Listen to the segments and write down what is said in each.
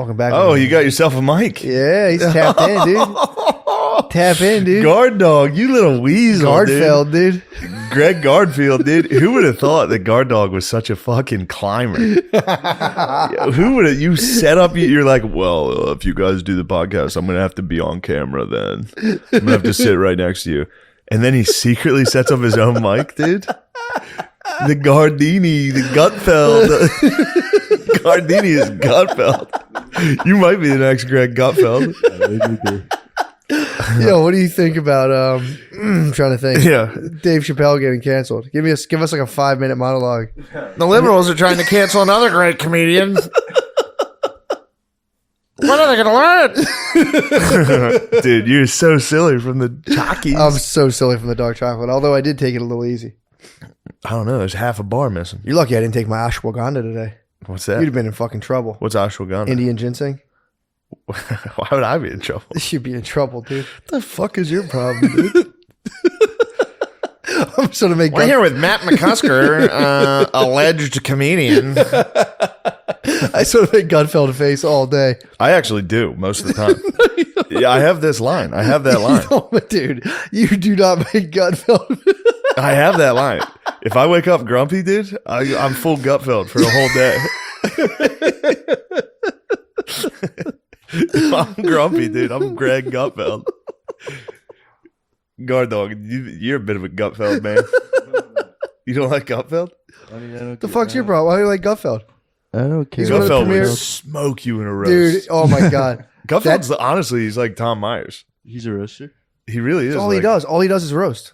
Welcome back. Oh, you got yourself a mic. Yeah, he's tapped in, dude. Tap in, dude. Guard dog, you little weasel, Gardfeld, dude. Greg Gardfield, dude. Who would have thought that Guard Dog was such a fucking climber? Who would have? You set up, you're like, well, if you guys do the podcast, I'm going to have to be on camera then. I'm going to have to sit right next to you. And then he secretly sets up his own mic, dude. The Gardini, the Gutfeld. Gardini is Gutfeld. You might be the next Greg Gutfeld. Yo, what do you think about I'm trying to think. Yeah. Dave Chappelle getting canceled. Give us like a 5-minute monologue. The liberals are trying to cancel another great comedian. When are they going to learn? Dude, you're so silly from the Chalkies. I'm so silly from the dark chocolate, although I did take it a little easy. I don't know. There's half a bar missing. You're lucky I didn't take my ashwagandha today. What's that? You'd have been in fucking trouble. What's ashwagandha? Indian ginseng. Why would I be in trouble? You'd be in trouble, dude. What the fuck is your problem, dude? I'm sort of make. We're here with Matt McCusker, alleged comedian. I sort of make Gutfeld face all day. I actually do most of the time. Yeah, I have this line. I have that line. No, but dude, you do not make Gutfeld. I have that line. If I wake up grumpy, dude, I'm full Gutfeld for a whole day. If I'm grumpy, dude, I'm Greg Gutfeld. Guard dog, you're a bit of a Gutfeld, man. You don't like Gutfeld? I mean, I don't The fuck's your problem? Why do you like Gutfeld? I don't care. He's one of the Gutfeld premier- would smoke you in a roast. Dude, oh my God. Gutfeld's honestly, he's like Tom Myers. He's a roaster. He really is. That's all he does. All he does is roast.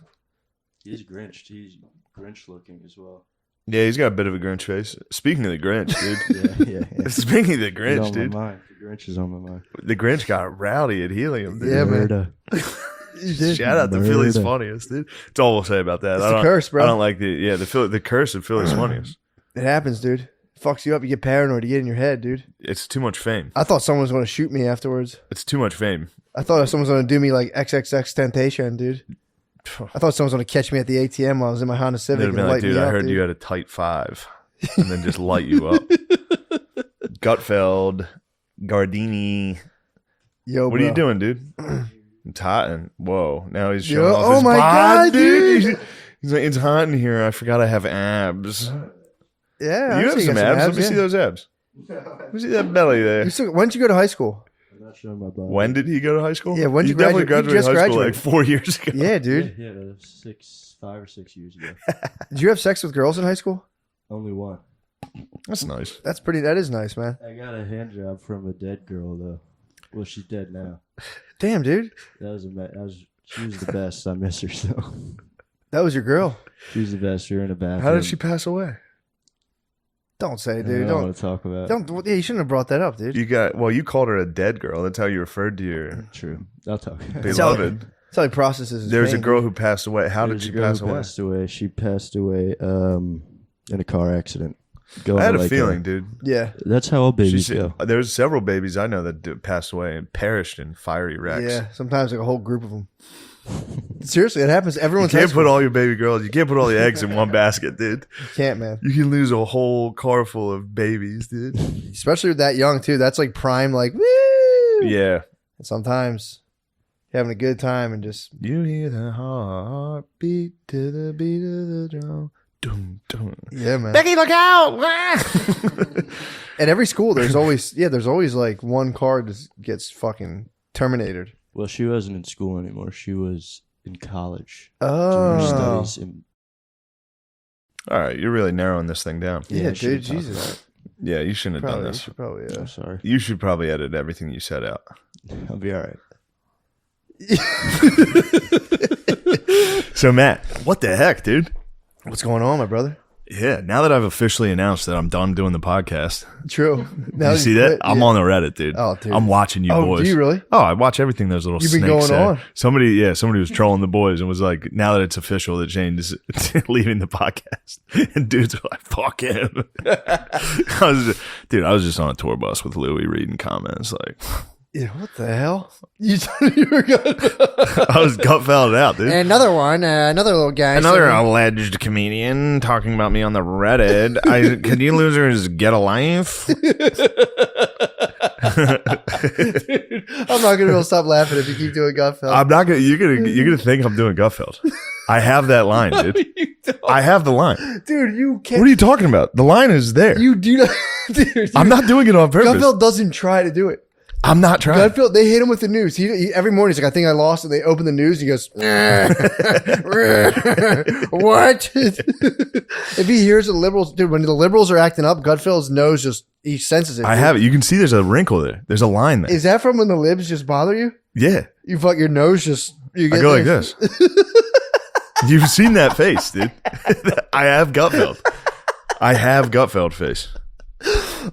He's Grinched. He's Grinch looking as well. Yeah, he's got a bit of a Grinch face. Speaking of the Grinch, dude. Yeah. Speaking of the He's Grinch, on dude. my mind. The Grinch is on my mind. The Grinch got rowdy at Helium, dude. Yeah, man. Murder. You did. Shout out to Murder. Philly's Funniest, dude. That's all we'll say about that. It's I the don't, curse, bro. I don't like the curse of Philly's Funniest. It happens, dude. It fucks you up. You get paranoid. You get in your head, dude. It's too much fame. I thought someone was going to shoot me afterwards. It's too much fame. I thought someone was going to do me like XXX Temptation, dude. I thought someone was going to catch me at the ATM while I was in my Honda Civic They'd and be like, light dude, me I up, heard dude. you had a tight 5, and then just light you up. Gutfeld, Gardini. Yo, What bro. are you doing, dude? It's hot and whoa! Now he's showing Yo, off oh his my bod, God, dude. He's like, it's hot in here. I forgot I have abs. Yeah, You I'd have say some abs. Let me yeah. see those abs. Let me see that belly there. When did you go to high school? I'm not showing my body. When did he go to high school? Yeah, when did you definitely graduate? You graduated just high school like 4 years ago. Yeah, dude. Yeah, that was 5 or 6 years ago. Did you have sex with girls in high school? Only one. That's nice. That is nice, man. I got a hand job from a dead girl though. Well, she's dead now. Damn, dude. She was the best. I miss her so. That was your girl. She was the best. We were in a bathroom. How did she pass away? Don't say, I dude. don't want to talk about. Don't. Yeah, you shouldn't have brought that up, dude. You called her a dead girl. That's how you referred to your True. I'll talk. beloved. That's how he processes his There's a pain, girl dude. who passed away. How did she pass away? Passed away. She passed away in a car accident. I had a feeling, dude. Yeah. That's how all babies go. There's several babies I know that passed away and perished in fiery wrecks. Yeah. Sometimes like a whole group of them. Seriously, it happens. You Everyone's can't put all your baby girls. You can't put all the eggs in one basket, dude. can't, man. You can lose a whole car full of babies, dude. Especially that young too. That's like prime, like woo. Yeah. And sometimes you're having a good time and just You hear the heartbeat to the beat of the drum. Dum, dum. yeah, man. Becky, look out! At every school, there's always like one card that gets fucking terminated. Well, she wasn't in school anymore. She was in college. Oh, Doing her studies in, All right, you're really narrowing this thing down. yeah, she dude, talked Jesus. Yeah, you shouldn't have Probably, done this. should probably, I'm sorry. You should probably edit everything you said out. I'll be all right. So, Matt, what the heck, dude? What's going on, my brother? Yeah, now that I've officially announced that I'm done doing the podcast, True. did you see that? I'm on the Reddit, dude. Oh, dude. I'm watching you Oh, boys. do you really? Oh, I watch everything those little You've been snakes going say. on. Somebody was trolling the boys and was like, now that it's official that Shane is leaving the podcast. And dudes were like, fuck him. I was just on a tour bus with Louie reading comments. Like, Yeah, what the hell? You told me you were going I was Gutfeld out, dude. Another one, another little guy. Another alleged comedian talking about me on the Reddit. Could you losers get a life? Dude, I'm not gonna be able to stop laughing if you keep doing Gutfeld. I'm not gonna. You're gonna think I'm doing Gutfeld. I have that line, dude. I have the line. Dude, you can't. What are you talking about? The line is there. You do not. Dude, I'm not doing it on purpose. Gutfeld doesn't try to do it. I'm not trying. Gutfeld, they hit him with the news. He every morning he's like, I think I lost, and they open the news. And he goes, what? If he hears the liberals, dude, when the liberals are acting up, Gutfeld's nose he senses it. I have it. You can see there's a wrinkle there. There's a line there. Is that from when the libs just bother you? Yeah. You fuck your nose just. You I go like this. You've seen that face, dude. I have Gutfeld. I have Gutfeld face.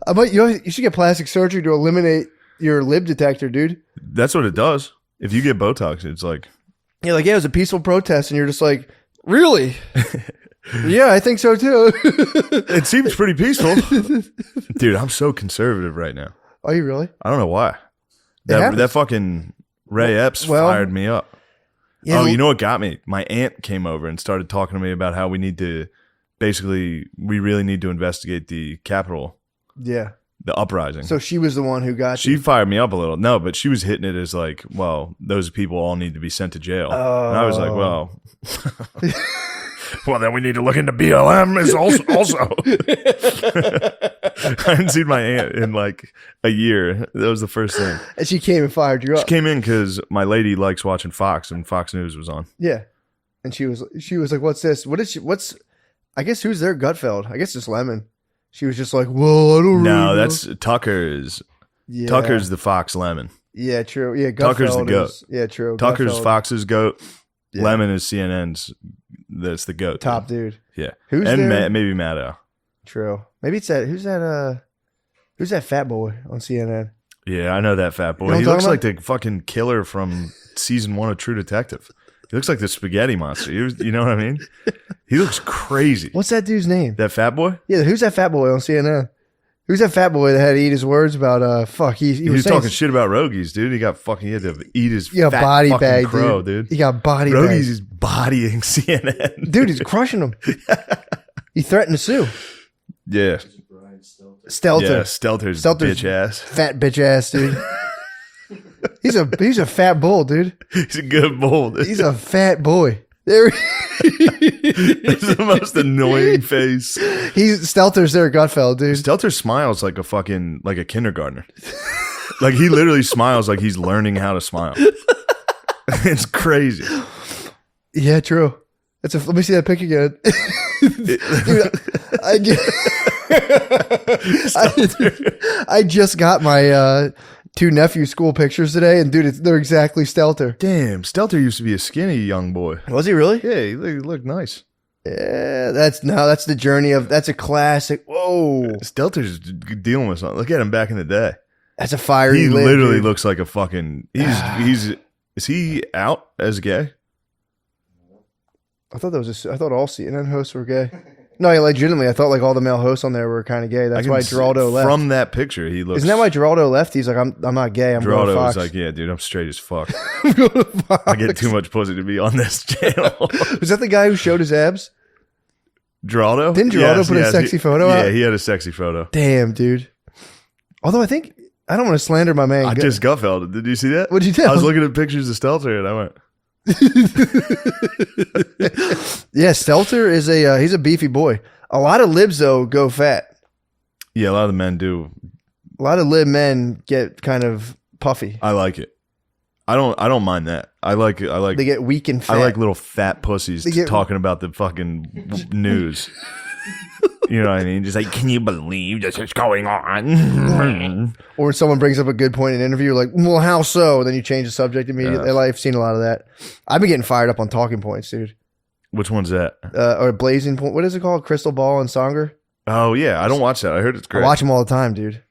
You should get plastic surgery to eliminate your lib detector, dude. That's what it does. If you get Botox, it's like... You're like, yeah, it was a peaceful protest. And you're just like, really? Yeah, I think so too. It seems pretty peaceful. Dude, I'm so conservative right now. Are you really? I don't know why. That fucking Ray Epps fired me up. Yeah, you know what got me? My aunt came over and started talking to me about how we really need to investigate the Capitol. Yeah. The uprising. So she was the one who got She fired me up a little. No, but she was hitting it as like, well, those people all need to be sent to jail. Oh. And I was like, well, well, then we need to look into BLM is also. I hadn't seen my aunt in like a year. That was the first thing. And she came and fired you up. She came in because my lady likes watching Fox and Fox News was on. Yeah. And she was like, what's this? I guess who's their Gutfeld? I guess it's Lemon. She was just like, well, I don't really know. That's Tucker's the Fox Lemon. Yeah, true. Yeah, Gutfeld Tucker's the goat. Yeah, true. Tucker's Gutfeld. Fox's goat. Yeah. Lemon is CNN's. That's the goat. Top dude. Yeah. Who's and there? maybe Maddow. True. Maybe it's that. Who's that fat boy on CNN? Yeah, I know that fat boy. You know He what I'm looks talking like the fucking killer from season 1 of True Detective. He looks like the spaghetti monster. You know what I mean? He looks crazy. What's that dude's name? That fat boy? Yeah, who's that fat boy on CNN? Who's that fat boy that had to eat his words about He was saying, talking shit about Rogies, dude. He had to eat his he got fat body fucking bag, crow, dude. He got body Rogies bag. is bodying CNN. Dude, he's crushing him. He threatened to sue. Yeah. Stelter. Yeah, Stelter's bitch ass. Fat bitch ass, dude. He's a fat bull, dude. He's a good bull, dude. He's a fat boy. There It's the most annoying face. Stelter's their Gutfeld, dude. Stelter smiles like a kindergartner. Like he literally smiles like he's learning how to smile. It's crazy. Yeah, true. Let me see that pic again. Dude, I just got my 2 nephew school pictures today, and dude, they're exactly Stelter. Damn, Stelter used to be a skinny young boy. Was he really? Yeah, he looked nice. Yeah, that's the journey that's a classic. Whoa, Stelter's dealing with something. Look at him back in the day. that's a fiery. He lid, literally dude. looks like a fucking. Is he out as gay? I thought all CNN hosts were gay. No, legitimately, I thought like all the male hosts on there were kind of gay. That's why Geraldo left. From that picture, he looks. Isn't that why Geraldo left? He's like, I'm not gay. I'm going to Geraldo Fox. was like, yeah, dude, I'm straight as fuck. I'm going to Fox. I get too much pussy to be on this channel. Was that the guy who showed his abs? Geraldo? Didn't Geraldo put a sexy photo out? Yeah, he had a sexy photo. Damn, dude. Although I don't want to slander my man. I just Gutfeld. Did you see that? What'd you tell? I was looking at pictures of Stelter and I went, Yeah, Stelter is he's a beefy boy. A lot of libs though go fat. yeah, a lot of the men do. A lot of lib men get kind of puffy. I like it. I don't mind that. I like They get weak and fat. I like little fat pussies get- talking about the fucking news. You know what I mean? Just like, can you believe this is going on? Or when someone brings up a good point in an interview, like, well, how so? Then you change the subject immediately. I've seen a lot of that. I've been getting fired up on talking points, dude. Which one's that? Or blazing point. What is it called? Crystal Ball and Songer? Oh yeah, I don't watch that. I heard it's I great. watch them all the time, dude.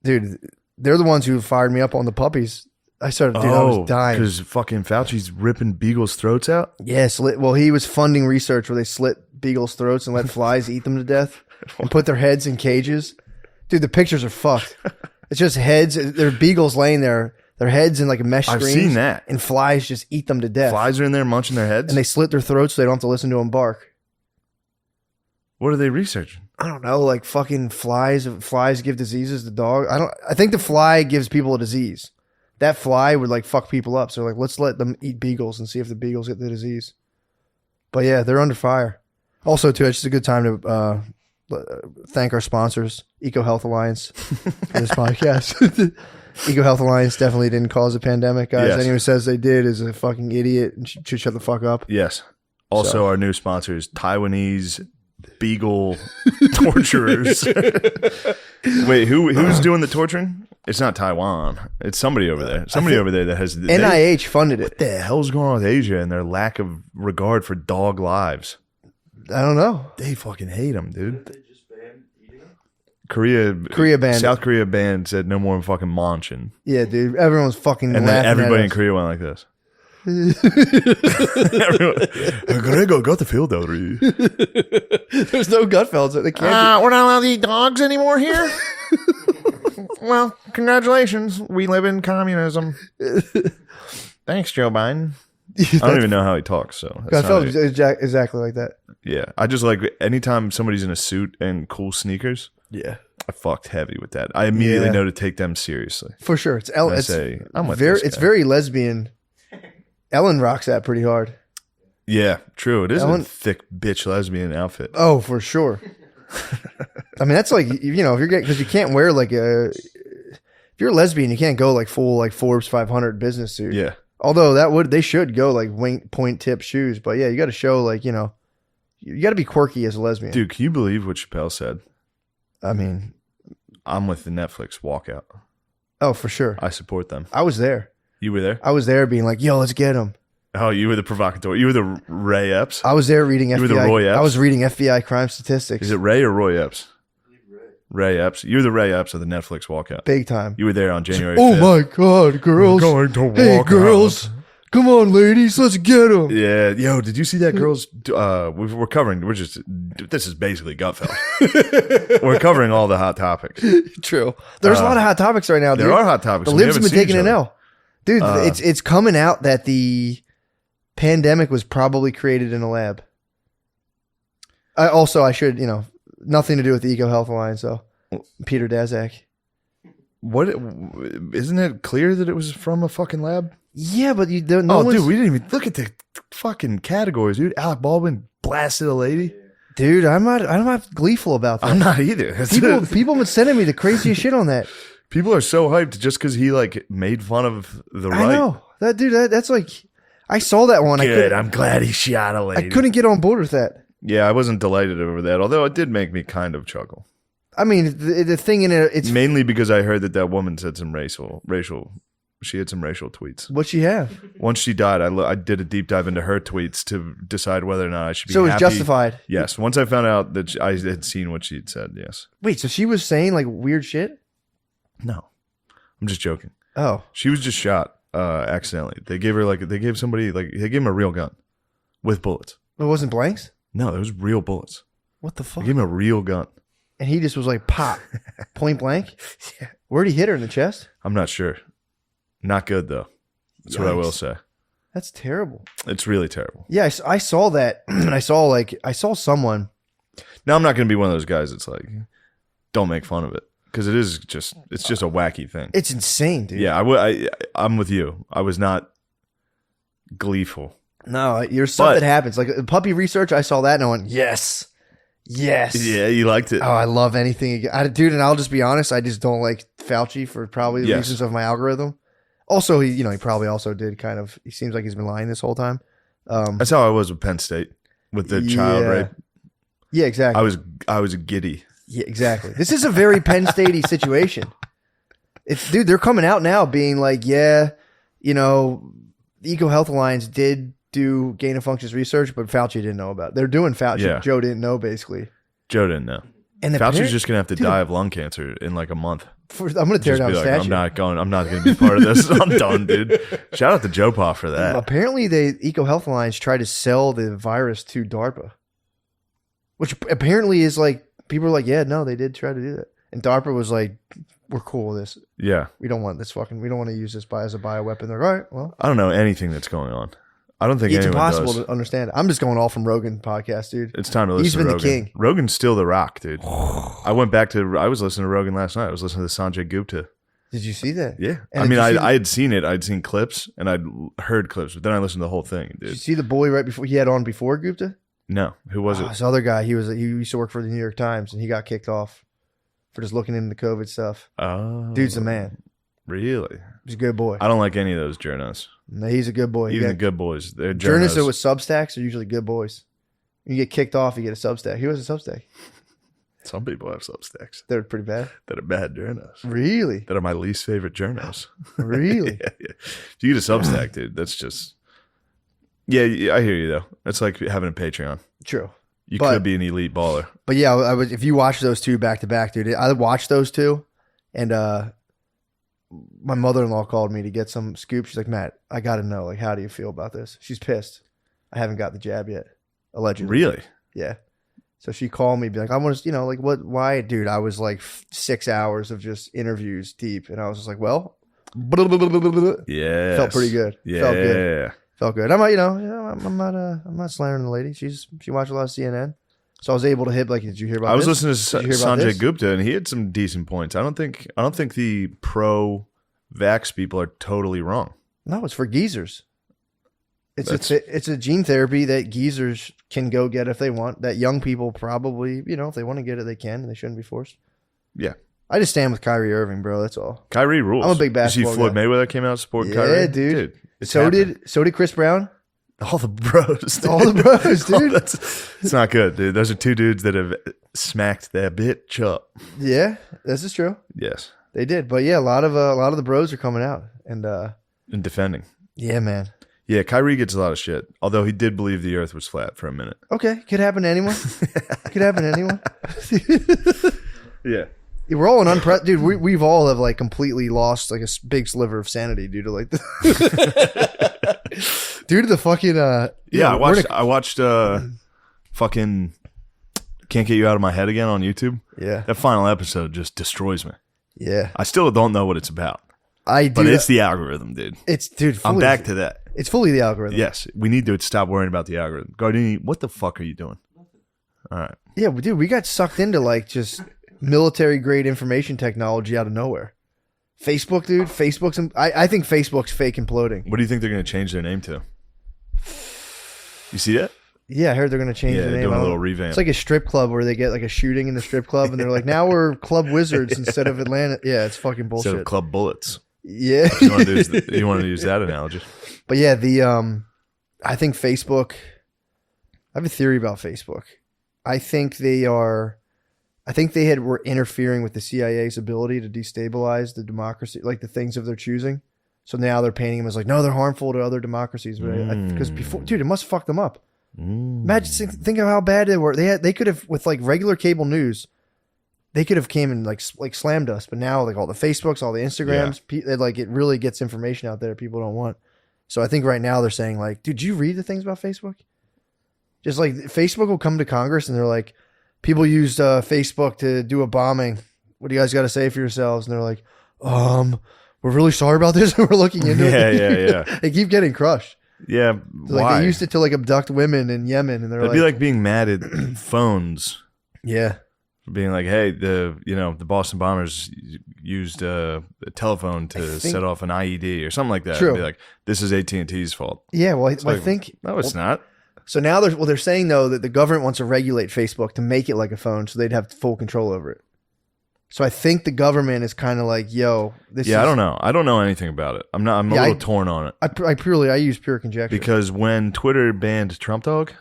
Dude, they're the ones who fired me up on the puppies. I was dying. because fucking Fauci's ripping beagles' throats out. Yes, well, he was funding research where they slit beagles' throats and let flies eat them to death and put their heads in cages. Dude, the pictures are fucked. It's just heads. They're beagles laying there, their heads in like a mesh I've screens. seen that. And flies just eat them to death. Flies are in there munching their heads. And they slit their throats so they don't have to listen to them bark. What are they researching? I don't know, like fucking flies. Flies give diseases to dog. I think the fly gives people a disease. That fly would like fuck people up. So like, let's let them eat beagles and see if the beagles get the disease. But yeah, they're under fire. Also, too, it's just a good time to thank our sponsors, Eco Health Alliance, for this podcast. Eco Health Alliance definitely didn't cause a pandemic, guys. Yes. Anyone who says they did is a fucking idiot and should shut the fuck up. Yes. Also, our new sponsors, Taiwanese beagle torturers. Wait, who's doing the torturing? It's not Taiwan. It's somebody over there. Somebody over there that has... NIH funded it. What the hell's going on with Asia and their lack of regard for dog lives? I don't know. They fucking hate them, dude. Korea banned South Korea banned, said no more fucking munching. Yeah, dude. Everyone's fucking And laughing then everybody at in us. Korea went like this. Everyone, go to field already. There's no Gutfeld, so they can't. We're not allowed to eat dogs anymore here? Well, congratulations. We live in communism. Thanks, Joe Biden. I don't even know how he talks, so that's not Gutfeld it. is exactly like that. Yeah, I just like anytime somebody's in a suit and cool sneakers. Yeah, I fucked heavy with that. I immediately Yeah. know to take them seriously. for sure. It's I it's say, I'm with very this it's guy. very lesbian. Ellen rocks that pretty hard. Yeah, true. It is Ellen- a thick bitch lesbian outfit. Oh, for sure. I mean, that's like, you know, if you're getting, because you can't wear like if you're a lesbian, you can't go like full like Forbes 500 business suit. Yeah. Although they should go like point tip shoes, but yeah, you got to show like, you know, you got to be quirky as a lesbian. Dude, can you believe what Chappelle said? I mean, I'm with the Netflix walkout. oh, for sure. I support them. I was there. You were there? I was there being like, yo, let's get him. Oh, you were the provocateur. You were the Ray Epps? I was there reading FBI. You were the Roy Epps? I was reading FBI crime statistics. Is it Ray or Roy Epps? Ray Epps. You're the Ray Epps of the Netflix walkout. Big time. You were there on January Oh 5th. my God, girls. We're going to Hey, walk girls. Come on, ladies. Let's get them. Yeah, yo, did you see that girl's? We're covering. This is basically Gutfeld. We're covering all the hot topics. True. There's a lot of hot topics right now, dude. There are hot topics. The and we libs have haven't been seen taking each an other. L. Dude, it's coming out that the pandemic was probably created in a lab. I should, you know, nothing to do with the Eco Health Alliance, though. Peter Daszak. What? Isn't it clear that it was from a fucking lab? Yeah, but you don't. Dude, we didn't even look at the fucking categories, dude. Alec Baldwin blasted a lady. Dude, I'm not gleeful about that. I'm not either. People have been sending me the craziest shit on that. People are so hyped just because he like made fun of the right. I know that, dude. That's like, I saw that one. Good. I'm glad he shot a lady. I couldn't get on board with that. Yeah, I wasn't delighted over that, although it did make me kind of chuckle. I mean, the thing in it, it's Mainly because I heard that woman said some racial. She had some racial tweets. what she have. Once she died, I did a deep dive into her tweets to decide whether or not I should be So it was happy. justified. Yes. Once I found out that I had seen what she had said, yes. Wait, so she was saying like weird shit? No. I'm just joking. Oh, She was just shot accidentally. They gave him a real gun with bullets. it wasn't blanks. No, it was real bullets. What the They fuck? gave him a real gun. And he just was like pop, point blank. Yeah. Where'd he hit her in the chest? I'm not sure. Not good though. That's what I will Yikes. say. That's terrible. It's really terrible. Yeah, I saw that. And I saw someone. Now I'm not going to be one of those guys that's like, don't make fun of it because it's just a wacky thing. It's insane, dude. Yeah, I'm with you. I was not gleeful. No, there's stuff But- that happens. Like puppy research, I saw that and I went, yes. Yeah, you liked it. Oh, I love anything. Dude, and I'll just be honest, I just don't like Fauci for probably the Yes. reasons of my algorithm. Also, he probably also did kind of, he seems like he's been lying this whole time. That's how I was with Penn State with the child Yeah. rape. Yeah, exactly. I was giddy. Yeah, exactly. This is a very Penn State-y situation. Dude, they're coming out now being like, yeah, the Eco Health Alliance did do gain of functions research, but Fauci didn't know about it. They're doing Fauci. Yeah. Joe didn't know, basically. Joe didn't know. And the Fauci's parent- just gonna have to Dude. die of lung cancer in like a month. I'm going to tear Just down be a like, statue. I'm not gonna be part of this. I'm done, dude. Shout out to Joe Pa for that. Apparently, the Eco Health Alliance tried to sell the virus to DARPA, which apparently is like, people are like, yeah, no, they did try to do that. And DARPA was like, we're cool with this. Yeah. We don't want to use this as a bioweapon. They're like, all right, well. I don't know anything that's going on. I don't think It's anyone impossible does. to understand. I'm just going all from Rogan podcast, dude. It's time to listen He's to been the Rogan. king. Rogan's still the rock, dude. I was listening to Rogan last night. I was listening to Sanjay Gupta. Did you see that? Yeah. And I did mean, you see I had seen it. I'd seen clips and I'd heard clips, but then I listened to the whole thing, Did you dude. see the boy right before he had on before Gupta? No. Who was it? This other guy. He used to work for the New York Times, and he got kicked off for just looking into the COVID stuff. Oh. Dude's the man. Really? He's a good boy. I don't like any of those journos. No, he's a good boy. Even the good boys. They're Journalists journos. with Substacks are usually good boys. You get kicked off, you get a Substack. He was a Substack. Some people have Substacks They're pretty bad. that are bad journos. Really? That are my least favorite journos. Really? Yeah. If you get a Substack, dude, that's just... Yeah, I hear you, though. That's like having a Patreon. True. You But- could be an elite baller. But yeah, I was. If you watch those two back to back, dude, I watched those two, and my mother-in-law called me to get some scoop. She's like, Matt, I got to know, like, how do you feel about this? She's pissed. I haven't got the jab yet, allegedly. Really? Yeah. So she called me, be like, I want to, like, what, why, dude? I was like 6 hours of just interviews deep, and I was just like, well, Yeah. felt pretty good. Yeah. Felt good. Felt good. I'm not, I'm not slandering the lady. She watched a lot of CNN, so I was able to hit. Like, did you hear about? I was this? listening to Did you hear about Sanjay this? Gupta, and he had some decent points. I don't think the pro-vax people are totally wrong. No, it's for geezers. That's- It's a gene therapy that geezers can go get if they want. That young people probably, if they want to get it, they can. And they shouldn't be forced. Yeah. I just stand with Kyrie Irving, bro. That's all. Kyrie rules. I'm a big You basketball see Floyd guy. Mayweather came out to support Yeah, Kyrie? dude. It's So happening. did Chris Brown. All the bros. All the bros, dude. It's not good, dude. Those are two dudes that have smacked that bitch up. Yeah, this is true. Yes. They did, but yeah, a lot of the bros are coming out, and And defending. yeah, man. Yeah, Kyrie gets a lot of shit. Although he did believe the earth was flat for a minute. Okay, could happen to anyone. Could happen to anyone. Yeah. We're all an dude. We've all have like completely lost like a big sliver of sanity due to like the due to the fucking Yeah, I watched fucking Can't Get You Out of My Head Again on YouTube. yeah, That final episode just destroys me. yeah. I still don't know what it's about. I do. But it's the algorithm, dude. It's dude. I'm fully- back to that. It's fully the algorithm. Yes, we need to stop worrying about the algorithm. Gardini, what the fuck are you doing? All right. Yeah, but dude, we got sucked into like just military grade information technology out of nowhere. Facebook, dude. I think Facebook's fake imploding. What do you think they're going to change their name to? You see that? Yeah, I heard they're gonna change Yeah, the they're name. doing a I don't little know. revamp. It's like a strip club where they get like a shooting in the strip club, and they're like, now we're Club Wizards instead of Atlanta. Yeah, it's fucking Instead of bullshit. Club Bullets. Yeah, You wanted to use that analogy. but yeah, I think Facebook. I have a theory about Facebook. I think they were interfering with the CIA's ability to destabilize the democracy, like the things of their choosing. So now they're painting them as like, no, they're harmful to other democracies. Because before, dude, it must fuck them up. Imagine, think of how bad they were. They could have, with like regular cable news, they could have came and like slammed us. But now like all the Facebooks, all the Instagrams, it really gets information out there people don't want. So I think right now they're saying like, dude, did you read the things about Facebook? Just like Facebook will come to Congress and they're like, people used Facebook to do a bombing. What do you guys got to say for yourselves? And they're like, we're really sorry about this. We're looking into it. Yeah. They keep getting crushed. Yeah. Like Why? they used it to like abduct women in Yemen, and they're It'd be like being mad at phones. yeah, For being like, hey, the Boston bombers used a telephone to think- set off an IED or something like that. True. It'd be like, this is AT&T's fault. yeah. Well, I like- think No, it's not. so. Now they're saying though that the government wants to regulate Facebook to make it like a phone, so they'd have full control over it. So I think the government is kind of like, yo, this. Yeah, is, I don't know. I don't know anything about it. I'm a Yeah, little torn on it. I use pure conjecture Because when Twitter banned Trump Dog,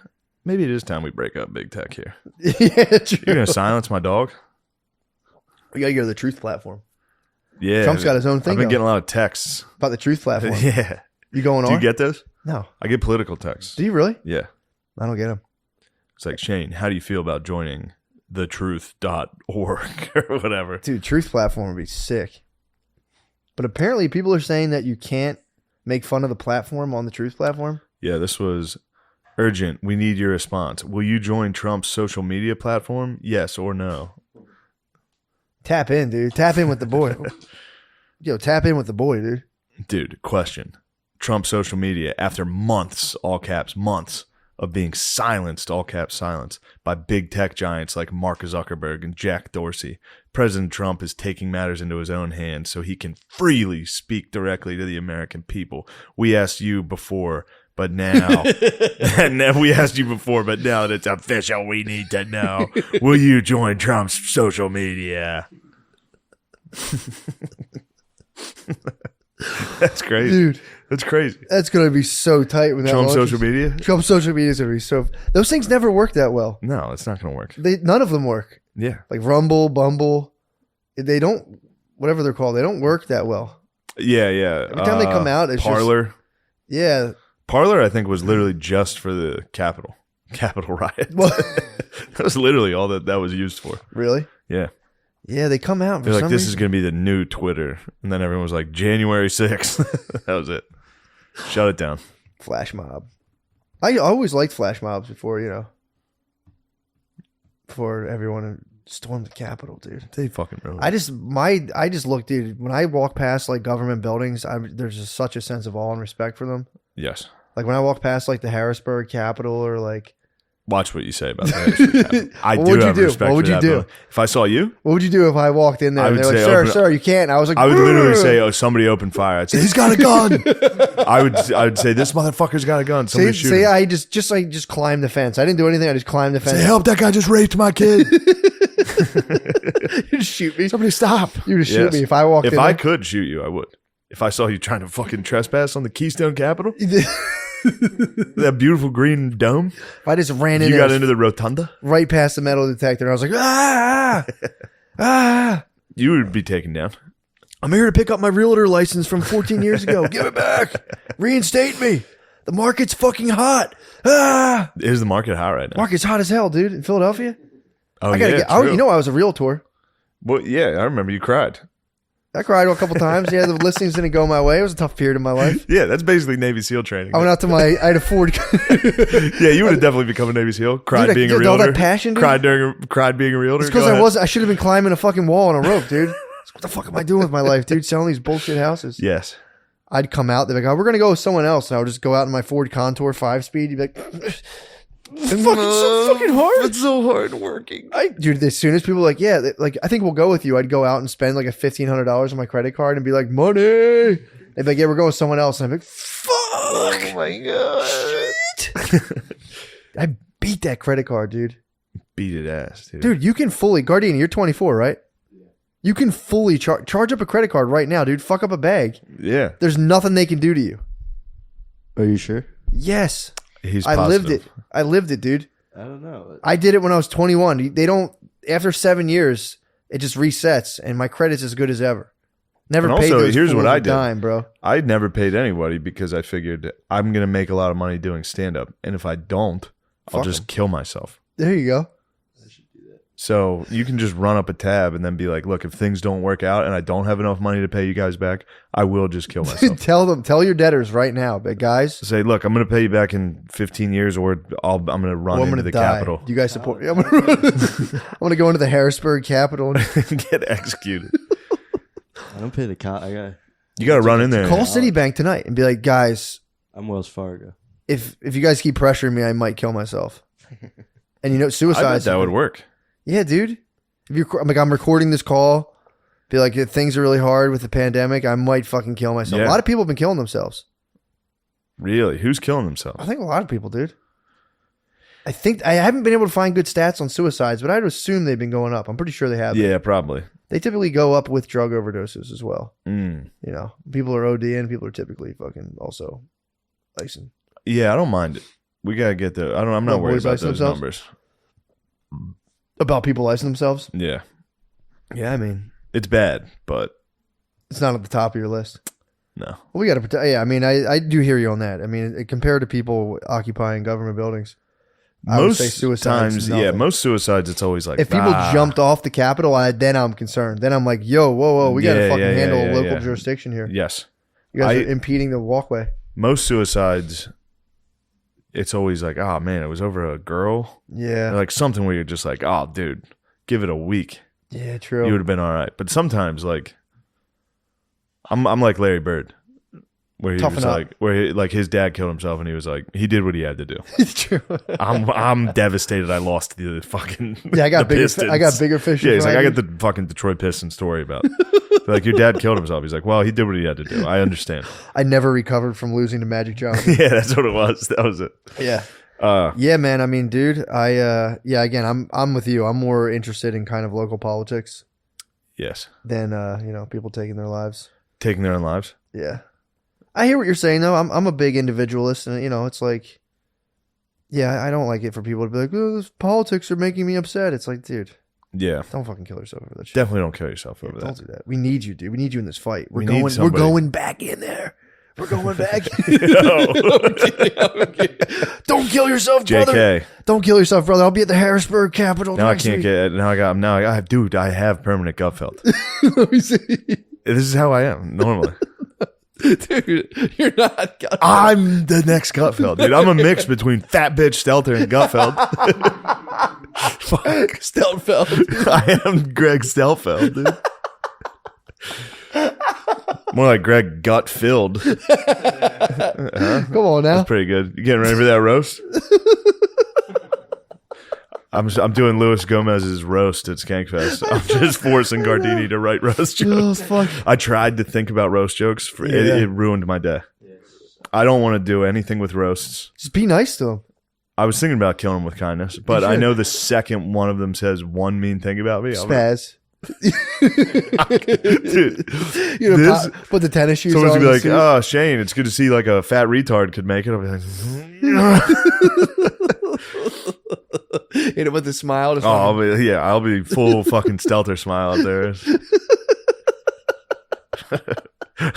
maybe it is time we break up big tech here. yeah, true. You're going to silence my dog? We gotta go to the Truth platform. Yeah. Trump's got his own thing I've been going. getting a lot of texts. About the Truth platform. Yeah. You going on? Do you get those? No. I get political texts. Do you really? Yeah. I don't get them. It's like, Shane, how do you feel about joining thetruth.org or whatever? Dude, Truth platform would be sick. But apparently people are saying that you can't make fun of the platform on the Truth platform. Yeah, this was urgent. We need your response. Will you join Trump's social media platform? Yes or no? Tap in, dude. Tap in with the boy. Yo, tap in with the boy, dude. Dude, question. Trump's social media after months, all caps, months of being silenced, all caps silence, by big tech giants like Mark Zuckerberg and Jack Dorsey. President Trump is taking matters into his own hands so he can freely speak directly to the American people. We asked you before, but now, we asked you before, but now that it's official, we need to know. Will you join Trump's social media? That's crazy. Dude. That's crazy. That's going to be so tight when that Trump's launches. social media? Trump's social media is going to be so... Those things never work that well. No, it's not going to work. None of them work. Yeah. Like Rumble, Bumble. They don't... Whatever they're called. They don't work that well. Yeah, yeah. Every time they come out, it's Parler. just... Yeah. Parler, I think, was literally just for the Capitol riot. Well, That was literally all that was used for. really? Yeah. Yeah, they come out for They're like, some this reason. is going to be the new Twitter. And then everyone was like, January 6th. That was it. Shut it down. Flash mob. I always liked flash mobs before, before everyone stormed the Capitol, dude. They fucking ruined I just look, dude, when I walk past like government buildings, there's just such a sense of awe and respect for them. Yes. Like when I walk past like the Harrisburg Capitol or like... Watch what you say about that. I What do would you have do? respect What would for you that do? building. If I saw you, What would you do if I walked in there I and would they're like, say, sir, you can't? I was like, I would literally "Grr!" say, oh, somebody opened fire. I'd say, he's got a gun. I would say, this motherfucker's got a gun. Somebody shoot him. I just climbed the fence. I didn't do anything. I just climbed the fence. Say, help, that guy just raped my kid. You just shoot me. Somebody stop. You just shoot Yes. me if I walked in. If I there. could shoot you, I would. If I saw you trying to fucking trespass on the Keystone Capitol, that beautiful green dome, If I just ran in you there got into the rotunda, right past the metal detector, and I was like, ah, you would be taken down. I'm here to pick up my realtor license from 14 years ago. Give it back. Reinstate me. The market's fucking hot. Ah, Is the market hot right now? market's hot as hell, dude. In Philadelphia, Oh, I gotta yeah, get. true. I was a realtor. Well, yeah, I remember you cried. I cried a couple times. Yeah, the listings didn't go my way. It was a tough period in my life. Yeah, that's basically Navy SEAL training. I went out to I had a Ford. Yeah, you would have definitely become a Navy SEAL. Cried Dude, being a dude, all realtor. that passion, dude. Cried being a realtor. It's because Go ahead. I should have been climbing a fucking wall on a rope, dude. What the fuck am I doing with my life, dude? Selling these bullshit houses. Yes. I'd come out. They'd be like, oh, we're gonna go with someone else, and I would just go out in my Ford Contour 5-speed. You'd be like, it's so fucking hard. It's so hard working. Dude, as soon as people were like, yeah, I think we'll go with you, I'd go out and spend like a $1,500 on my credit card and be like, money. They'd be like, yeah, we're going with someone else, and I'd be like, fuck. Oh my god. Shit. I beat that credit card, dude. Beat it ass, dude. Dude, you can fully Guardian. You're 24, right? You can fully charge up a credit card right now, dude. Fuck up a bag. Yeah. There's nothing they can do to you. Are you sure? Yes. He's I lived positive. it. I lived it, dude. I don't know. I did it when I was 21. They don't, after 7 years, it just resets and my credit's as good as ever. Never And paid also, those here's what fools I a did. dime, bro. I never paid anybody because I figured I'm going to make a lot of money doing stand-up. And if I don't, I'll Fuck just 'em. kill myself. There you go. So you can just run up a tab and then be like, look, if things don't work out and I don't have enough money to pay you guys back, I will just kill myself. Tell your debtors right now, but guys, Say, look, I'm going to pay you back in 15 years or I'm going to run I'm into gonna the die. Capitol Do you guys support me? I'm gonna go into the Harrisburg Capitol and and get executed. I don't pay the cop. You got to run in there. call Citibank tonight and be like, guys, I'm Wells Fargo. if you guys keep pressuring me, I might kill myself. And I suicide. bet that would work. Yeah, dude. If I'm recording this call, be like, if things are really hard with the pandemic, I might fucking kill myself. Yeah. A lot of people have been killing themselves. Really? Who's killing themselves? I think a lot of people, dude. I haven't been able to find good stats on suicides, but I'd assume they've been going up. I'm pretty sure they have. Yeah, probably. They typically go up with drug overdoses as well. Mm. People are ODing. People are typically fucking also icing. Yeah, I don't mind it. We got to get there. I'm not What, worried boys about icing those themselves? numbers. About people icing themselves? Yeah. Yeah, I mean, It's bad, but it's not at the top of your list. no. Well, we got to protect. Yeah, I mean, I do hear you on that. I mean, compared to people occupying government buildings, I would say suicide's nothing. most suicides, it's always like, If people jumped off the Capitol, then I'm concerned. Then I'm like, yo, whoa, we got to Yeah, fucking yeah, handle yeah, local yeah. jurisdiction here. Yes. You guys are impeding the walkway. Most suicides, it's always like, oh man, it was over a girl. Yeah. Like something where you're just like, oh dude, give it a week. Yeah, true. You would have been all right. But sometimes, like, I'm like Larry Bird. Where he Toughen was up. like, like his dad killed himself, and he was like, he did what he had to do. It's true. I'm devastated. I lost the fucking Yeah, I got the bigger. Pistons. I got bigger fish. Yeah, to he's like, fry, I dude. got the fucking Detroit Pistons story about. Like, your dad killed himself. He's like, well, he did what he had to do. I understand. I never recovered from losing to Magic Johnson. Yeah, that's what it was. That was it. Yeah. Uh, Yeah, man. I mean, dude, again, I'm with you. I'm more interested in kind of local politics yes, than people taking their lives. taking their own lives. Yeah. I hear what you're saying though. I'm a big individualist, and it's like, yeah, I don't like it for people to be like, oh, this politics are making me upset. It's like, dude, Yeah, don't fucking kill yourself over that shit. definitely don't kill yourself over Don't that. do that. We need you, dude. We need you in this fight. We need We're somebody. going back in there. We're going back. No. Don't kill yourself, brother. JK. Don't kill yourself, brother. I'll be at the Harrisburg Capitol. Now I next can't week. get. Now I have. Dude, I have permanent Gutfeld. Let me see. This is how I am normally. Dude, you're not. I'm the next Gutfeld, dude. I'm a mix between fat bitch Stelter and Gutfeld. Fuck. Stelfeld. I am Greg Stelfeld, dude. More like Greg Gutfilled. Come on now. That's pretty good. You getting ready for that roast? I'm doing Luis Gomez's roast at Skankfest. I'm just forcing Gardini to write roast Oh, jokes. fuck. I tried to think about roast jokes. Yeah. It ruined my day. I don't want to do anything with roasts. Just be nice to him. I was thinking about killing him with kindness, but You I should. know the second one of them says one mean thing about me, I'm like, Spaz. dude, this- Put the tennis shoes someone's on. gonna be like, the suit. "Oh, Shane, it's good to see like a fat retard could make it." I'll be like, Hit it with a smile. Just I'll be full fucking Stelter smile out there.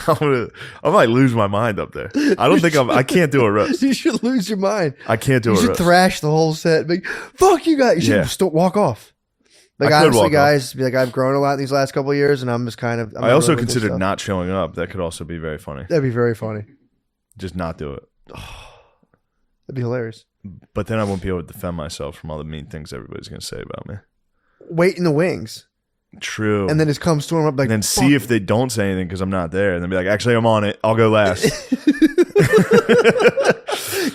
I might lose my mind up there. I can't do a roast. You should lose your mind. I can't do You a should roast. thrash the whole set. Like, fuck you guys. You should Yeah. just walk off. Like, I could honestly, walk off. guys, be like, I've grown a lot in these last couple of years, and I'm just kind of. I'm I not also really with this considered stuff. not showing up. That could also be very funny. That'd be very funny. Just not do it. That'd be hilarious. But then I won't be able to defend myself from all the mean things everybody's going to say about me. Wait in the wings, True. and then just come storm up like. and then see if they don't say anything because I'm not there. And then be like, actually, I'm on it. I'll go last.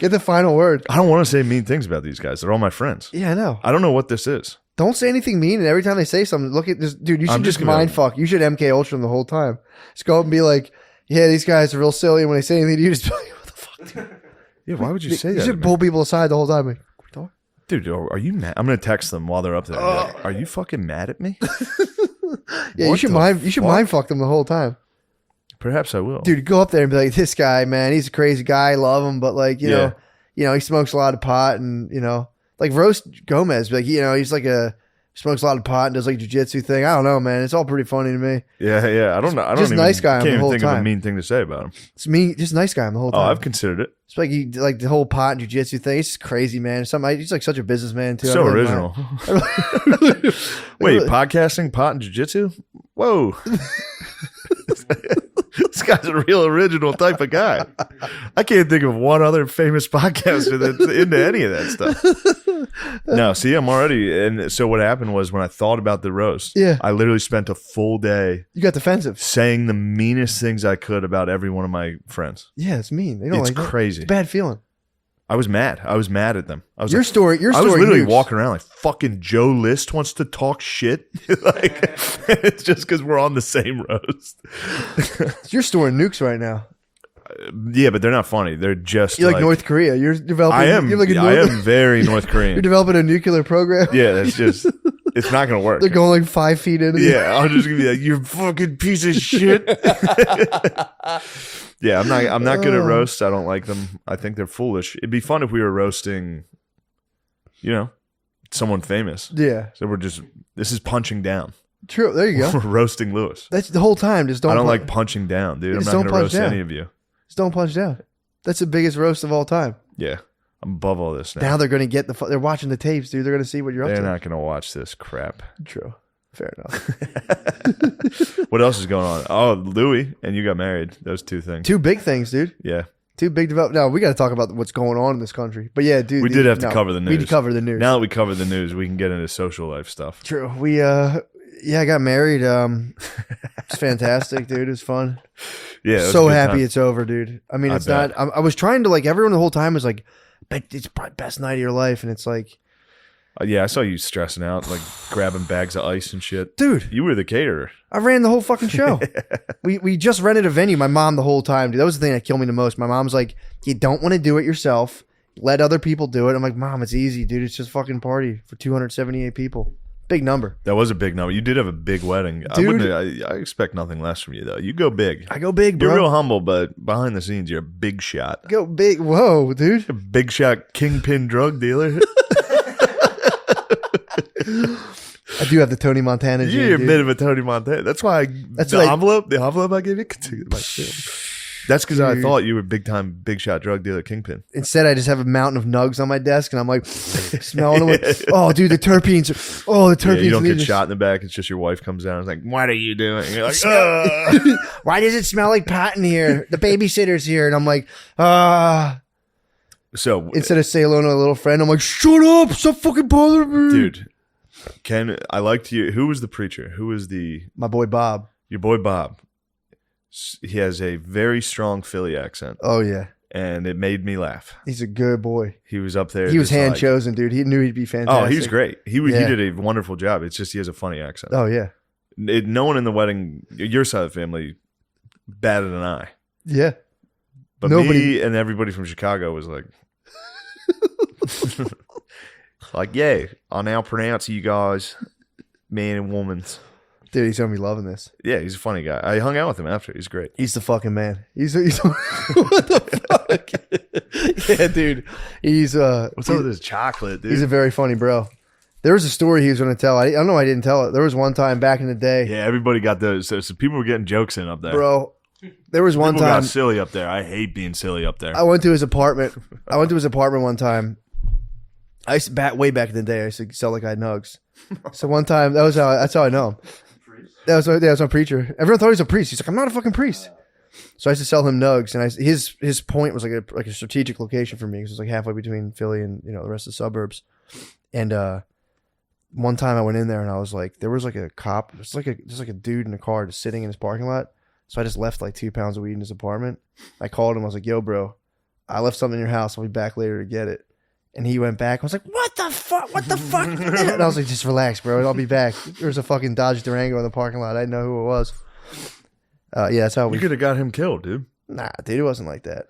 get the final word. I don't want to say mean things about these guys. They're all my friends. Yeah, I know. I don't know what this is. Don't say anything mean, and every time they say something, look at this, dude. You should I'm just just gonna- mind fuck. You should MK Ultra them the whole time. Just go up and be like, "Yeah, these guys are real silly." And when they say anything to you, just be like, "What the fuck?" Dude? Yeah, why would you say You that? to should me? pull people aside the whole time. Like, "What we talking?" Dude, are you mad? I'm going to text them while they're up there. and be like, are you fucking mad at me? Yeah, you What should the mind. You should fuck? mind fuck them the whole time, Perhaps I will. dude. Go up there and be like, "This guy, man, he's a crazy guy. I love him, but like, you know, he smokes a lot of pot, and like roast Gomez. Be like, he's like smokes a lot of pot and does like a jiu-jitsu thing. I don't know, man. It's all pretty funny to me. Yeah. I don't know. I don't Just even, nice guy can't the even whole think of a time. mean thing to say about him. It's me, just nice guy the whole Oh, time. I've considered it. It's like he like the whole pot and jiu-jitsu thing. It's just crazy, man. He's like such a businessman too. I So really original. admire- Wait, podcasting, pot, and jiu-jitsu? Whoa. This guy's a real original type of guy. I can't think of one other famous podcaster that's into any of that stuff. No, see, I'm already. And so what happened was when I thought about the roast, Yeah. I literally spent a full day You got defensive. saying the meanest things I could about every one of my friends. Yeah, it's mean. They don't It's like that. crazy. It's a bad feeling. I was mad. I was mad at them. I was Your like, story. I was literally nukes. walking around like fucking Joe List wants to talk shit. Like it's just because we're on the same roast. Your story nukes right now. Yeah, but they're not funny. They're just You're like North Korea. You're developing. I am. You're like a I North- am very North You're Korean. developing a nuclear program. Yeah, that's just. It's not gonna work. They're going like 5 feet into. Yeah, I'm just gonna be like, you fucking piece of shit. Yeah, I'm not good at roasts. I don't like them. I think they're foolish. It'd be fun if we were roasting, someone famous. Yeah. So this is punching down. True. There you go. We're roasting Lewis. That's the whole time. Just don't. I don't punch- like punching down, dude. I'm Just not don't gonna punch roast down. any of you. Just don't punch down. That's the biggest roast of all time. Yeah, I'm above all this now. Now they're gonna get they're watching the tapes, dude. They're gonna see what you're up They're to. not gonna watch this crap. True. Fair enough. What else is going on? Oh, Louis and you got married. Those two things. Two big things, dude. Yeah. Two big develop. No, we got to talk about what's going on in this country. But yeah, dude, We did have to cover the We news. cover the news. Now that we covered the news, we can get into social life stuff. True. We Yeah, I got married. It's fantastic, dude. It's fun. Yeah, it was a So good happy time. it's over, dude. I mean, I it's not. bet. I was trying to like everyone the whole time was like, "Bet it's probably best night of your life," and it's like, Yeah, I saw you stressing out, like grabbing bags of ice and shit. dude, You were the caterer. I ran the whole fucking show. We just rented a venue. My mom the whole time, dude. That was the thing that killed me the most. My mom's like, "You don't want to do it yourself. Let other people do it." I'm like, "Mom, it's easy, dude. It's just fucking party for 278 people. Big number." That was a big number. You did have a big wedding. Dude. I expect nothing less from you, though. You go big. I go big, bro. You're real humble, but behind the scenes, you're a big shot. Go big. Whoa, dude. A big shot kingpin drug dealer. I do have the Tony Montana gene, You're a dude. bit of a Tony Montana. That's why That's the like- envelope I gave you. That's because I Dude. thought you were big time, big shot drug dealer kingpin. Instead, I just have a mountain of nugs on my desk, and I'm like smelling them. Oh, dude, the terpenes. Oh, the terpenes. Yeah, you don't need get to- shot in the back. It's just your wife comes down and is like, "What are you doing?" And you're like, Why does it smell like pot in here? The babysitter's here, and I'm like, ah. So, Instead of say hello to a little friend, I'm like, shut up, stop fucking bothering me, dude, Ken, I liked you. Who was the preacher? Who was My boy Bob. your boy Bob? He has a very strong Philly accent, Oh yeah, and it made me laugh. he's a good boy. He was up there. He was just hand like- chosen, dude. He knew he'd be fantastic. Oh, he was great. He Yeah. did a wonderful job. It's just he has a funny accent. Oh yeah, No one in the wedding, your side of the family, batted an eye. yeah. But Nobody- me and everybody from Chicago was like, yeah, I'll now pronounce you guys man and woman's. Dude, he's gonna be loving this. Yeah, he's a funny guy. I hung out with him after. He's great. He's the fucking man. He's what the fuck? Yeah, dude. He's What's up with this chocolate, dude? he's a very funny bro. There was a story he was going to tell. I don't know. I didn't tell it. There was one time back in the day, yeah, everybody got those. So people were getting jokes in up there. bro. There was one People time got silly up there. I hate being silly up there. I went to his apartment. One time. I used to, way back in the day, I used to sell like I had nugs. So one time, that's how I know him. That was my preacher. Everyone thought he was a priest. He's like, I'm not a fucking priest. So I used to sell him nugs, and his point was like a strategic location for me because it was like halfway between Philly and the rest of the suburbs. And one time I went in there and I was like, there was like a cop, just like a dude in a car just sitting in his parking lot. So I just left like 2 pounds of weed in his apartment. I called him. I was like, yo, bro, I left something in your house. I'll be back later to get it. And he went back. I was like, what the fuck? What the fuck? And I was like, just relax, bro. I'll be back. There was a fucking Dodge Durango in the parking lot. I didn't know who it was. Yeah, that's how You we. could have got him killed, dude. Nah, dude, it wasn't like that.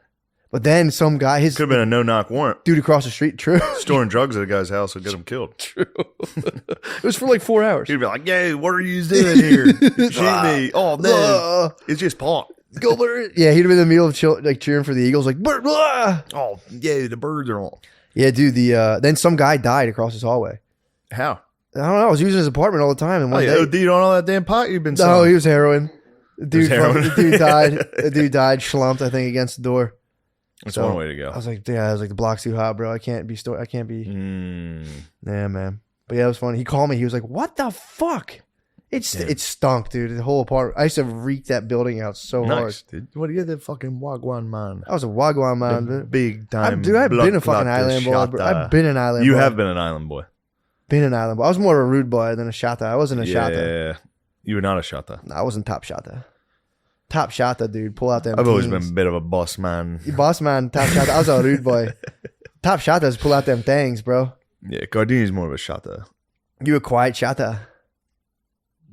But then some guy, his Could have been a no-knock warrant. dude across the street, true. Storing drugs at a guy's house would get him killed. It was for like 4 hours. He'd be like, "Yay, what are you doing here? Shoot me! Oh no, it's just pot. Go bird. Yeah, he'd have been in the middle of cheering for the Eagles, like, bird, blah. Oh yeah, the birds are on." Yeah, dude, then some guy died across his hallway. How? I don't know. I was using his apartment all the time. And Oh, one you day, OD'd on all that damn pot you've been no, selling. he was heroin. The dude, heroin? the dude died. The dude died, schlumped, I think, against the door. That's So, one way to go. I was like, the block's too hot, bro. I can't be. Mm. Yeah, man. But yeah, it was funny. He called me. He was like, "What the fuck?" It stunk, dude. The whole apartment. I used to reek that building out so hard. Nice, dude. What do you the fucking Wagwan man? I was a Wagwan man, dude. Big time. Dude, I've been a blood fucking clot island boy. Bro. shatta. I've been an island boy. You have been an island boy. Been an island boy. I was more of a rude boy than a shata. I wasn't a shata. Yeah, you were not a shatta. No, I wasn't top shata. Top shata, dude. Pull out them I've always teams. been a bit of a boss man. You boss man, top shata. I was a rude boy. Top shatas pull out them things, bro. Yeah, Gardini's more of a shatta. You a quiet shata.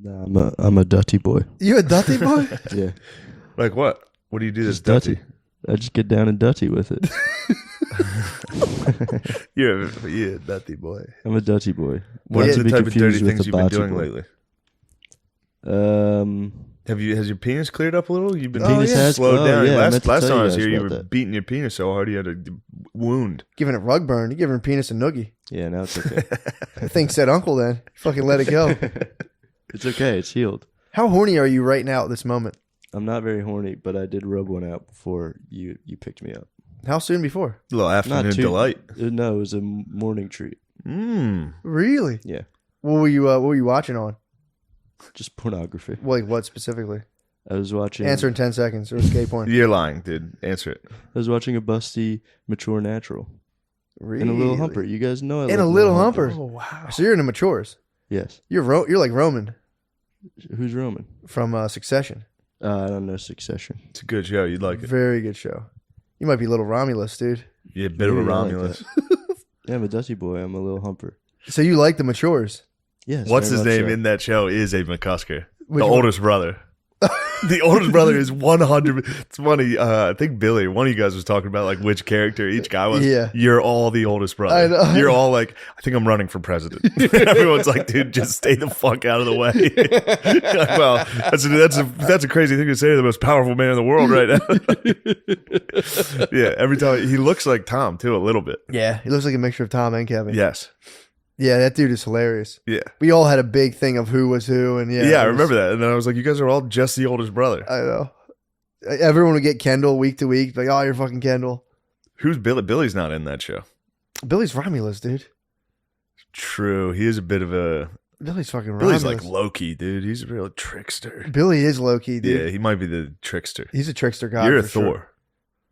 Nah, I'm a dirty boy. You a dirty boy? Yeah, Like what? What do you do that's just dirty? dirty. I just get down and dirty with it. You're a dirty boy. I'm a dirty boy. What's Not to the be type of dirty confused with things a you've been body doing boy. lately? Has your penis cleared up a little? You've been Penis has- slowed down. yeah, I meant last to time tell I you was guys here, you about were that. beating your penis so hard you had a wound. Giving it rug burn. You giving penis a noogie. Yeah, now it's okay. I think said uncle then. Fucking let it go. It's okay. It's healed. How horny are you right now at this moment? I'm not very horny, but I did rub one out before you picked me up. How soon before? A little afternoon delight. No, it was a morning treat. Really? Yeah, What were you watching on? just pornography. Like what specifically? I was watching. Answer in 10 seconds. Or escape porn. You're lying, dude. Answer it. I was watching a busty mature natural Really? and a little humper. You guys know I And love a little humper. Oh wow. So you're into matures. Yes. You're like Roman. Who's Roman? from Succession. I don't know Succession. It's a good show. You'd like it. Very good show. You might be a little Romulus, dude. Yeah, a bit of a Yeah, I like Romulus. Yeah, I'm a Dusty boy. I'm a little humper. So you like the matures? Yes. What's very his much name so. in that show is Abe McCusker, Which the one? oldest brother. The oldest brother is 100. It's funny. I think Billy, one of you guys was talking about like which character each guy was. Yeah. You're all the oldest brother. I know. You're all like, I think I'm running for president. Everyone's like, dude, just stay the fuck out of the way. Well, that's a crazy thing to say to the most powerful man in the world right now. Yeah, every time he looks like Tom too, a little bit. Yeah, he looks like a mixture of Tom and Kevin. Yes. Yeah, that dude is hilarious. Yeah. We all had a big thing of who was who, and Yeah, it I was- remember that. And then I was like, you guys are all just the oldest brother. I know. Everyone would get Kendall week to week, like, oh, you're fucking Kendall. Who's Billy? Billy's not in that show. Billy's Romulus, dude. True. He is a bit of a. Billy's fucking Billy's Romulus. like Loki, dude. He's a real trickster. Billy is low-key, dude. Yeah, he might be the trickster. He's a trickster guy. You're a for sure. Thor.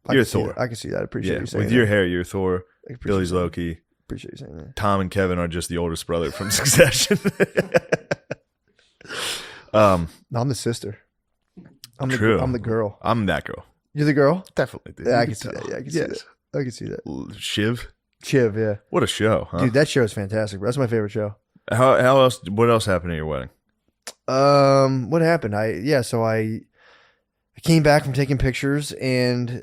I You're can see Thor. that. I can see that. I appreciate Yeah, you saying with that. your hair, you're Thor. I appreciate Billy's that. Loki. Appreciate you saying that. Tom and Kevin are just the oldest brother from Succession. No, I'm the sister. True. I'm the girl. I'm that girl. You're the girl? Definitely, dude. Yeah, I You can see tell. that. Yeah, I can see Yes. that. I can see that. Shiv. Chiv, yeah. What a show, huh? Dude, that show is fantastic, bro. That's my favorite show. How else? What else happened at your wedding? What happened? I came back from taking pictures and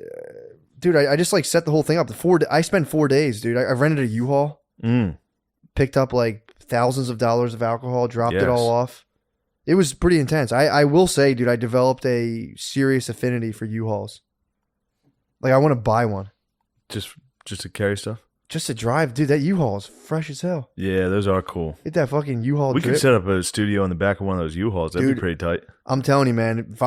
dude, I just like set the whole thing up. I spent 4 days, dude. I rented a U-Haul, picked up like thousands of dollars of alcohol, dropped Yes. it all off. It was pretty intense. I will say, dude, I developed a serious affinity for U-Hauls. Like I want to buy one. Just to carry stuff. Just to drive, dude, that U-Haul is fresh as hell. Yeah, those are cool. Get that fucking U-Haul We drip. could set up a studio in the back of one of those U-Hauls. That'd Dude. be pretty tight. I'm telling you, man, if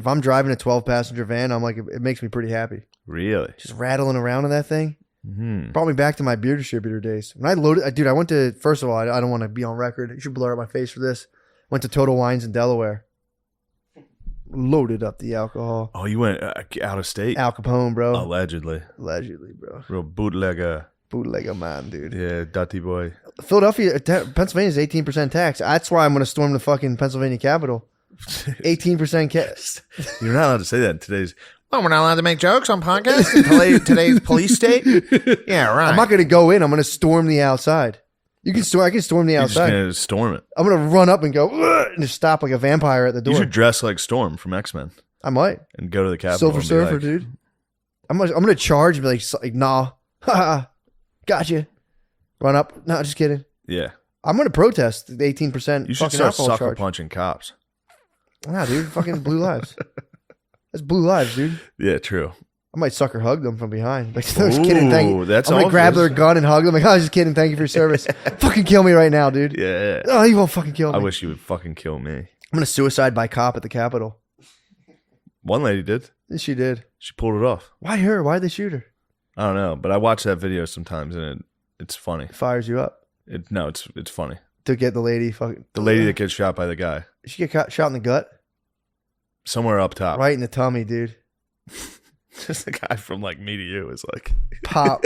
I'm driving a 12-passenger van, I'm like, it makes me pretty happy. Really? Just rattling around in that thing. Hmm. Brought me back to my beer distributor days. When I loaded, dude, I went to, first of all, I don't want to be on record. You should blur out my face for this. Went to Total Wines in Delaware. Loaded up the alcohol. Oh, you went out of state? Al Capone, bro. Allegedly. Allegedly, bro. Real bootlegger. Bootlegger man, dude. Yeah, dirty boy. Philadelphia, Pennsylvania is 18% tax. That's why I'm going to storm the fucking Pennsylvania Capitol. 18% You're not allowed to say that in today's. Oh, we're not allowed to make jokes on podcasts in today's police state? Yeah, right. I'm not going to go in. I'm going to storm the outside. I can storm the You're just outside. gonna storm it. I'm going to run up and go "Ugh," and just stop like a vampire at the door. You should dress like Storm from X-Men I might. and go to the Capitol. Silver and be Surfer, like, dude. I'm gonna charge and be like nah, haha, gotcha. Run up. No, just kidding. Yeah, I'm gonna protest the 18% you should fucking start alcohol sucker charge. punching cops. Nah, dude, fucking blue lives. That's blue lives, dude. Yeah, true. I might sucker hug them from behind. Like, just kidding. Thank you. Ooh, that's I'm gonna all grab good. their gun and hug them. Like, oh, I was just kidding. Thank you for your service. Fucking kill me right now, dude. Yeah, Oh, you won't fucking kill me. I wish you would fucking kill me. I'm gonna suicide by cop at the Capitol. One lady did. She did. She pulled it off. Why her? Why'd they shoot her? I don't know, but I watch that video sometimes and it's funny. It fires you up It's funny. to get the lady fucking. The lady that gets shot by the guy She get shot in the gut, somewhere up top. right in the tummy, dude. Just the guy from like Me to You is like Pop.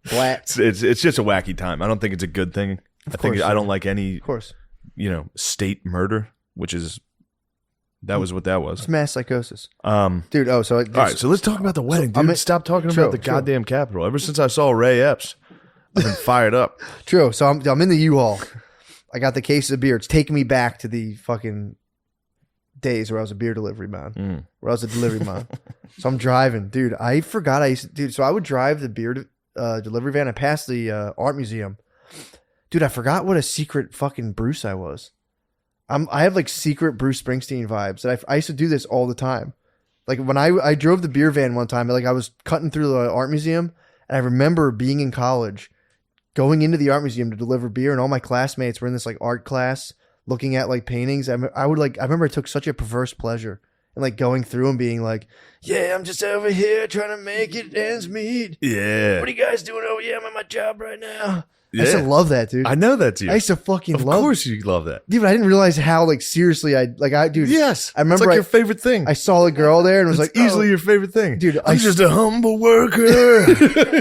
Black. it's just a wacky time. I don't think it's a good thing. course, I don't like any Of course. state murder, which is that was what that was. It's mass psychosis. All Dude, all right, so let's talk about the wedding, dude. I'm in- Stop talking True, about the true. goddamn Capitol. Ever since I saw Ray Epps, I've been fired up. True. So I'm in the U-Haul. I got the case of beer. It's taking me back to the fucking days where I was a beer delivery man. Where I was a delivery man. So I'm driving. Dude, I forgot I used to, dude, so I would drive the beer delivery van. I passed the art museum. Dude, I forgot what a secret fucking Bruce I was. I have like secret Bruce Springsteen vibes. That I used to do this all the time. Like when I drove the beer van one time, like I was cutting through the art museum, and I remember being in college, going into the art museum to deliver beer, and all my classmates were in this like art class looking at like paintings. I remember I took such a perverse pleasure in like going through and being like, yeah, I'm just over here trying to make it ends meet. Yeah. What are you guys doing over here? I'm at my job right now. Yeah. I used to love that, dude. I know that's you. I used to fucking Of love. course you love that. Dude, I didn't realize how like seriously dude. Yes. I remember it's like I- your favorite thing. I saw a girl there and was It's like, easily oh. your favorite thing. Dude, I'm just a humble worker.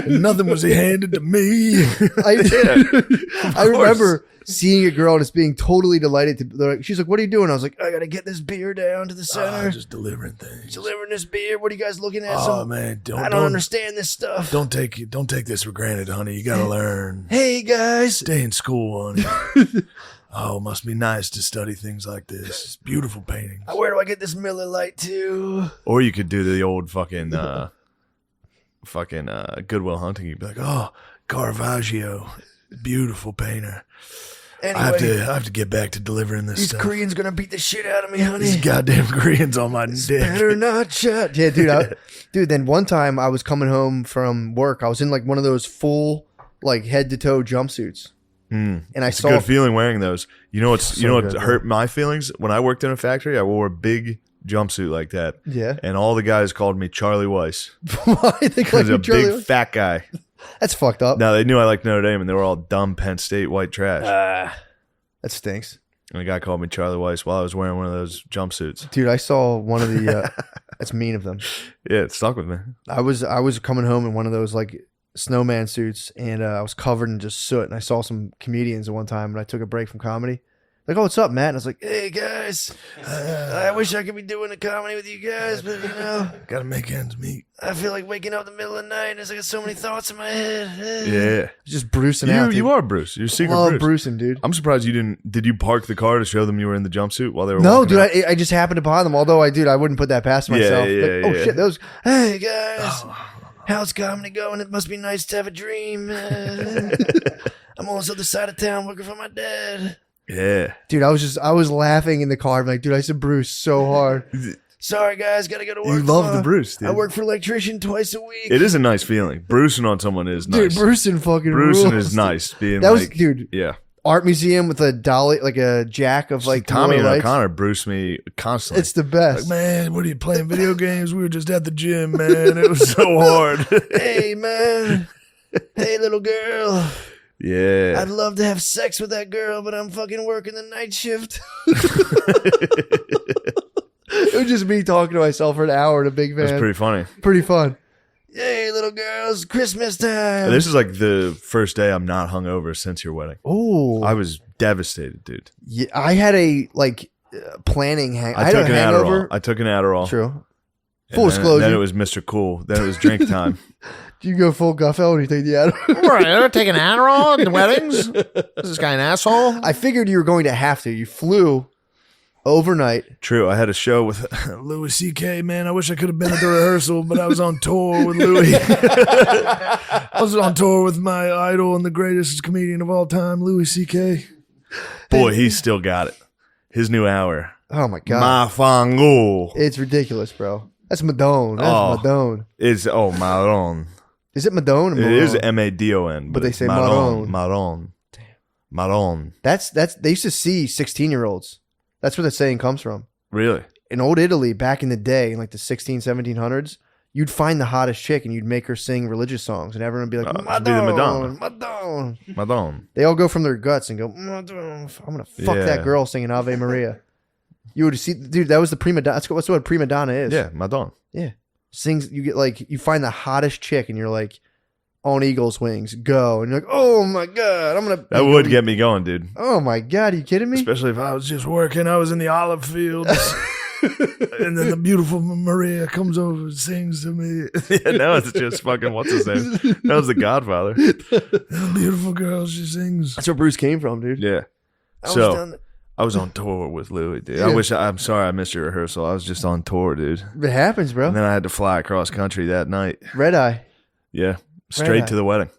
Nothing was handed to me. I remember seeing a girl and just being totally delighted she's like, what are you doing? I was like, I gotta get this beer down to the center. Just delivering things. Delivering this beer. What are you guys looking at? Oh man, I don't understand this stuff. Don't take this for granted, honey. You gotta learn. Hey guys. Stay in school, honey. Oh, must be nice to study things like this. It's beautiful paintings. Where do I get this Miller Lite too? Or you could do the old fucking Goodwill Hunting. You'd be like, oh, Caravaggio, beautiful painter. Anyway, I have to get back to delivering this these stuff. Koreans gonna beat the shit out of me, honey. These goddamn Koreans on my dick. Better not shut. Yeah, dude. Dude, then one time I was coming home from work. I was in like one of those full, like head to toe jumpsuits. And I It's saw a good feeling wearing those. You know what good, hurt my feelings? When I worked in a factory, I wore a big jumpsuit like that. Yeah. And all the guys called me Charlie Weiss. Why they Because call you a Charlie big Weiss? fat guy. That's fucked up. Now they knew I liked Notre Dame, and they were all dumb Penn State white trash. That stinks. And the guy called me Charlie Weiss while I was wearing one of those jumpsuits. Dude, I saw one of the that's mean of them. Yeah, it stuck with me. I was coming home in one of those like snowman suits, and I was covered in just soot, and I saw some comedians at one time, and I took a break from comedy. Like, oh, what's up, Matt? And I was like, hey, guys, I wish I could be doing a comedy with you guys, but, you know. Gotta make ends meet. I feel like waking up in the middle of the night, and I got so many thoughts in my head. Yeah. Just bruising out, dude. You are Bruce. You're secret Love Bruce. bruising, dude. I'm surprised you didn't. Did you park the car to show them you were in the jumpsuit while they were No, walking dude, out? I just happened upon them, although I wouldn't put that past myself. Yeah, Like, yeah, oh, yeah. shit, those, hey, guys. How's comedy going? It must be nice to have a dream. I'm on the other side of town working for my dad. Yeah. Dude, I was laughing in the car. I'm like, dude, I said Bruce so hard. Sorry, guys, gotta go to work. You love tomorrow. the Bruce, dude. I work for an electrician twice a week. It is a nice feeling. Brucing on someone is nice. Dude, Brucing fucking Brucing rules. is nice. Being That was, like, dude, yeah. art museum with a dolly, like a jack of like Tommy and Miller Lights. O'Connor Bruce me constantly. It's the best. Like, man, what are you playing video games? We were just at the gym, man. It was so hard. Hey, man. Hey, little girl. Yeah. I'd love to have sex with that girl, but I'm fucking working the night shift. It was just me talking to myself for an hour in a big van. That's pretty funny. Pretty fun. Hey, little girls, Christmas time. This is like the first day I'm not hungover since your wedding. Oh, I was devastated, dude. yeah, I had a planning hang. I had took a an hangover. Adderall. I took an Adderall. True. And Full then- disclosure. Then it was Mr. Cool. Then it was drink time. Do you go full Gutfeld when you take the Adderall? Right, they're taking Adderall at the weddings? Is this guy an asshole? I figured you were going to have to. You flew overnight. True. I had a show with Louis C.K., man. I wish I could have been at the rehearsal, but I was on tour with Louis. I was on tour with my idol and the greatest comedian of all time, Louis C.K. Boy, he's still got it. His new hour. Oh my god, Ma fango. it's ridiculous, bro. That's Madone. That's Oh. Madone. It's, Maron. Is it Madone? Or It is Marone? M-A-D-O-N. But they say Maron. Maron. Maron. Maron. That's they used to see 16-year-olds. That's where the saying comes from. Really? In old Italy, back in the day, in like the 1700s, you'd find the hottest chick and you'd make her sing religious songs, and everyone would be like, it'd be the Madone, Madonna. Madone. Madon. They all go from their guts and go, Madone. I'm gonna fuck Yeah. that girl singing Ave Maria. You would see, dude. That was the prima donna. That's what a prima donna is. Yeah, Madon. yeah. Sings. You get like you find the hottest chick and you're like on eagle's wings. Go and you're like, oh my god, I'm gonna. That would get me going, dude. Oh my god, are you kidding me? Especially if I was just working. I was in the olive fields. And then the beautiful Maria comes over and sings to me. Yeah, now it's just fucking, what's his name? That was the Godfather. The beautiful girl, she sings. That's where Bruce came from, dude. Yeah. I was So, down there. I was on tour with Louis, dude. Yeah. I'm sorry I missed your rehearsal. I was just on tour, dude. It happens, bro. And then I had to fly across country that night. Red eye. Yeah. Straight Right. to the wedding.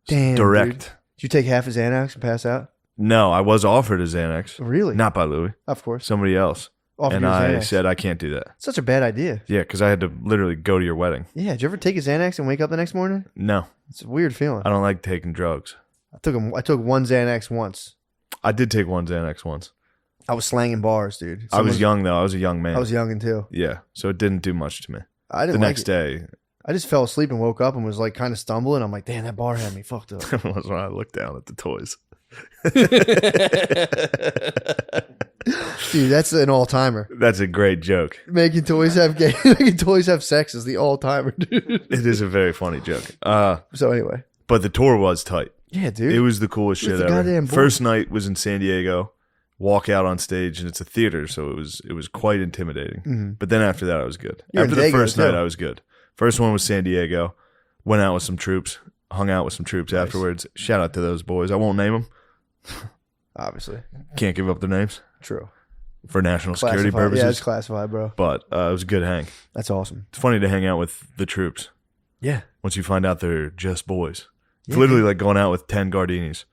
Damn. Direct. Dude. Did you take half his Xanax and pass out? No, I was offered a Xanax. Really? Not by Louis. Of course. Somebody else. Offered And you a I Xanax. said, I can't do that. Such a bad idea. Yeah, because I had to literally go to your wedding. Yeah. Did you ever take a Xanax and wake up the next morning? No, It's a weird feeling. I don't like taking drugs. I took one Xanax once. I did take one Xanax once. I was slanging bars, dude. I was young, though. I was a young man. I was young too. Yeah, so it didn't do much to me. I The didn't like next it. day I just fell asleep and woke up and was like kind of stumbling. I'm like, damn, that bar had me fucked up. was when I looked down at the toys. Dude, that's an all timer. That's a great joke. Making toys have sex is the all timer, dude. It is a very funny joke. So anyway, But the tour was tight. Yeah, dude. It was the coolest With shit the ever. goddamn board. First night was in San Diego. Walk out on stage, and it's a theater, so it was quite intimidating. But then after that, I was good. You're After in the Dago, first night, too. I was good. First one was San Diego. Went out with some troops. Hung out with some troops afterwards. Shout out to those boys. I won't name them. Obviously. Can't give up their names True. for national security Classified. purposes. Yeah, it's classified, bro. But it was a good hang. That's awesome. It's funny to hang out with the troops Yeah. once you find out they're just boys. It's Yeah, literally like going out with 10 Gardinis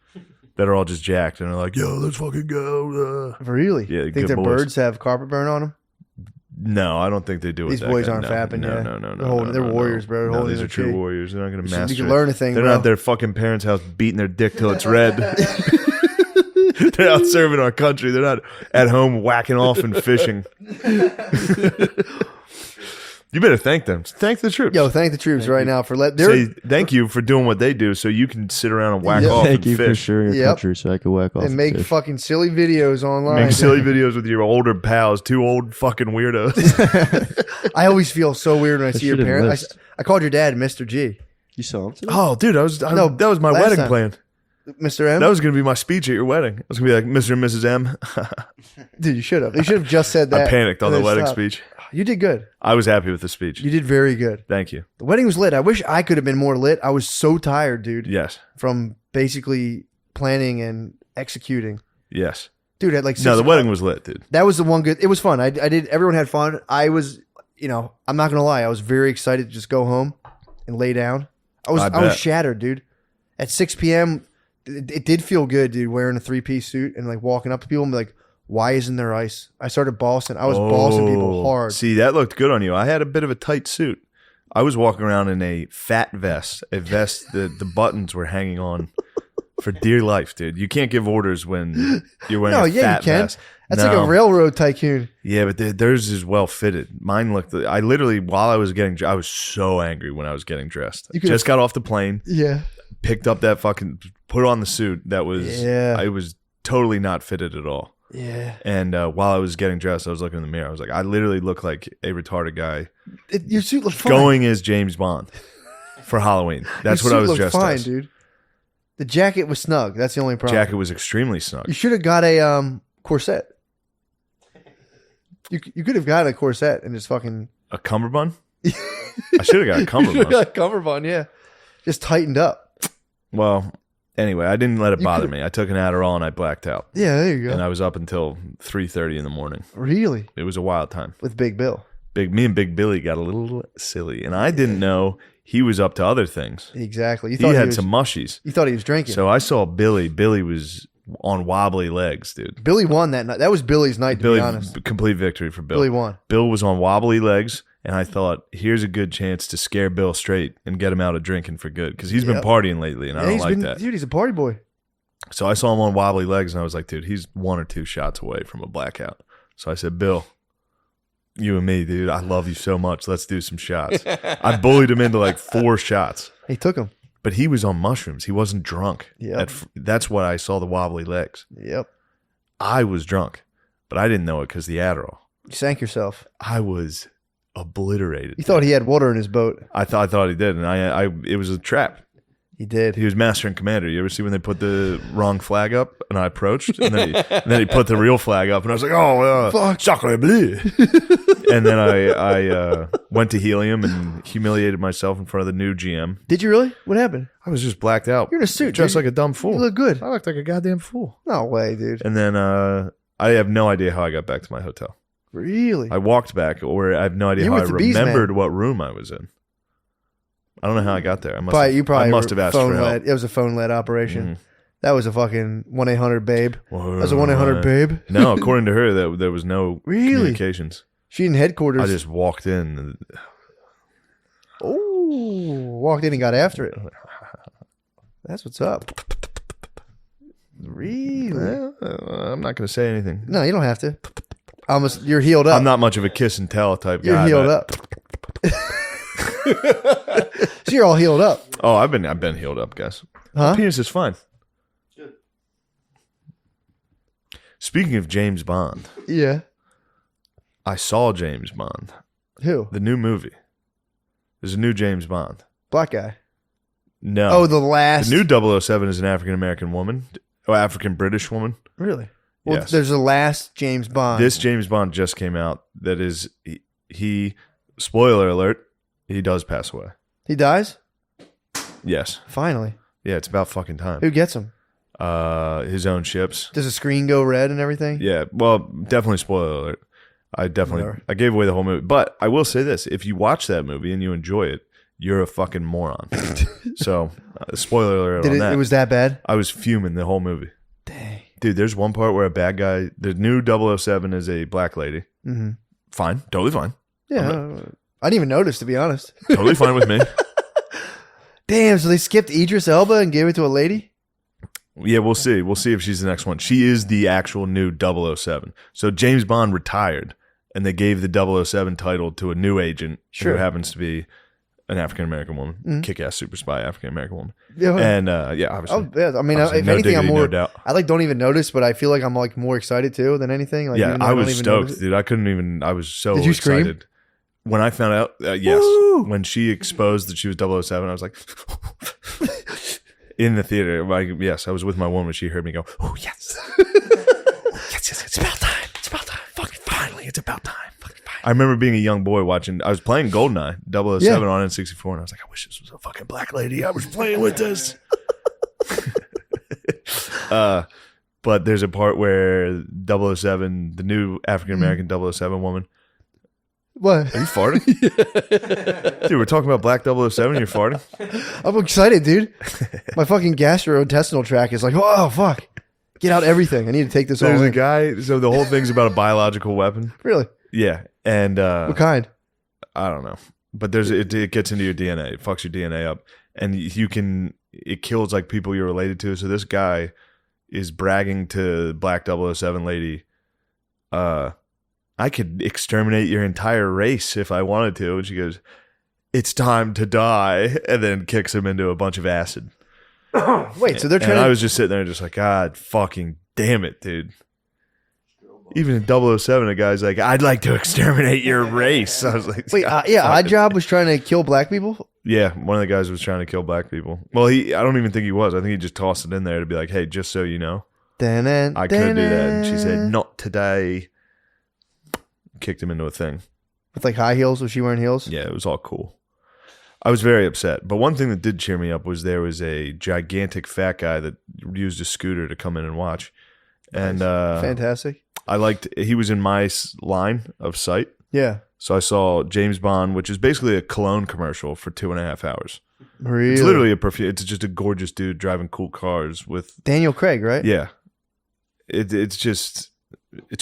that are all just jacked and are like, yo, let's fucking go. Really? Yeah, Think good their boys. birds have carpet burn on them? No, I don't think they do it. These that boys good. aren't No, fapping, no, yeah. No, no, They're no. holding- they're warriors, bro. They're No, holding these their are true cheek. warriors. They're not going to You master can it. learn a thing, They're bro. not at their fucking parents' house beating their dick till it's red. They're out serving our country. They're not at home whacking off and fishing. You better thank them. Thank the troops. Yo, thank the troops right now for Say thank you for doing what they do so you can sit around and whack off Thank and you for fish. sharing your Yep. country so I could whack off and make fish. fucking silly videos online. Make silly videos with your older pals, two old fucking weirdos. I always feel so weird when I see your should parents. enlist. I called your dad Mr. G. You saw him today? Oh, dude, No, that was my last wedding time. plan. Mr. M? That was going to be my speech at your wedding. It was going to be like, Mr. and Mrs. M. Dude, you should have. You should have just said that. I panicked on and the then wedding stopped. speech. You did good. I was happy with the speech. You did very good. Thank you. The wedding was lit. I wish I could have been more lit. I was so tired, dude, Yes. from basically planning and executing. Yes. Dude, at like 6 No, the o'clock- wedding was lit, dude. That was the one good. It was fun. I did. Everyone had fun. I was, I'm not gonna lie. I was very excited to just go home and lay down. I was bet. shattered, dude. At 6 p.m., it did feel good, dude. Wearing a 3-piece suit and like walking up to people and be like, "Why isn't there ice?" I started bossing. I was bossing people hard. See, that looked good on you. I had a bit of a tight suit. I was walking around in a fat vest, a vest that the buttons were hanging on for dear life, dude. You can't give orders when you're wearing No, a yeah, fat you can. vest. That's like a railroad tycoon. Yeah, but theirs is well fitted. Mine looked. I literally, while I was getting, I was so angry when I was getting dressed. You could've- Just got off the plane, Yeah. picked up that fucking, put on the suit. That was, Yeah. it was totally not fitted at all. Yeah. And while I was getting dressed, I was looking in the mirror. I was like, I literally look like a retarded guy Your suit looked fine. going as James Bond for Halloween. That's Your what I suit was looked dressed fine, as. dude. The jacket was snug. That's the only problem. Jacket was extremely snug. You should have got a corset. You could have got a corset and just fucking A cummerbund? I should have got a You cummerbund. got a cummerbund, yeah. Just tightened up. Well, anyway, I didn't let it You bother could've- me. I took an Adderall and I blacked out. Yeah, there you go. And I was up until 3:30 in the morning. Really? It was a wild time. With Big Bill. Me and Big Billy got a little silly, and I didn't know he was up to other things. Exactly. You He thought had was, some mushies. You thought he was drinking. So I saw Billy. Billy was on wobbly legs, dude. Billy won that night. That was Billy's night, to Billy, be honest. complete victory for Bill. Billy won. Bill was on wobbly legs, and I thought, here's a good chance to scare Bill straight and get him out of drinking for good, because he's been Yep. partying lately, and I don't he's like been, that. Dude, he's a party boy. So I saw him on wobbly legs, and I was like, dude, he's 1 or 2 shots away from a blackout. So I said, Bill, you and me, dude, I love you so much. Let's do some shots. I bullied him into like 4 shots. He took him. But he was on mushrooms. He wasn't drunk. Yep. That's what I saw the wobbly legs. Yep. I was drunk, but I didn't know it because the Adderall. You sank yourself. I was obliterated. You thought he had water in his boat. I thought he did, and it was a trap. He did. He was master and commander. You ever see when they put the wrong flag up, and I approached, and then he put the real flag up, and I was like, oh, Fuck. sacre bleu. And then I went to Helium and humiliated myself in front of the new GM. Did you really? What happened? I was just blacked out. You're in a suit, dressed dude. like a dumb fool. You look good. I looked like a goddamn fool. No way, dude. And then I have no idea how I got back to my hotel. Really? I walked back, or I have no idea You how I with the bees, man. remembered what room I was in. I don't know how I got there. I must You must have asked for phone help. led. It was a phone led operation. Mhm. That was a fucking 1-800 babe. That was a Well, 1-800 babe. No, according to her, that there was no Really? communications. She in headquarters. I just walked in. And, walked in and got after it. That's what's up. Really? I'm not going to say anything. No, you don't have to. You're healed up. I'm not much of a kiss and tell type You're guy. healed but- up. So you're all healed up, Oh, I've been healed up, guys. huh? My penis is fine. Speaking of James Bond, Yeah. I saw James Bond, Who? the new movie. There's a new James Bond. Black guy. No. Oh, the last. The new 007 is an African American woman, or African British woman. Really? Well, Yes. there's the last James Bond. This James Bond just came out. That is, he spoiler alert, he does pass away. He dies? Yes. Finally. Yeah, it's about fucking time. Who gets him? His own ships. Does the screen go red and everything? Yeah, well, definitely spoiler alert. I gave away the whole movie. But I will say this: if you watch that movie and you enjoy it, you're a fucking moron. So, spoiler alert on that. It was that bad? I was fuming the whole movie. Dang. Dude, there's one part where a bad guy, the new 007 is a black lady. Mm-hmm. Fine, totally fine. Yeah, I didn't even notice, to be honest. Totally fine with me. Damn, so they skipped Idris Elba and gave it to a lady? Yeah, we'll see. We'll see if she's the next one. She is the actual new 007. So James Bond retired, and they gave the 007 title to a new agent who happens to be an African-American woman, kick-ass super spy African-American woman. Yeah, And, obviously. oh, yeah. I mean, if no anything, I'm diggity, more. no doubt. I don't even notice, but I feel like I'm like more excited too than anything. Like, Yeah, even though I don't was even stoked, notice it. dude. I was so Did you excited. scream? When I found out, yes. Woo! When she exposed that she was 007, I was like, in the theater. Yes, I was with my woman. She heard me go, oh, yes. yes, it's about time. It's about time. Fucking finally, it's about time. I remember being a young boy watching, I was playing GoldenEye 007 on N64, and I was like, I wish this was a fucking black lady. I was playing with this. But there's a part where 007, the new African-American 007 woman. What? Are you farting? Dude, we're talking about black 007 and you're farting? I'm excited, dude. My fucking gastrointestinal tract is like, oh, fuck. Get out everything. I need to take this all There's a in. guy, so the whole thing's about a biological weapon. Really? Yeah. And What kind? I don't know. But it gets into your DNA. It fucks your DNA up. And it kills like people you're related to. So this guy is bragging to black 007 lady, I could exterminate your entire race if I wanted to. And she goes, it's time to die. And then kicks him into a bunch of acid. Wait, so they're trying And to... I was just sitting there just like, God fucking damn it, dude. Even in 007, a guy's like, I'd like to exterminate your race. I was like, Wait, Odd Job was trying to kill black people? yeah, one of the guys was trying to kill black people. Well, I don't even think he was. I think he just tossed it in there to be like, hey, just so you know, I could do that. And she said, not today. Kicked him into a thing. With like high heels? Was she wearing heels? Yeah, it was all cool. I was very upset. But one thing that did cheer me up was there was a gigantic fat guy that used a scooter to come in and watch. And Fantastic. I liked, he was in my line of sight. Yeah. So I saw James Bond, which is basically a cologne commercial for 2.5 hours. Really? It's literally a perfume. It's just a gorgeous dude driving cool cars with. Daniel Craig, right? Yeah. It's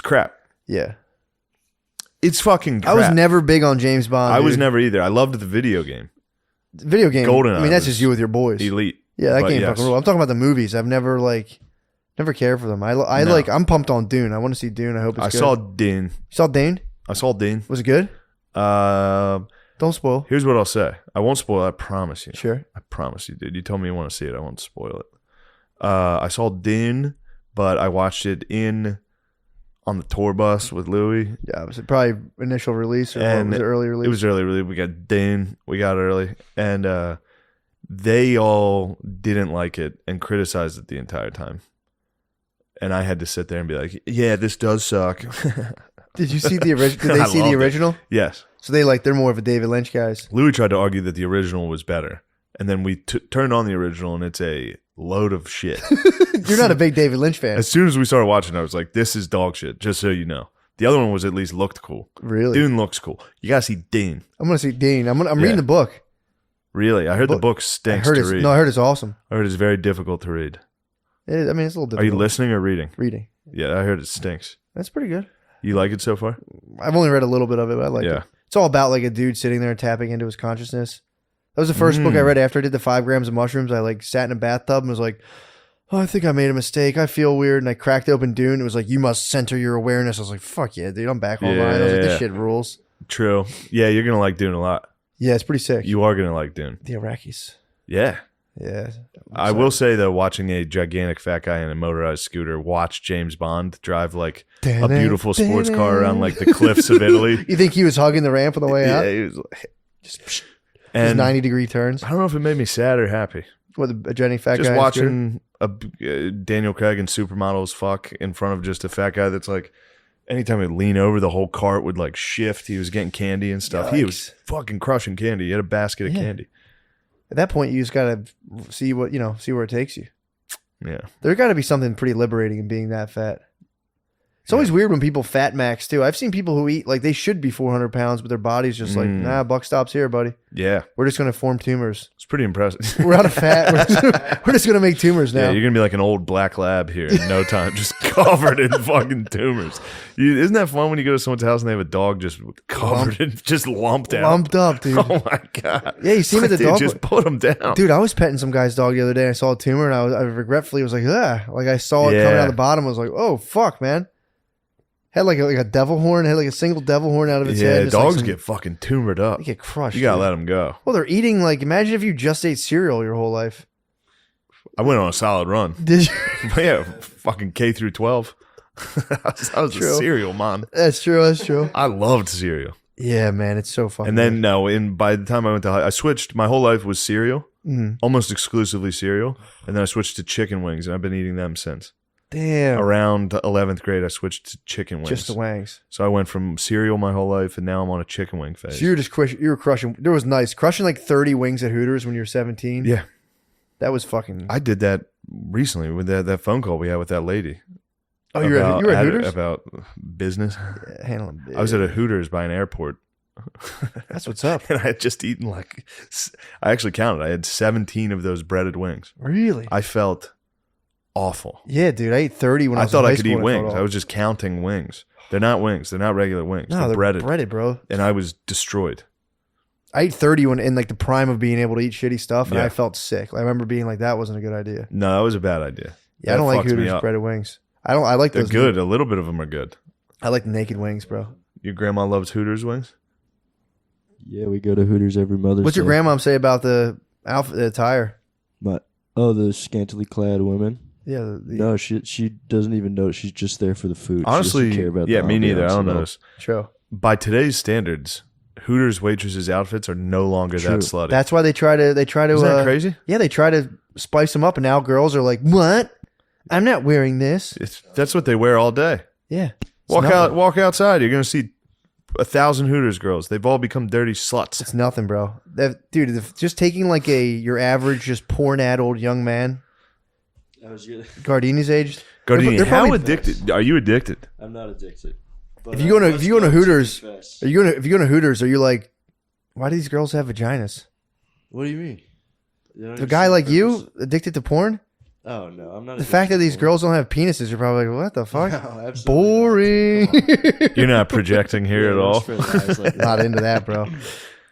crap. Yeah. It's fucking crap. I was never big on James Bond. I was dude. never either. I loved the video game. Video game. GoldenEye I mean, that's was just you with your boys. Elite. Yeah, that But game yes. fucking rule. I'm talking about the movies. I've never cared for them. I'm pumped on Dune. I want to see Dune. I hope it's I good. saw Dune. You saw Dune? I saw Dune. Was it good? Don't spoil. Here's what I'll say. I won't spoil it. I promise you. Sure. I promise you, dude. You told me you want to see it. I won't spoil it. I saw Dune, but I watched it on the tour bus with Louis. Yeah, was it probably initial release or And was it early release? It was early release. We got Dune. We got it early. And they all didn't like it and criticized it the entire time. And I had to sit there and be like, yeah, this does suck. Did you see the original? Did they I see the loved it. original? Yes. So they're more of a David Lynch guys. Louis tried to argue that the original was better. And then we turned on the original and it's a load of shit. You're not a big David Lynch fan. As soon as we started watching, I was like, this is dog shit, just so you know. The other one was at least looked cool. Really? Dune looks cool. You gotta see Dune. I'm going to see Dean. I'm Yeah. reading the book. Really? I heard the book I stinks heard to it's read. I heard it's awesome. I heard it's very difficult to read. It's a little difficult. Are you listening or reading? Reading. Yeah, I heard it stinks. That's pretty good. You like it so far? I've only read a little bit of it, but I like Yeah. it. It's all about like a dude sitting there tapping into his consciousness. That was the first book I read after I did the 5 grams of mushrooms. I sat in a bathtub and was like, oh, I think I made a mistake. I feel weird. And I cracked open Dune. It was like, you must center your awareness. I was like, fuck yeah, dude. I'm back online. I was like, Yeah. this shit rules. True. Yeah, you're gonna like Dune a lot. Yeah, it's pretty sick. You are gonna like Dune. The Iraqis. Yeah. Yeah. I will say though, watching a gigantic fat guy in a motorized scooter watch James Bond drive like a beautiful sports car around like the cliffs of Italy. You think he was hugging the ramp on the way out? Yeah, he was like, Just And 90-degree turns. I don't know if it made me sad or happy. What, a Jenny fat Just guy? watching Daniel Craig and supermodels fuck in front of just a fat guy that's like, anytime he'd lean over, the whole cart would like shift. He was getting candy and stuff. He was fucking crushing candy. He had a basket of candy. At that point, you just gotta see what see where it takes you. Yeah. There got to be something pretty liberating in being that fat. It's always weird when people fat max too. I've seen people who eat like they should be 400 pounds, but their body's just like, nah, buck stops here, buddy. Yeah. We're just going to form tumors. It's pretty impressive. We're out of fat. We're just going to make tumors now. Yeah, you're going to be like an old black lab here in no time, just covered in fucking tumors. Isn't that fun when you go to someone's house and they have a dog just covered in, just lumped out? Lumped up, dude. Oh my God. Yeah, you see him at the Dude, dog. just put them down. Dude, I was petting some guy's dog the other day. And I saw a tumor and I regretfully was like, ugh. Like I saw it coming out the bottom. I was like, oh, fuck, man. Had like a devil horn. Had like a single devil horn out of its head. Yeah, dogs get fucking tumored up. They get crushed. You got to dude. let them go. Well, they're eating like, imagine if you just ate cereal your whole life. I went on a solid run. Did you? Yeah, fucking K through 12. I was a cereal man. That's true. That's true. I loved cereal. Yeah, man. It's so fucking And then, by the time I went to I switched, my whole life was cereal, almost exclusively cereal. And then I switched to chicken wings, and I've been eating them since. Damn. Around 11th grade, I switched to chicken wings. Just the wangs. So I went from cereal my whole life, and now I'm on a chicken wing phase. So you were crushing. There was nice. Crushing like 30 wings at Hooters when you were 17. Yeah. That was fucking. I did that recently with that phone call we had with that lady. Oh, you were at Hooters? About business. Yeah, handling I was at a Hooters by an airport. That's what's up. And I had just eaten I actually counted. I had 17 of those breaded wings. Really? I felt awful. Yeah, dude. I ate 30 when I was thought in high I could eat school and wings. felt I was just counting wings. They're not wings. They're not regular wings. No, they're breaded. breaded, bro. And I was destroyed. I ate 30 when in like the prime of being able to eat shitty stuff, and Yeah. I felt sick. I remember being like, that wasn't a good idea. No, that was a bad idea. Yeah, I don't like Hooters breaded wings. I like They're those. good. A little bit of them are good. I like the naked wings, bro. Your grandma loves Hooters wings? Yeah, we go to Hooters every Mother's What's your Day. grandmom say about the outfit, the attire? The scantily clad women. Yeah, No, she doesn't even know. She's just there for the food. Honestly, she doesn't care about yeah, the me neither. I ambiance don't at all. notice. true. By today's standards, Hooters waitresses' outfits are no longer True. that slutty. That's why they try to. Isn't that crazy? Yeah, they try to spice them up, and now girls are like, "What? I'm not wearing this." That's what they wear all day. Yeah, Walk outside. You're gonna see 1,000 Hooters girls. They've all become dirty sluts. It's nothing, bro. Dude, just taking like your average, just porn-addled young man, I was gonna, Gardini's age. Gardini, they're how probably- addicted are you? Addicted? I'm not addicted. But If you go to Hooters, confess. if you go to Hooters, are you like, why do these girls have vaginas? What do you mean? You don't A even guy see like the you purpose? addicted to porn? Oh no, I'm not. The fact that these girls don't have penises, you're probably like, what the fuck? No, absolutely Boring. You're not projecting here at all. Not into that, bro.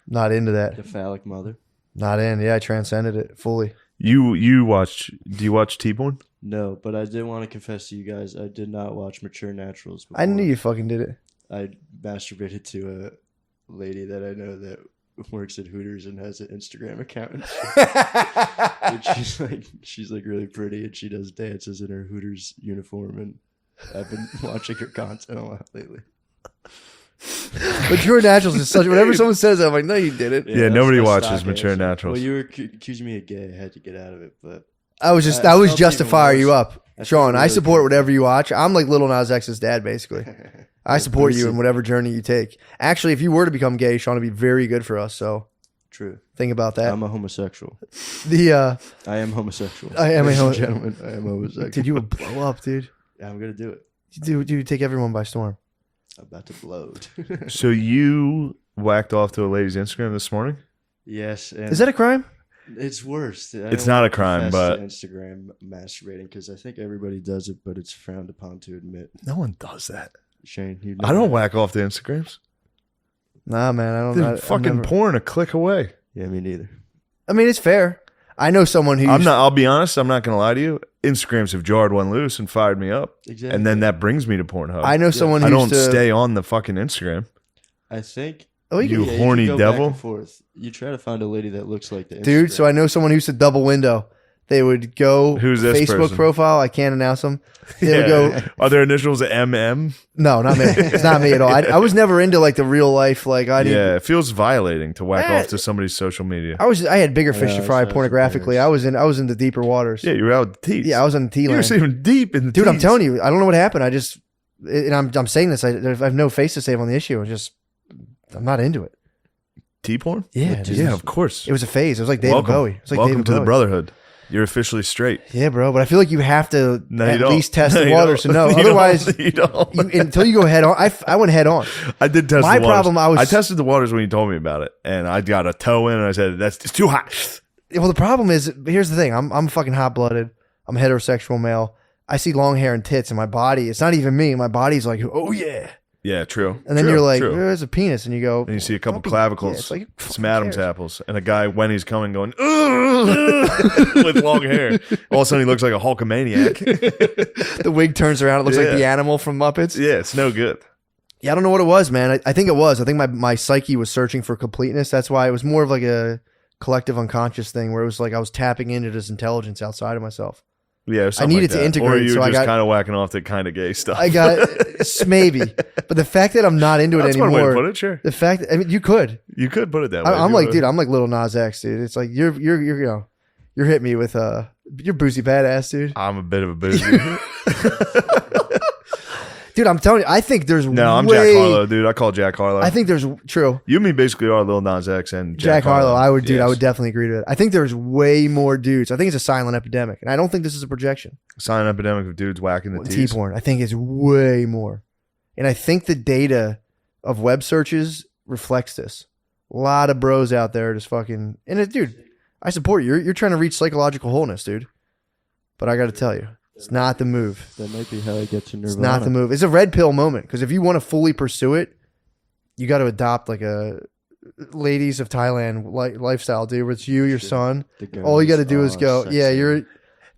Not into that. The phallic mother. Not in. Yeah, I transcended it fully. You watch? Do you watch T-porn? No, but I did want to confess to you guys, I did not watch Mature Naturals before. I knew you fucking did it. I masturbated to a lady that I know that works at Hooters and has an Instagram account. And she's like really pretty, and she does dances in her Hooters uniform, and I've been watching her content a lot lately. Mature Naturals is such. Whenever someone says that, I'm like, no, you didn't. Yeah, that's nobody my watches stock Mature answer. Naturals. Well, you were accusing me of gay. I had to get out of it, but I was just. I I was felt just to even fire worse. you up, I felt Sean. I really support good. whatever you watch. I'm like Lil Nas X's dad, basically. I support you in whatever journey you take. Actually, if you were to become gay, Sean, would be very good for us. So True. think about that. I'm a homosexual. The I am homosexual. I am a Ladies and homo- gentlemen, I am homosexual. dude, you would blow up, dude. Yeah, I'm gonna do it. You take everyone by storm. I'm about to blow. So you whacked off to a lady's Instagram this morning? Yes, and Is that a crime? it's worse. I It's don't not wanna a crime, confess but- to Instagram masturbating, because I think everybody does it, but it's frowned upon to admit. No one does that. Shane, you I don't whack off to Instagrams. Nah, man. I don't. Dude, I've fucking never- porn a click away. Yeah, me neither. I mean, it's fair. I know someone who. I'll be honest. I'm not gonna lie to you. Instagrams have jarred one loose and fired me up, Exactly. and then that brings me to Pornhub. I know someone who I don't used to stay on the fucking Instagram. I think Oh, you You can, horny can go devil. Back and forth. You try to find a lady that looks like the dude. Instagram. So I know someone who used to double window. They would go Who's this Facebook person? profile. I can't announce them. They would go. Are their initials MM? No, not me. It's not me at all. I was never into like the real life. Like I didn't. Yeah, it feels violating to whack off to somebody's social media. I had bigger fish to fry sounds pornographically. embarrassing. I was in the deeper waters. Yeah, you were out with the teeth. Yeah, I was on the T You were land. even deep in the Dude, I'm teeth. telling you, I don't know what happened. And I'm saying this. I have no face to save on the issue. I'm not into it. T-porn? Yeah, dude. Yeah, of course. It was a phase. It was like David Welcome. Bowie. It was like Welcome David to the Bowie. brotherhood. You're officially straight. Yeah, bro. But I feel like you have to No, you at don't. least test No, the you waters to don't. know. You Otherwise, don't. You don't. until you go head on. I went head on. I did test My the waters. problem, I tested the waters when you told me about it, and I got a toe in, and I said, it's too hot. Well, the problem is, here's the thing. I'm fucking hot blooded. I'm a heterosexual male. I see long hair and tits, and my body. It's not even me. My body's like, oh yeah. Yeah, true. And then True, you're like, true. there's a penis, and you go. And you see a couple don't be- clavicles, yeah, it's like, who some Adam's cares? apples, and a guy when he's coming going with long hair. All of a sudden, he looks like a Hulkamaniac. The wig turns around. It looks like Yeah. the animal from Muppets. Yeah, it's no good. Yeah, I don't know what it was, man. I think it was. I think my psyche was searching for completeness. That's why it was more of like a collective unconscious thing where it was like I was tapping into this intelligence outside of myself. Yeah, I needed to integrate, or you so were I just got- kind of whacking off the kind of gay stuff. I got maybe, but the fact that I'm not into it That's one way to anymore. put it. Sure, The fact, you could. you could put it that way. I'm if like, you dude, I'm like Lil Nas X, dude. It's like you're hitting me with you're boozy badass, dude. I'm a bit of a boozy. Dude, I'm telling you, I think there's No, I'm way, Jack Harlow, dude. I call Jack Harlow. I think there's true. You and me basically are Lil Nas X and Jack Harlow, I would Yes. definitely agree to that. I think there's way more dudes. I think it's a silent epidemic, and I don't think this is a projection. Silent epidemic of dudes whacking the teeth. T-porn. I think it's way more, and I think the data of web searches reflects this. A lot of bros out there just fucking dude. I support you. You're trying to reach psychological wholeness, dude. But I got to tell you, it's not the move. That might be how I get to Nirvana. It's not the move. It's a red pill moment because if you want to fully pursue it, you got to adopt like a ladies of Thailand lifestyle, dude. Where it's you, your son. The All you got to girls do is are go. sexy. Yeah, you're.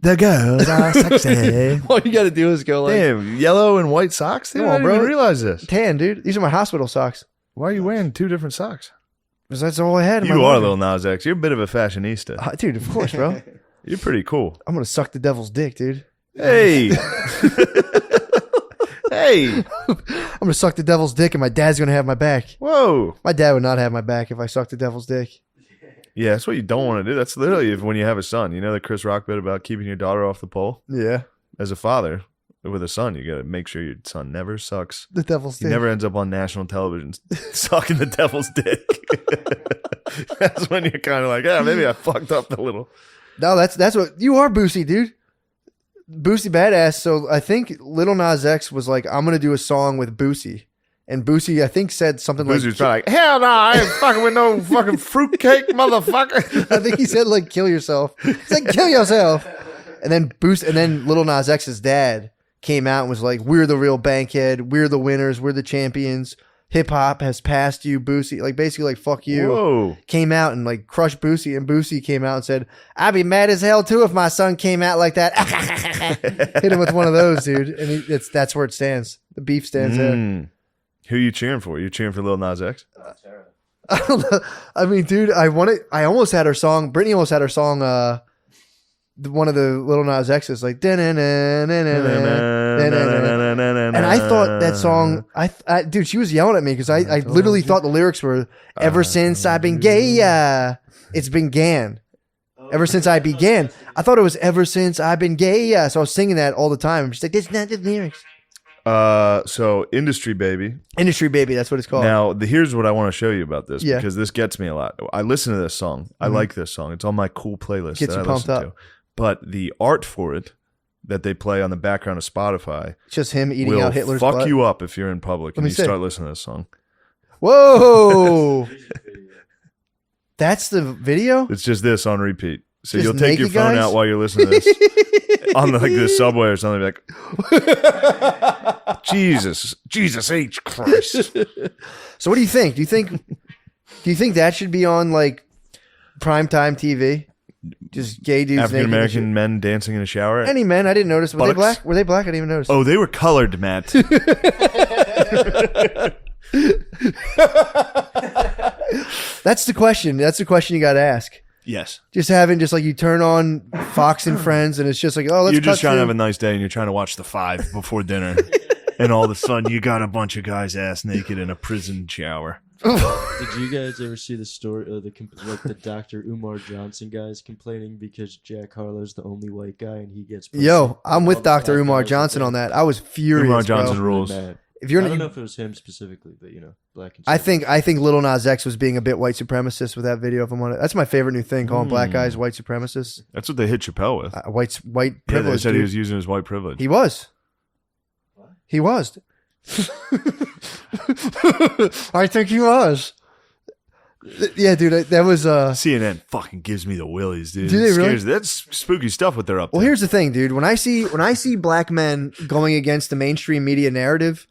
The girls are sexy. All you got to do is go like Damn, yellow and white socks? Dude, Come I on, didn't even bro. realize this. tan, dude. These are my hospital socks. Why are you wearing two different socks? Because that's all I had. in my You are wardrobe. Lil Nas X. You're a bit of a fashionista. Dude. Of course, bro. You're pretty cool. I'm gonna suck the devil's dick, dude. Hey. Hey. I'm gonna suck the devil's dick, and my dad's gonna have my back. Whoa. My dad would not have my back if I sucked the devil's dick. Yeah, that's what you don't want to do. That's literally when you have a son. You know the Chris Rock bit about keeping your daughter off the pole? Yeah, As a father with a son, you got to make sure your son never sucks. the devil's He dick. never ends up on national television sucking the devil's dick. That's when you're kind of like, yeah, maybe I fucked up a little. No, that's what you are, Boosie, dude. Boosie badass. So I think Lil Nas X was like, I'm gonna do a song with Boosie, and Boosie I think said something Boosie was like, probably like, hell no, I ain't fucking with no fucking fruitcake, motherfucker. I think he said like, kill yourself. He's like, kill yourself. And then Lil Nas X's dad came out and was like, we're the real bankhead, we're the winners, we're the champions. Hip hop has passed you, Boosie. Like basically like fuck you. Whoa. Came out and like crushed Boosie, and Boosie came out and said, I'd be mad as hell too if my son came out like that. Hit him with one of those, dude. And that's where it stands. The beef stands there. Mm. Who you cheering for? You cheering for Lil Nas X? I don't know. I mean, dude, I almost had her song. Brittany almost had her song. One of the Lil Nas X's like, and I thought that song. Dude, she was yelling at me because I literally thought the lyrics were, "Ever since I've been gay, it's been gan." Ever since I began, I thought it was "Ever since I've been gay." So I was singing that all the time. And she's like, "That's not the lyrics." So Industry Baby. Industry baby, that's what it's called. Now, here's what I want to show you about this Yeah. because this gets me a lot. I listen to this song. I like this song. It's on my cool playlist Gets that you I pumped listen up. to. But the art for it that they play on the background of Spotify It's just him eating will out Hitler's fuck butt. you up if you're in public and me you see. start listening to this song. Whoa, that's the video. It's just this on repeat. So Just you'll take your naked phone guys? out while you're listening to this on like the subway or something. Like, Jesus H Christ. So what do you think? Do you think that should be on like primetime TV? Just gay dudes African naked and shit? American men dancing in a shower. Any men? I didn't notice. Were they Buttocks? black? Were they black? I didn't even notice. Oh, they were colored, Matt. That's the question. That's the question you got to ask. Yes. Just having just like you turn on Fox and Friends and it's just like, oh, let's You're just cut trying to to- have a nice day and you're trying to watch The Five before dinner. And all of a sudden you got a bunch of guys ass naked in a prison shower. Did you guys ever see the story of the Dr. Umar Johnson guys complaining because Jack Harlow's the only white guy and he gets pussy? Yo, I'm with All the Dr. black Umar guys Johnson are on that. I was furious, Umar Johnson bro. rules. mad. If you're, I don't know if it was him specifically, but black and I think Lil Nas X was being a bit white supremacist with that video. If I'm on it, that's my favorite new thing, calling black guys white supremacists. That's what they hit Chappelle with. White Yeah, they privilege. said he dude. was using his white privilege. He was. I think he was. Yeah, dude, that was. CNN fucking gives me the willies, dude. Do they It really? scares- That's spooky stuff what they're up Well, to. here's the thing, dude. When I see black men going against the mainstream media narrative,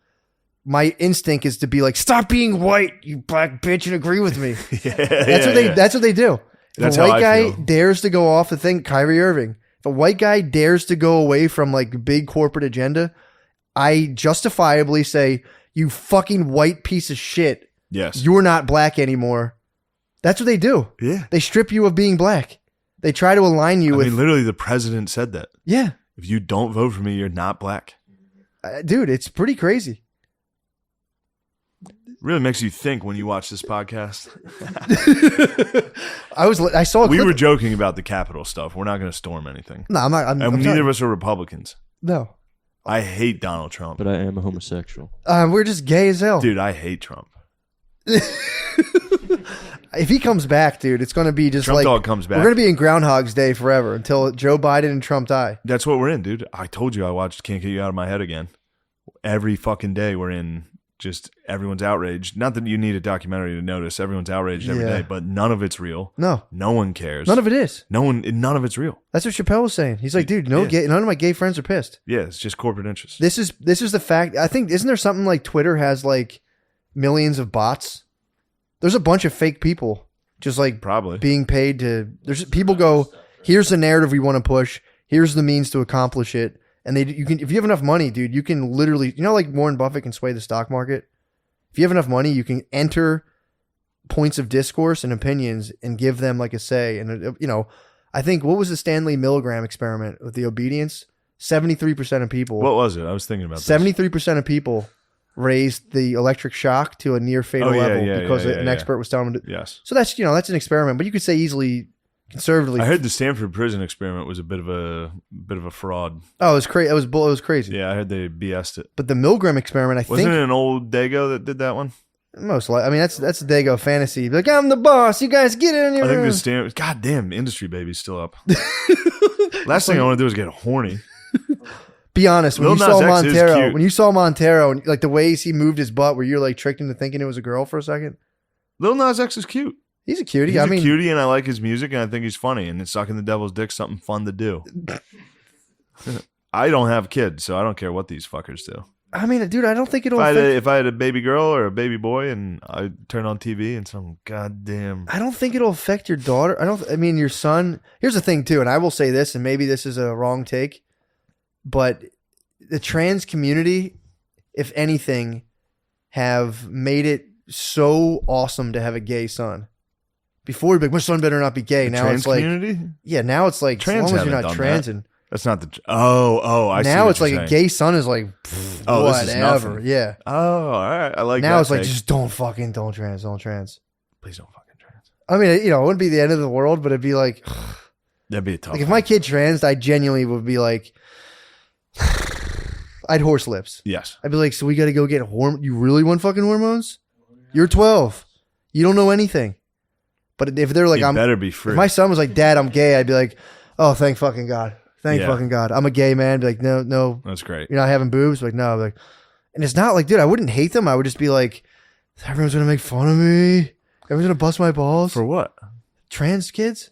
my instinct is to be like, "Stop being white, you black bitch, and agree with me." That's what they do. If That's a how white I guy feel. dares to go off the thing, Kyrie Irving. If a white guy dares to go away from like big corporate agenda, I justifiably say, "You fucking white piece of shit. Yes. You're not black anymore." That's what they do. Yeah. They strip you of being black. They try to align you I with mean, literally, the president said that. yeah, If you don't vote for me, you're not black. dude. It's pretty crazy. Really makes you think when you watch this podcast. I saw a We clip- were joking about the Capitol stuff. We're not going to storm anything. No, I'm not. I'm And neither sorry. of us are Republicans. No, I hate Donald Trump. But I am a homosexual. we're just gay as hell. Dude, I hate Trump. If he comes back, dude, it's going to be just Trump like dog comes back. we're going to be in Groundhog's Day forever until Joe Biden and Trump die. That's what we're in, dude. I told you I watched Can't Get You Out of My Head again. Every fucking day we're in just everyone's outraged. Not that you need a documentary to notice. Everyone's outraged every Yeah. day, but none of it's real. No, No one cares. none of it is. None of it's real. That's what Chappelle was saying. He's like, dude, Yeah. none of my gay friends are pissed. Yeah, it's just corporate interests. This is the fact. I think isn't there something like Twitter has like millions of bots? There's a bunch of fake people just like Probably. being paid to. There's people go. Here's the narrative we want to push. Here's the means to accomplish it. And you can if you have enough money, dude, you can literally like Warren Buffett can sway the stock market. If you have enough money, you can enter points of discourse and opinions and give them like a say. And I think what was the Stanley Milgram experiment with the obedience? 73% of people. What was it? I was thinking about this. 73% of people raised the electric shock to a near fatal Oh, yeah, level yeah, because yeah, an yeah. expert was telling them to. Yes. So that's an experiment, but you could say easily conservatively. I heard the Stanford prison experiment was a bit of a fraud. Oh, it was crazy. It was crazy. Yeah, I heard they BS'd it. But the Milgram experiment, I Wasn't think it an old Dago that did that one? most likely. I mean, that's Dago fantasy. Like, I'm the boss. You guys get in your I think room. the Stanford. God damn, industry baby's still up. Last thing I want to do is get horny. Be honest. When Lil you saw Nas X is Montero, cute. when you saw Montero, and like the ways he moved his butt, where you're like tricked into thinking it was a girl for a second. Lil Nas X is cute. He's a cutie. He's I a mean, cutie, and I like his music, and I think he's funny. And it's sucking the devil's dick something fun to do. I don't have kids, so I don't care what these fuckers do. dude, I don't think it'll. If I had a baby girl or a baby boy, and I turn on TV and some goddamn I don't think it'll affect your daughter. I mean, your son. Here's the thing, too, and I will say this, and maybe this is a wrong take, but the trans community, if anything, have made it so awesome to have a gay son. Before, you'd be like, my son better not be gay. Now trans it's like, community. yeah, now it's like, Trans as long as you're haven't not done that. transing. That's not the. I see. Now what it's like you're a saying. gay son is like, pfft, Oh, this is whatever. nothing. Yeah. Oh, all right. I like Now that it's like, take. just don't trans. Please don't fucking trans. I mean, it wouldn't be the end of the world, but it'd be like, That'd be a tough. like if one. my kid transed, I genuinely would be like, I'd horse lips. Yes. I'd be like, so we got to go get hormones. You really want fucking hormones? You're 12. You don't know anything. But if they're like, You better be free. if my son was like, Dad, I'm gay, I'd be like, oh, thank fucking God. Thank Yeah. fucking God. I'm a gay man. Be like, no, That's great. you're not having boobs. Like, no. I'd be like, and it's not like, dude, I wouldn't hate them. I would just be like, everyone's going to make fun of me. Everyone's going to bust my balls. For what? Trans kids?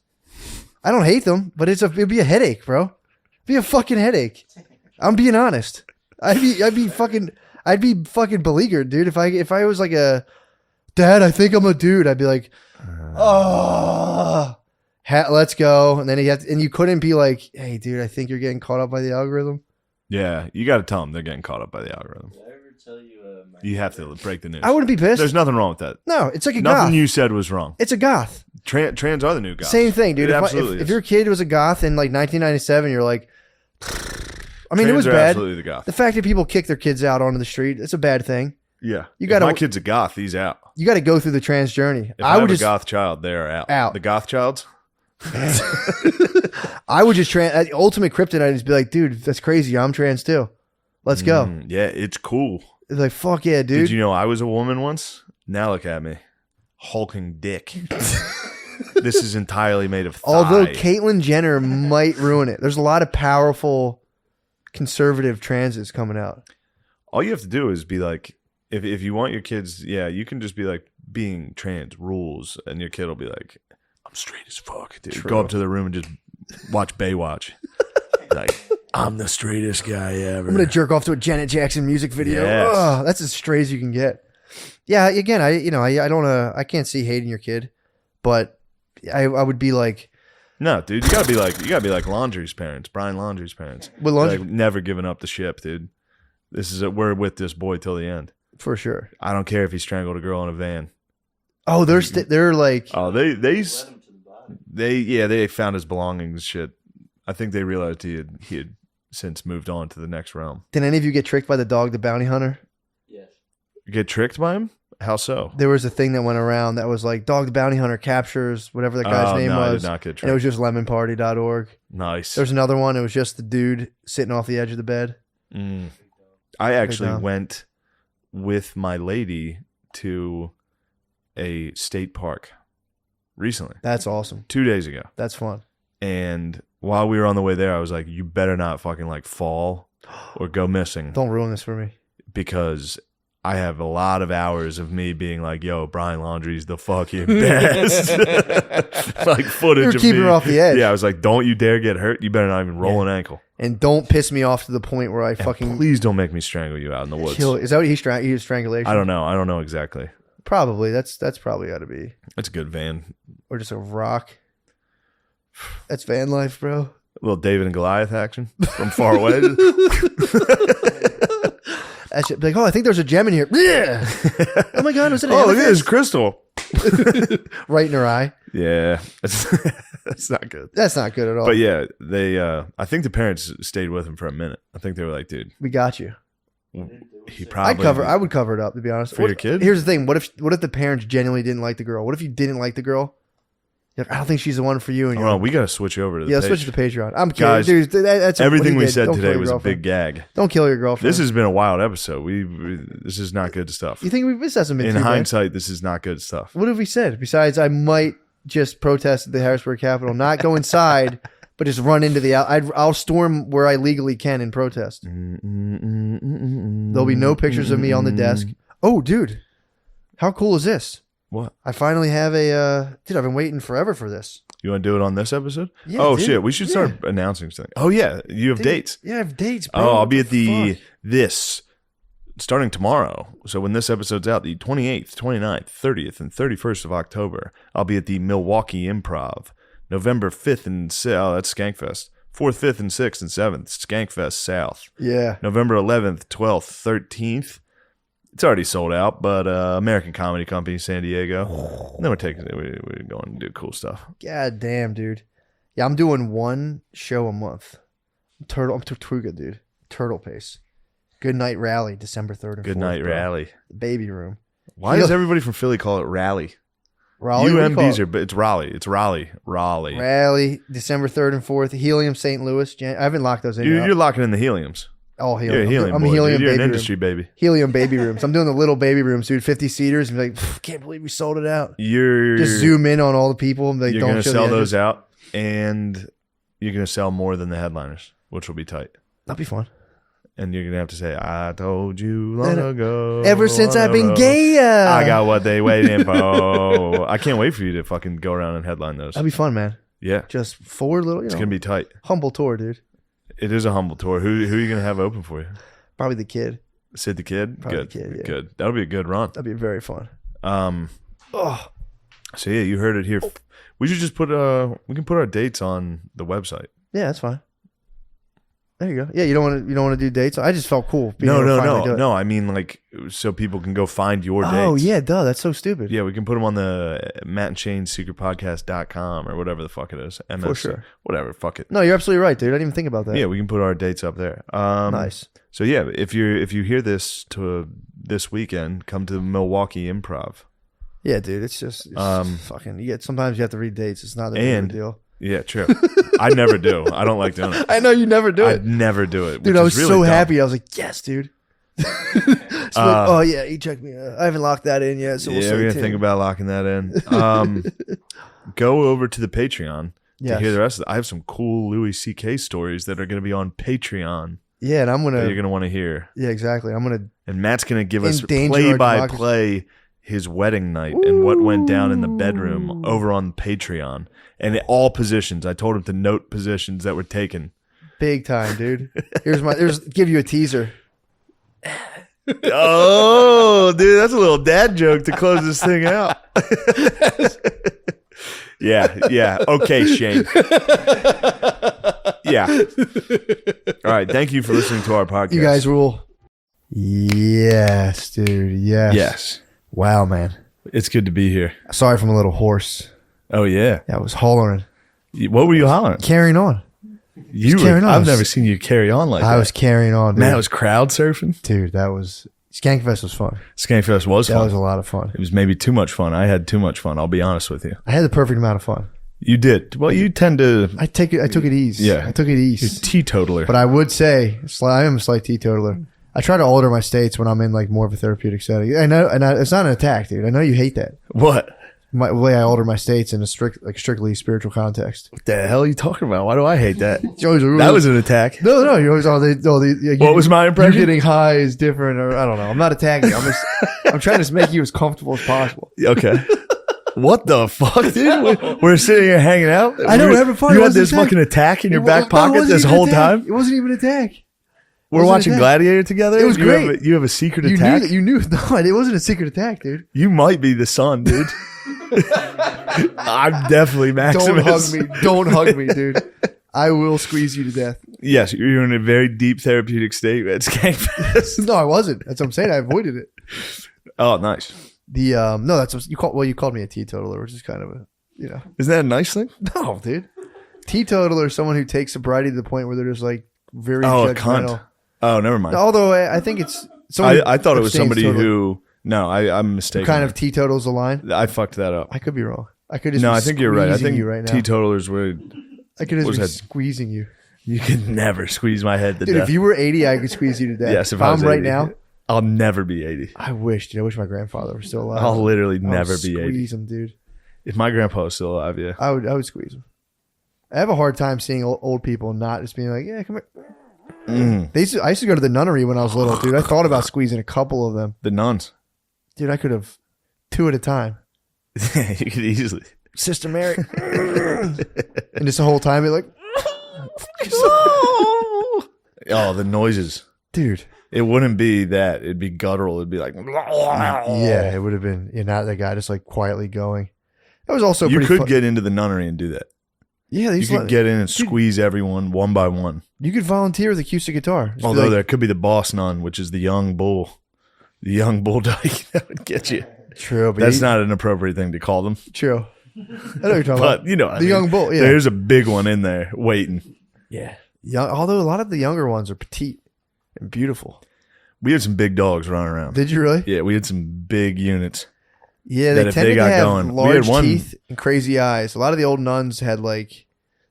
I don't hate them, but it'd be a headache, bro. It'd be a fucking headache. I'm being honest. I'd be fucking beleaguered, dude. If I was like a dad, I think I'm a dude. I'd be like, oh, let's go. And then you couldn't be like, hey, dude, I think you're getting caught up by the algorithm. Yeah, you got to tell them they're getting caught up by the algorithm. Did I ever tell you my You have to break the news. I wouldn't be pissed. There's nothing wrong with that. No, it's like a Nothing goth. you said was wrong. It's a goth. Trans are the new goths. Same thing, dude. It If, absolutely if your kid was a goth in like 1997, you're like, I mean, Trans it was are bad. absolutely the goth. The fact that people kick their kids out onto the street, it's a bad thing. Yeah. You If gotta- my kid's a goth, he's out. You got to go through the trans journey. If I have a goth child, they are out. Out. The goth childs? I would just ultimate kryptonite is be like, dude, that's crazy. I'm trans too. Let's go. Yeah, it's cool. It's like, fuck yeah, dude. Did you know I was a woman once? Now look at me. Hulking dick. This is entirely made of thigh. Although Caitlyn Jenner might ruin it. There's a lot of powerful conservative transes coming out. All you have to do is be like, if you want your kids, yeah, you can just be like, being trans rules, and your kid will be like, I'm straight as fuck, dude. True. Go up to the room and just watch Baywatch. Like, I'm the straightest guy ever. I'm gonna jerk off to a Janet Jackson music video. Yes. Ugh, that's as straight as you can get. Yeah, again, I can't see hating your kid, but I would be like, No, dude, you gotta be like Laundrie's parents, Brian Laundrie's parents. with Laundrie Like, never giving up the ship, dude. We're with this boy till the end. for sure. I don't care if he strangled a girl in a van. Oh, they're like, Oh, they found his belongings and shit. I think they realized he had since moved on to the next realm. did any of you get tricked by the dog, the bounty hunter? Yes. Get tricked by him? How so? There was a thing that went around that was like, dog the bounty hunter captures whatever that guy's name no, I was. did not get And it tricked. was just lemonparty.org. Nice. There's another one. It was just the dude sitting off the edge of the bed. I actually down. went with my lady to a state park recently, That's awesome. 2 days ago. That's fun. And while we were on the way there, I was like, you better not fucking like fall or go missing, Don't ruin this for me. because I have a lot of hours of me being like, yo, Brian Laundrie's the fucking best. Like footage You're of keeping me. her off the edge. Yeah, I was like, don't you dare get hurt. You better not even roll an ankle. And don't piss me off to the point where I And fucking please don't make me strangle you out in the woods. kill. Is that what he used strangulation? I don't know exactly. Probably. That's probably got to be. It's a good van. Or just a rock. That's van life, bro. A little David and Goliath action from far away. That shit, like, oh, I think there's a gem in here. Yeah. Oh my god, was it? Oh, look at this crystal. Right in her eye. Yeah, that's not good. That's not good at all. But yeah, they. I think the parents stayed with him for a minute. I think they were like, dude, We got you. he probably. I would cover it up, to be honest. For your kid? Here's the thing. What if the parents genuinely didn't like the girl? What if you didn't like the girl? You're like, I don't think she's the one for you. And Hold on, we got to switch over to the yeah, page. switch to Patreon. I'm kidding. Guys, Dude, that's Everything what we he did. said Don't kill today your was a girlfriend. big gag. Don't kill your girlfriend. This has been a wild episode. This is not good stuff. You think this hasn't been In too bad? hindsight, this is not good stuff. What have we said? Besides, I might just protest at the Harrisburg Capitol, not go inside, but just run into the I'll storm where I legally can and protest. There'll be no pictures of me on the desk. Oh, dude. How cool is this? What? I finally have a dude, I've been waiting forever for this. You want to do it on this episode? Yeah, oh dude. shit, we should start announcing something. Oh yeah, you have dates. Yeah, I have dates, bro. Oh, I'll What be at fuck? starting tomorrow. So when this episode's out, the 28th, 29th, 30th, and 31st of October, I'll be at the Milwaukee Improv. November 5th and 6th, oh, that's Skankfest. 4th, 5th, and 6th, and 7th, Skankfest South. Yeah. November 11th, 12th, 13th. It's already sold out, but American Comedy Company, San Diego. And then we're going to do cool stuff. God damn, dude. Yeah, I'm doing one show a month. I'm too good, dude. Turtle pace. Good Night Rally, December 3rd and 4th. Good night, bro. Rally. The baby room. Why does everybody from Philly call it Rally? Raleigh, what do you call UMBs it? are, but it's Raleigh. It's Raleigh. Rally, December 3rd and 4th. Helium, St. Louis. I haven't locked those in yet. You're locking in the heliums. All You're a helium. helium I'm boy, a helium dude. You're baby an room. industry baby. Helium baby rooms. I'm doing the little baby rooms, dude. 50 seaters. And be like, can't believe we sold it out. You're Just zoom in on all the people. And be like, You're don't going to show sell the those edges. out, and you're going to sell more than the headliners, which will be tight. That'll be fun. And you're going to have to say, I told you long ago. Ever since I've been gay. I got what they waiting for. I can't wait for you to fucking go around and headline those. That'll be fun, man. Yeah. Just 4 little, It's going to be tight. humble tour, dude. It is a humble tour. Who are you going to have open for you? Probably the kid. Sid the Kid? Probably Good. the Kid, yeah. Good. That'll be a good run. That'd be very fun. So yeah, you heard it here. We should just we can put our dates on the website. Yeah, that's fine. There you go. Yeah, you don't want to do dates. I just felt cool. being able to finally do it. No. I mean, like, so people can go find your dates. Oh yeah, duh. That's so stupid. Yeah, we can put them on the Matt and Shane's secretpodcast.com or whatever the fuck it is. MS, For sure. Whatever, fuck it. No, you're absolutely right, dude. I didn't even think about that. Yeah, we can put our dates up there. Nice. So yeah, if you hear this this weekend, come to the Milwaukee Improv. Yeah, dude. It's fucking. Sometimes you have to read dates. It's not that big of a deal. Yeah, true. I never do. I don't like doing it. I know you never do I it, never do it. dude. which I was is really so dumb. happy. I was like, yes, dude. So oh yeah, he checked me. I haven't locked that in yet, so we'll Yeah, stay we're gonna tuned. think about locking that in. Go over to the Patreon to Yes. hear the rest of it. I have some cool Louis C.K. stories that are going to be on Patreon Yeah, and I'm that gonna. you're going to want to hear. Yeah, exactly. I'm gonna. And Matt's going to give us Endanger our play-by-play his wedding night and what went down in the bedroom over on Patreon. And all positions. I told him to note positions that were taken. Big time, dude. Here's give you a teaser. Oh, dude, that's a little dad joke to close this thing out. Yeah. Okay, Shane. Yeah. All right. Thank you for listening to our podcast. You guys rule. Yes, dude. Yes. Yes. Wow, man. It's good to be here. Sorry if I'm a little hoarse. Oh, yeah. Yeah, I was hollering. What were you hollering? Carrying on. You carrying on. I've never seen you carry on like that. I was carrying on, dude. Matt was crowd surfing. Dude, that was... Skankfest was fun. Skankfest was That fun. was a lot of fun. It was maybe too much fun. I had too much fun. I'll be honest with you. I had the perfect amount of fun. You did. Well, you tend to... I took it easy. Yeah. I took it You're easy. teetotaler. But I would say, I am a slight teetotaler. I try to alter my states when I'm in like more of a therapeutic setting. I know, it's not an attack, dude. I know you hate that. What? The way I alter my states in a strictly spiritual context. What the hell are you talking about? Why do I hate that? That That was an attack. No, you're always What was my impression? You getting high is different, or I don't know. I'm not attacking. I'm trying to make you as comfortable as possible. Okay. What the fuck, dude? We're sitting here hanging out. I know, we're having fun. You It had wasn't this an attack. fucking attack in your No, back it pocket wasn't this even an whole attack. time. It wasn't even an attack. We're wasn't watching an attack. Gladiator together. It was great. You have a secret You attack. knew. No, it wasn't a secret attack, dude. You might be the son, dude. I'm definitely Maximus. Don't hug me, dude. I will squeeze you to death. Yes, you're in a very deep therapeutic state at Skankfest. No, I wasn't. That's what I'm saying. I avoided it. Oh, nice. No, that's what you called. Well, you called me a teetotaler, which is kind of a Isn't that a nice thing? No, dude. Teetotaler is someone who takes sobriety to the point where they're just like very Oh, a judgmental. cunt. Oh, never mind. Although I think it's someone I thought it was abstains somebody totally. who. No, I'm mistaken. kind of teetotals the line. I fucked that up. I could be wrong. I could just No, be I think you're right. I squeezing think you right now. teetotalers were. I could just was be that? squeezing you, You could never squeeze my head to dude. death. If you were 80, I could squeeze you to death. Yes, if I'm I was right 80. now, I'll never be 80. I wish, dude. I wish my grandfather was still alive. I'll literally I would never be 80. Squeeze him, dude. If my grandpa was still alive, yeah. I would squeeze him. I have a hard time seeing old people not just being like, yeah, come here. I used to go to the nunnery when I was little, dude. I thought about squeezing a couple of them. The nuns. Dude, I could have 2 at a time. You could easily. Sister Mary. And just the whole time, be like, Oh, the noises. dude. It wouldn't be that. It'd be guttural. It'd be like. Yeah, it would have been. Not that guy just like quietly going. That was also You pretty could fun. get into the nunnery and do that. Yeah, they You used to could get in and squeeze everyone one by one. You could volunteer with acoustic guitar. Just be Although like, there could be the boss nun, which is the young bull. The young bull dyke that would get you. true, but That's not an appropriate thing to call them. true. I know what you're talking But, about. you know, what I The mean. young bull, yeah. There's a big one in there waiting. Yeah. Although a lot of the younger ones are petite and beautiful. We had some big dogs running around. Did you really? Yeah, we had some big units. Yeah, That they if tended they to got have going- we large had one- teeth and crazy eyes. A lot of the old nuns had like,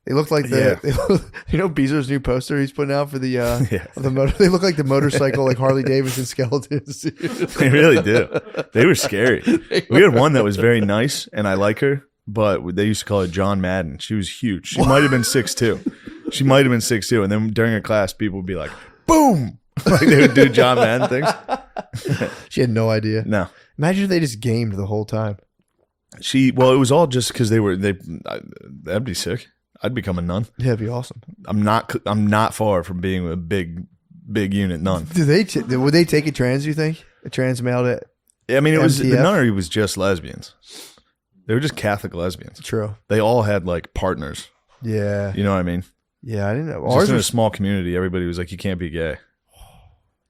they looked like you know, Beezer's new poster he's putting out for the Yeah. the motor. They look like the motorcycle, like Harley Davidson skeletons. They really do. They were scary. We had one that was very nice, and I like her, but they used to call her John Madden. She was huge. She might have been 6'2". She might have been 6'2", and then during a class, people would be like, boom! Like they would do John Madden things. She had no idea. No. Imagine if they just gamed the whole time. It was all just because that'd be sick. I'd become a nun. Yeah, that'd be awesome. I'm not far from being a big unit nun. Would they take a trans? You think a trans male? I mean, the MTF? nunnery was just lesbians. They were just Catholic lesbians. True. They all had like partners. Yeah. You know what I mean? Yeah, I didn't know. Just Ours in a was small community, everybody was like, "You can't be gay.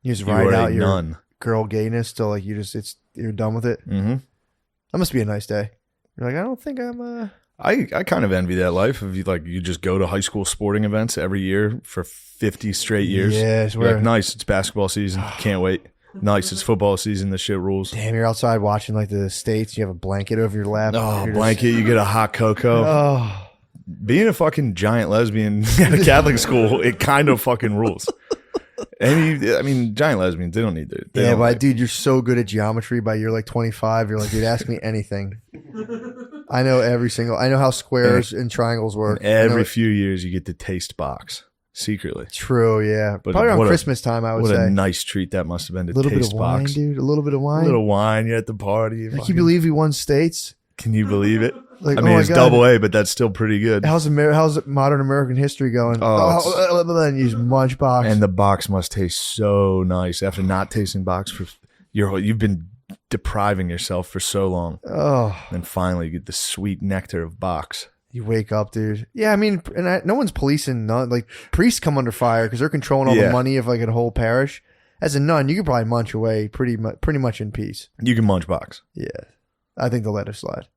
you just You ride are out a your nun." girl gayness till like you're done with it. Mm-hmm. That must be a nice day. You're like, I don't think I'm. I kind of envy that life. If you just go to high school sporting events every year for 50 straight years. Yeah, it's You're where like, nice. It's basketball season. Can't wait. Nice. It's football season. This shit rules. damn. You're outside watching like the States. You have a blanket over your lap. Oh, You're blanket. You get a hot cocoa. Oh, Being a fucking giant lesbian at a Catholic school, it kind of fucking rules. And giant lesbians, they don't need to. They yeah, don't but like- dude, you're so good at geometry. By you're like 25, you're like, dude, ask me anything. I know I know how squares and triangles work. I know every few years, you get to taste box secretly. True, yeah. But Probably around what a- Christmas time, I would What say. a nice treat that must have been to A little bit taste of wine, box. dude. A little bit of A wine. little wine. You're at the party. Can you believe we won states? Can you believe it? Like, I mean, oh my it's God. double A, but that's still pretty good. How's modern American history going? And you just munch box. And the box must taste so nice after not tasting box for you've been depriving yourself for so long. oh, And finally you get the sweet nectar of box. you wake up, dude. Yeah, I mean, no one's policing. Like priests come under fire because they're controlling all the Yeah. money of like a whole parish. As a nun, you could probably munch away pretty much in peace. You can munch box. Yeah, I think they'll let it slide.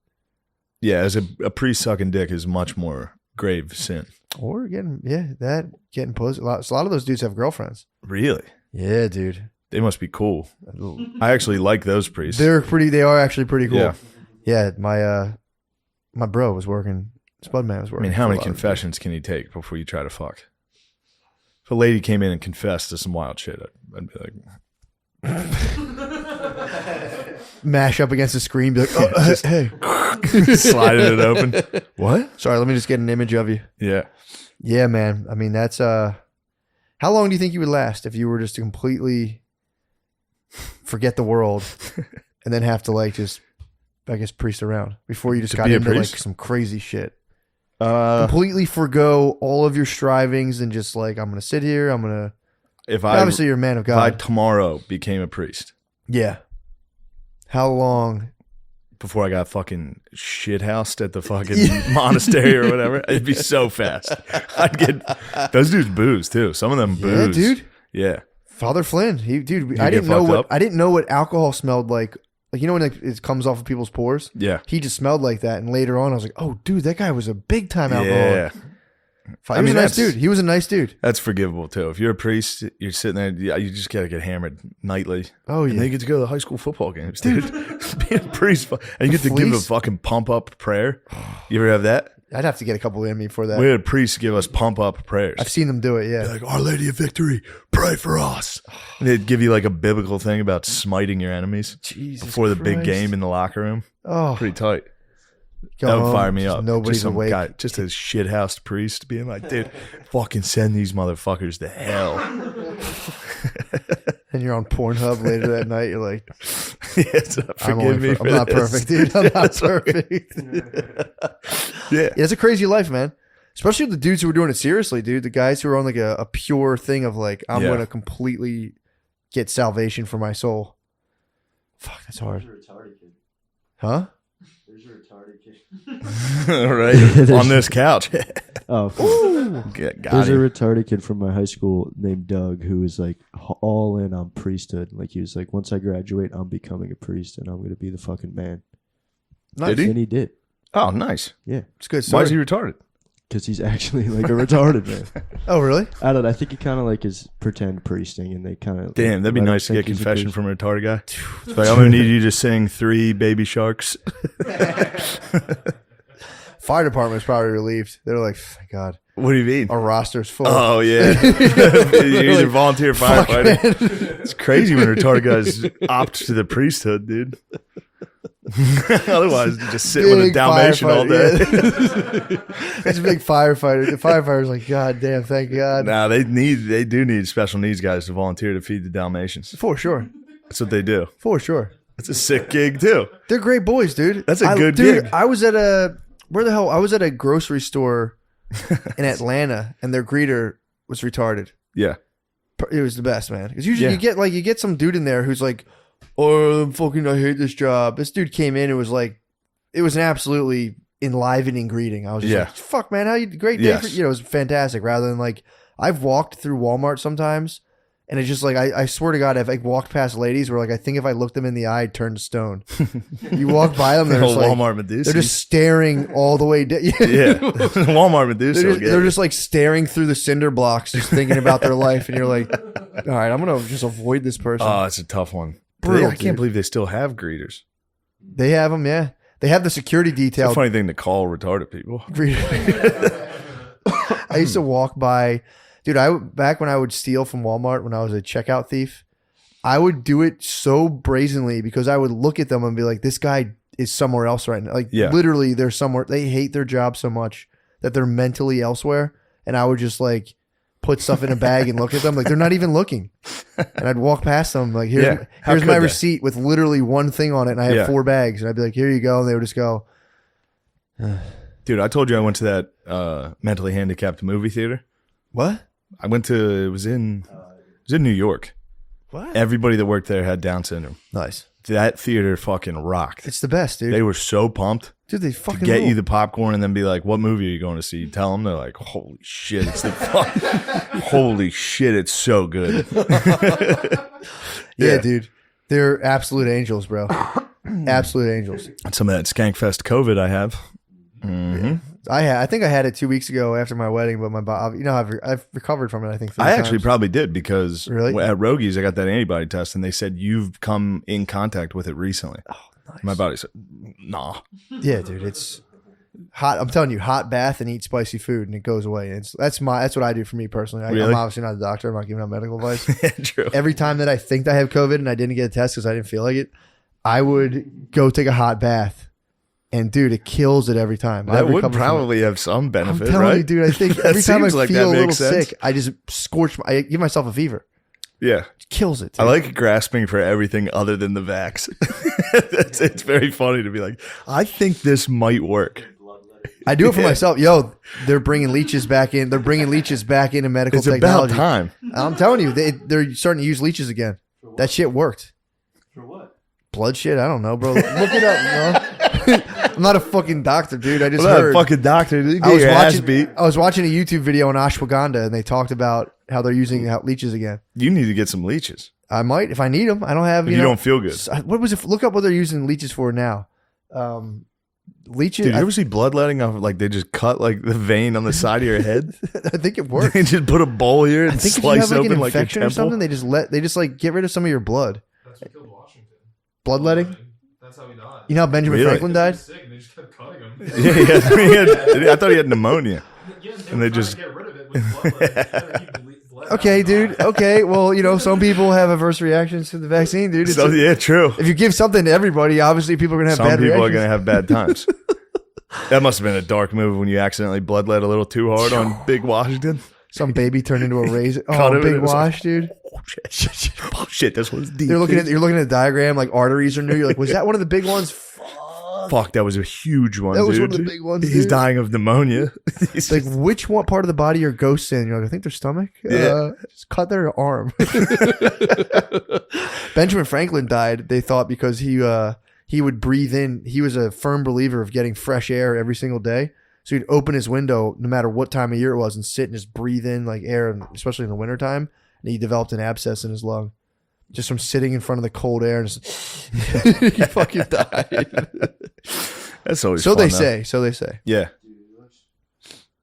Yeah, as a priest sucking dick is much more grave sin. Or getting pussy. A lot of those dudes have girlfriends. Really? Yeah, dude. They must be cool. I actually like those priests. They are actually pretty cool. Yeah. Yeah, my bro was working. Spudman was I working. mean, how for a many lot of confessions can you take before you try to fuck? If a lady came in and confessed to some wild shit, I'd be like, mash up against the screen, be like, oh, Just- hey. sliding it open. What? Sorry, let me just get an image of you. Yeah. Yeah, man. I mean, that's how long do you think you would last if you were just to completely forget the world and then have to like just, I guess, priest around before you just To got be a into like priest? some crazy shit? Completely forgo all of your strivings and just like, I'm gonna sit here. I'm gonna. If I Obviously, you're a man of if I God. tomorrow became a priest Yeah. How long? before I got fucking shithoused at the fucking monastery or whatever, it'd be so fast. I'd get those dudes booze too. Some of them Yeah, booze, dude. Yeah, Father Flynn. I get didn't know fucked what up? I didn't know what alcohol smelled like. Like, you know when like, it comes off of people's pores? yeah, He just smelled like that. And later on, I was like, oh, dude, that guy was a big time alcoholic. yeah. He I was mean, a nice that's- dude. He was a nice dude. That's forgivable too. If you're a priest, you're sitting there. Yeah, you just gotta get hammered nightly. Oh, And yeah. they get to go to the high school football games, dude. Being a priest, and you get to give a Fleece? fucking pump up prayer. You ever have that? I'd have to get a couple in me for that. We had a priest give us pump up prayers. I've seen them do it, yeah. Like, Our Lady of Victory, pray for us. And they'd give you like a biblical thing about smiting your enemies Jesus before the big Christ. game in the locker room. Oh, Pretty tight. go That would home, fire me just up. Nobody's just some awake. guy, just a shithoused priest being like, dude, fucking send these motherfuckers to hell. And you're on Pornhub later that night. You're like, Yes, I'm forgive me. I'm not perfect, dude. I'm not perfect. Yeah. Yeah, it's a crazy life, man. Especially the dudes who are doing it seriously, dude. The guys who are on like a pure thing of like, I'm Yeah. going to completely get salvation for my soul. Fuck, that's hard. There's a retarded kid. Huh? There's a retarded kid. Right. On this couch. Oh, Got there's a him. retarded kid from my high school named Doug who was like all in on priesthood. Like he was like, once I graduate, I'm becoming a priest and I'm going to be the fucking man. Nice. Did he? And he did. Oh, nice. Yeah. It's a good. Why is Story. he retarded? Because he's actually like a retarded man. Oh, really? I don't know. I think he kind of like is pretend priesting and they kind of. Damn, that'd be let him nice to think get he's a confession priest. from a retarded guy. It's like, I'm going to need you to sing 3 Baby Sharks. Fire department's probably relieved. They're like, thank God, What do you mean? our roster's full. Oh, yeah. You're either volunteer Fuck, firefighter. man. It's crazy when retarded guys opt to the priesthood, dude. Otherwise, you just sit with a Big Dalmatian all day. firefighter, yeah. It's a big firefighter. The firefighter's like, God damn, thank God. Nah, they do need special needs guys to volunteer to feed the Dalmatians. For sure. That's what they do. For sure. That's a sick gig too. They're great boys, dude. That's a good dude, gig. I was at I was at a grocery store in Atlanta, and their greeter was retarded. Yeah. It was the best, man. Because usually Yeah. you get some dude in there who's like, oh, I hate this job. This dude came in and was like, it was an absolutely enlivening greeting. I was just Yeah. like, fuck, man, how you, great day Yes. for, you know, it was fantastic. Rather than like, I've walked through Walmart sometimes and it's just like, I swear to God, I've like walked past ladies where like, I think if I looked them in the eye, I'd turn to stone. You walk by them, they're just like, Walmart Medusa. they're just staring all the way down. yeah. Walmart Medusa. They're just like staring through the cinder blocks, just thinking about their life. And you're like, all right, I'm going to just avoid this person. Oh, it's a tough one. Brutal, I can't dude. believe they still have greeters. They have them, yeah. They have the security It's a detail. funny thing to call retarded people. I used to walk by, dude. Back when I would steal from Walmart when I was a checkout thief, I would do it so brazenly because I would look at them and be like, "This guy is somewhere else right now." Like literally, they're somewhere. They hate their job so much that they're mentally elsewhere, and I would just like put stuff in a bag and look at them like they're not even looking, and I'd walk past them like, "Here's my receipt with literally one thing on it, and I have 4 bags," and I'd be like, "Here you go," and they would just go. Dude, I told you I went to that mentally handicapped movie theater. What? I went to it was in New York. What? Everybody that worked there had Down syndrome. Nice. That theater fucking rocked. It's the best, dude. They were so pumped Dude, they to fucking get rule. you the popcorn and then be like, "What movie are you going to see?" Tell them, they're like, "Holy shit, it's the fuck! Holy shit, it's so good." Yeah, dude. They're absolute angels, bro. Absolute angels. Some of that Skankfest COVID I have. Mm-hmm. I think I had it 2 weeks ago after my wedding, but my body, you know, I've recovered from it. I think 3 I times. actually probably did because Really? at Rogies I got that antibody test and they said you've come in contact with it recently. Oh, nice. My body said, "Nah." Yeah, dude. It's hot. I'm telling you, hot bath and eat spicy food, and it goes away. That's what I do for me personally. Really? I'm obviously not a doctor. I'm not giving out medical advice. True. Every time that I think I have COVID and I didn't get a test because I didn't feel like it, I would go take a hot bath. And dude, it kills it every time. That would recover from it. probably have some benefit, I'm telling right? you, dude. I think That every time I seems like that feel a little makes sense. sick, I just scorch. I give myself a fever. Yeah. It kills it. I Dude. like grasping for everything other than the vax. It's very funny to be like, I think this might work. I do it for myself. Yo, they're bringing leeches back in. They're bringing leeches back into medical It's technology. about time. I'm telling you, they're starting to use leeches again. That shit worked. For what? Blood shit? I don't know, bro. Look it up, bro. I'm not a fucking doctor, dude. I just Well, heard. that fucking doctor. You I get was your ass watching. beat. I was watching a YouTube video on ashwagandha, and they talked about how they're using leeches again. You need to get some leeches. I might if I need them. I don't have. If You you know, don't feel good. What was it? Look up what they're using leeches for now. Leeches. Dude, you ever see bloodletting off? Like they just cut like the vein on the side of your head. I think it works. They just put a bowl here I and think if you have slice like an open like a infection or temple. something, they just like get rid of some of your blood. That's what killed Washington. Bloodletting. That's how he died. You know how Benjamin Really? Franklin He was died? sick and they just kept cutting him. I thought he had pneumonia. Yeah, And they just- get rid of it with blood. Okay, dude. Okay, well, you know, some people have adverse reactions to the vaccine, dude. It's So, yeah, true. if you give something to everybody, obviously people are gonna have Some bad people are reactions. going to have bad times. That must have been a dark move when you accidentally bloodlet a little too hard on Big Washington. Some baby turned into a raisin. Cut Oh, it, big it was like, wash, dude. Oh, shit. Oh, shit, this one's deep. You're looking at the diagram, like arteries are new. You're like, was that one of the big ones? Fuck, that was a huge one, That was dude. one of the big ones, He's dude. dying of pneumonia. He's Like, just- which one part of the body are ghosts in? You're like, I think their stomach. Yeah. Just cut their arm. Benjamin Franklin died. They thought because he would breathe in. He was a firm believer of getting fresh air every single day. So he'd open his window no matter what time of year it was and sit and just breathe in like air, and especially in the wintertime. And he developed an abscess in his lung just from sitting in front of the cold air. And just he fucking died. That's always So fun, they though. say. So they say. Yeah.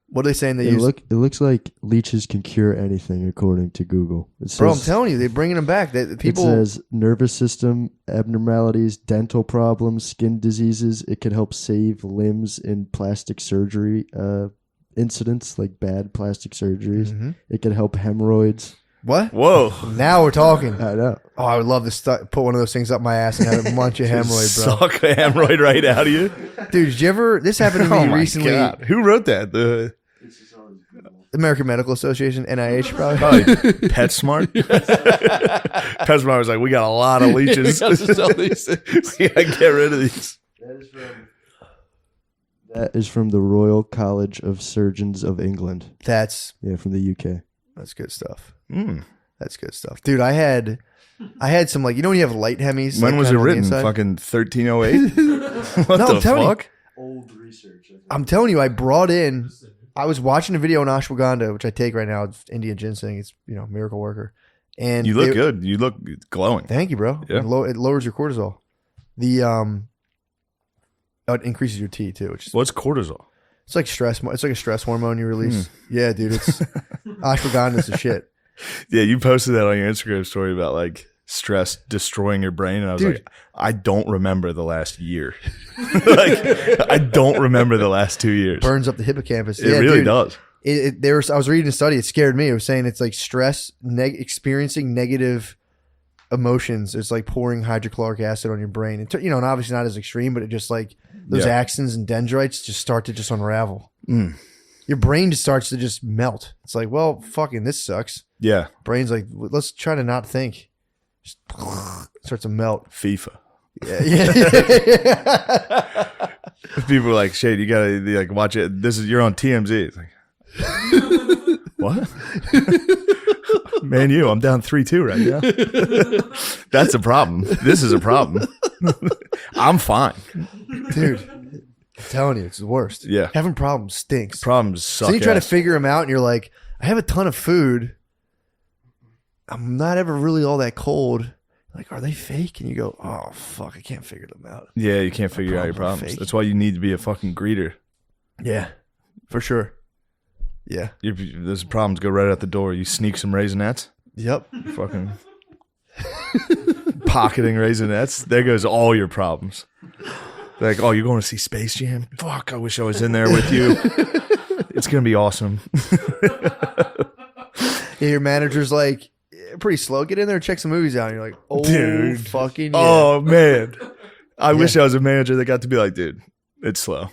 What are they saying they It use? looks like leeches can cure anything according to Google. It says, Bro, I'm telling you, they're bringing them back. People. It says nervous system abnormalities, dental problems, skin diseases. It can help save limbs in plastic surgery incidents, like bad plastic surgeries. Mhm. It can help hemorrhoids. What? Whoa. Now we're talking. I know. Oh, I would love to put one of those things up my ass and have a bunch of hemorrhoid, bro. Suck a hemorrhoid right out of you. Dude, did you ever? This happened to me Oh my recently. God. Who wrote that? The American Medical Association, NIH, probably. probably PetSmart. PetSmart was like, we got a lot of leeches. we gotta get rid of these. That is from the Royal College of Surgeons of England. That's Yeah, from the UK. good stuff. Mm. That's good stuff, dude. I had some, like, you know when you have light hemis. When like, was it kind of on the written? inside? Fucking 1308? What No, the I'm telling fuck? you, old research. I'm telling you, I was watching a video on ashwagandha, which I take right now. It's Indian ginseng. It's, miracle worker. And You look good. You look glowing. Thank you, bro. Yeah. It lowers your cortisol. It increases your T too. Which is, What's cortisol? it's like stress. It's like a stress hormone you release. Yeah, dude. It's ashwagandha is the shit. Yeah, you posted that on your Instagram story about like stress destroying your brain, and I was Dude. like, I don't remember the last year. Like, I don't remember the last 2 years. Burns up the hippocampus. It really dude. does. I was reading a study. It scared me. It was saying it's like stress, experiencing negative emotions. It's like pouring hydrochloric acid on your brain. And obviously not as extreme, but it just like those Yeah. axons and dendrites just start to just unravel. Your brain just starts to just melt. It's like, well, fucking this sucks. Yeah, Brain's like, let's try to not think. Just starts to melt. FIFA. Yeah. People are like, Shade, you gotta like watch it. You're on TMZ. It's like, what? Man, I'm down 3-2 right now. That's a problem. This is a problem. I'm fine. Dude, I'm telling you, it's the worst. Yeah. Having problems stinks. Problems suck. So you try to ass. figure them out and you're like, I have a ton of food. I'm not ever really all that cold. Like, are they fake? And you go, oh, fuck, I can't figure them out. Yeah, you can't figure out your problems are problems. fake. That's why you need to be a fucking greeter. Yeah, for sure. Yeah. Those problems go right out the door. You sneak some Raisinets. Yep. Fucking pocketing Raisinets. There goes all your problems. Like, oh, you're going to see Space Jam? Fuck, I wish I was in there with you. It's going to be awesome. Yeah, your manager's like, pretty slow. Get in there and check some movies out. And you're like, oh, Dude. fucking yeah. Oh, man. I wish I was a manager that got to be like, dude, it's slow.